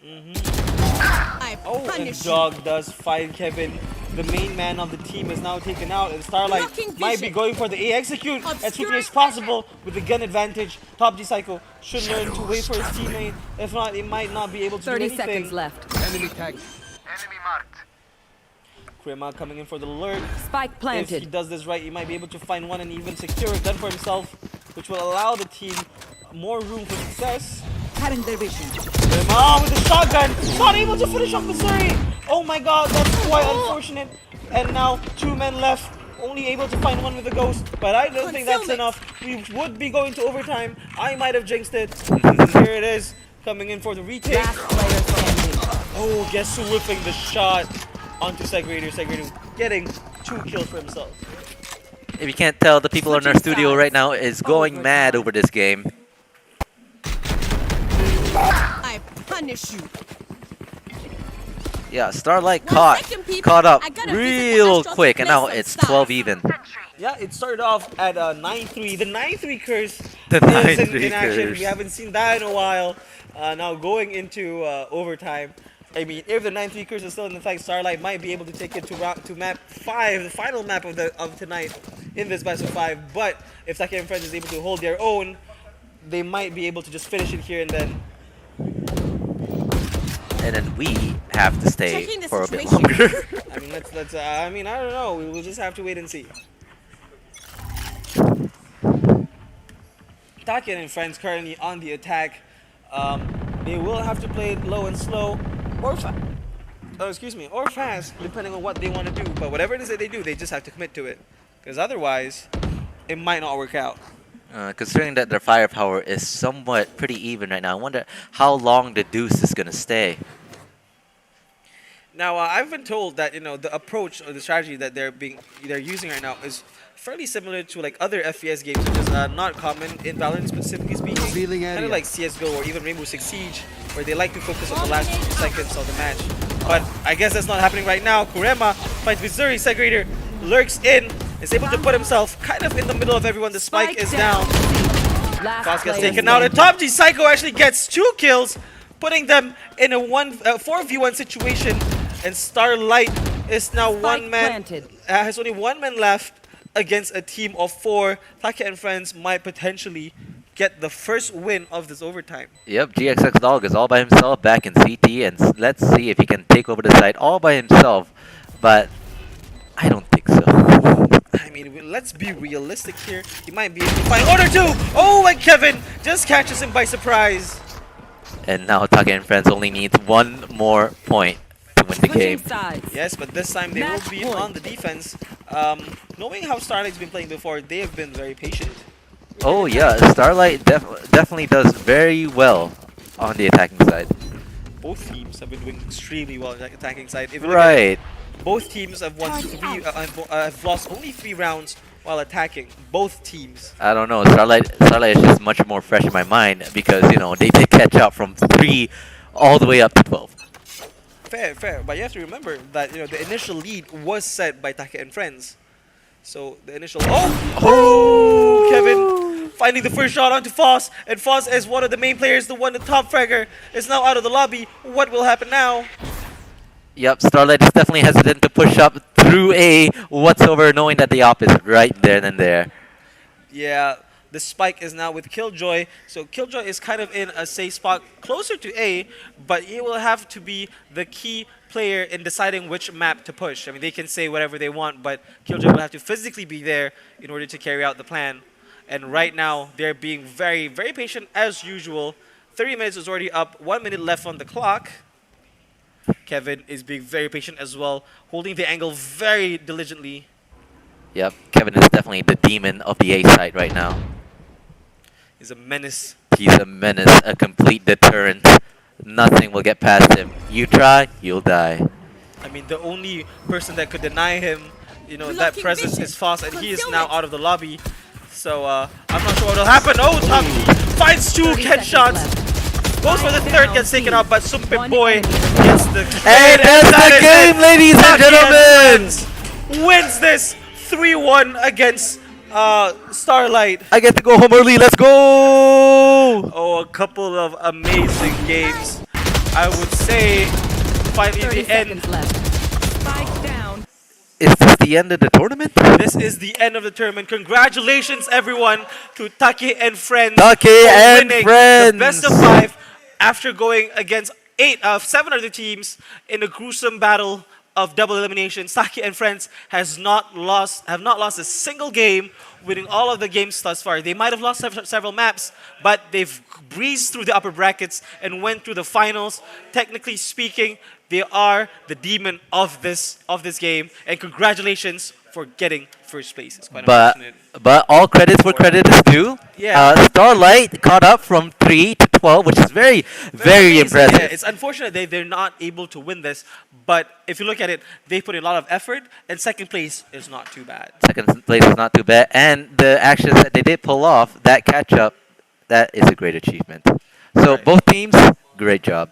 I Oh, and punish you. Dog does find Kevin. The main man of the team is now taken out, and Starlight Blocking might be vision. going for the A execute as quickly Obscuring as possible with the gun advantage. Top G Psycho should learn to wait for his teammate. If not, he might not be able to do 30 anything. seconds left. Enemy tag. Krema coming in for the lurk. Spike If he planted. does this right, he might be able to find one and even secure a gun for himself, which will allow the team more room for success. Krema with the shotgun, not able to finish off Missouri. Oh my god, that's quite unfortunate. And now 2 men left, only able to find one with a ghost. But I don't think that's enough. We would be going to overtime. I might have jinxed it. Here it is, coming in for the retake. Last player standing. Oh, guess who whipping the shot onto Segregator. Segregator getting 2 kills for himself. If you can't tell, the people in our studio right now is going mad over this game. I punish you. Yeah, Starlight 1 caught second, people. caught up I gotta visit the real Astros quick, to and play now some it's stuff. 12 even. Yeah, it started off at 9-3. The 9-3 curse The is 9-3 in action. curse. We haven't seen that in a while. Now going into overtime. I mean, if the 9-3 curse is still in effect, Starlight might be able to take it to map 5, the final map of tonight in this best of 5. But if Taki and Friends is able to hold their own, they might be able to just finish it here and then. And then we have to stay Checking the for a bit situation. longer. I mean, let's. I mean, I don't know. We'll just have to wait and see. Taki and Friends currently on the attack. They will have to play it low and slow, or or fast, depending on what they want to do. But whatever it is that they do, they just have to commit to it, because otherwise, it might not work out. Considering that their firepower is somewhat pretty even right now, I wonder how long the Deuce is gonna stay. Now, I've been told that the approach or the strategy that they're using right now is fairly similar to like other FPS games, which is not common in Valorant specifically speaking. Revealing Kind area. of like CS:GO or even Rainbow Six Siege, where they like to focus on the last few seconds of the match. But I guess that's not happening right now. Kurema finds Missouri. Segregator lurks in, is able to put himself kind of in the middle of everyone. The spike is down. Last Fox gets player taken out, and standing. Top G Psycho actually gets 2 kills, putting them in a 4v1 situation. And Starlight is now Spike one man, planted. has only 1 man left against a team of 4. Taki and Friends might potentially get the first win of this overtime. Yep, GXX Dog is all by himself back in CT, and let's see if he can take over the site all by himself. But I don't think so. I mean, let's be realistic here. He might be able to find one or 2. Oh, and Kevin just catches him by surprise. And now Take and Friends only needs 1 more point to win the Switching game. sides. Yes, but this time they will Match be point. on the defense. Knowing how Starlight's been playing before, they have been very patient. Oh yeah, Starlight definitely does very well on the attacking side. Both teams have been doing extremely well on the attacking side. If you look at Right. Both teams have won have lost only 3 rounds while attacking. Both teams. I don't know. Starlight is just much more fresh in my mind because they did catch up from 3 all the way up to 12. Fair, fair. But you have to remember that the initial lead was set by Take and friends. So the initial Kevin finding the first shot onto Foss, and Foss is one of the main players, the top fragger, is now out of the lobby. What will happen now? Yep, Starlight is definitely hesitant to push up through A whatsoever, knowing that the op is right there and there. Yeah, the spike is now with Killjoy. So Killjoy is kind of in a safe spot closer to A, but he will have to be the key player in deciding which map to push. I mean, they can say whatever they want, but Killjoy will have to physically be there in order to carry out the plan. And right now, they're being very, very patient as usual. 30 minutes is already up, 1 minute left on the clock. Kevin is being very patient as well, holding the angle very diligently. Yep, Kevin is definitely the demon of the A side right now. He's a menace. He's a menace, a complete deterrent. Nothing will get past him. You try, you'll die. I mean, the only person that could deny him, that presence is Foss, and he is now out of the lobby. So, I'm not sure what will happen. Oh, Taki finds 2 headshots. Goes for the third, gets taken out, but Sumpit Boy gets the kill. And that's the game, ladies and gentlemen! Wins this 3-1 against Starlight. I get to go home early, let's go! Oh, a couple of amazing games. I would say finally 30 the end. seconds left. Spike down. Is this the end of the tournament? This is the end of the tournament. Congratulations, everyone, to Take and friends. Take for and winning friends. the best of 5 after going against 7 other teams in a gruesome battle of double elimination. Take and friends have not lost a single game, winning all of the games thus far. They might have lost several maps, but they've breezed through the upper brackets and went through the finals. Technically speaking, they are the demon of this game, and congratulations for getting first place. It's quite unfortunate. But all credits where credit is due. Yeah. Starlight caught up from 3 to 12, which is very, very amazing. impressive. Yeah, it's unfortunate they're not able to win this, but if you look at it, they put in a lot of effort, and second place is not too bad. Second place is not too bad, and the actions that they did pull off, that catch up, that is a great achievement. So Right. both teams, great job.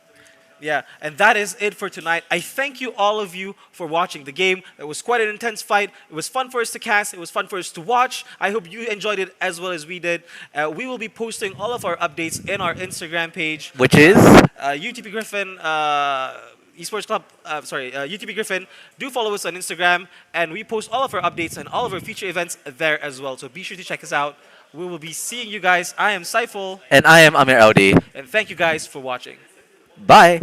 Yeah, and that is it for tonight. I thank you, all of you, for watching the game. It was quite an intense fight. It was fun for us to cast. It was fun for us to watch. I hope you enjoyed it as well as we did. We will be posting all of our updates in our Instagram page. Which is? UTP Griffin, Esports Club, UTP Griffin. Do follow us on Instagram, and we post all of our updates and all of our future events there as well. So be sure to check us out. We will be seeing you guys. I am Saiful, And I am Amir Audi. and thank you guys for watching. Bye.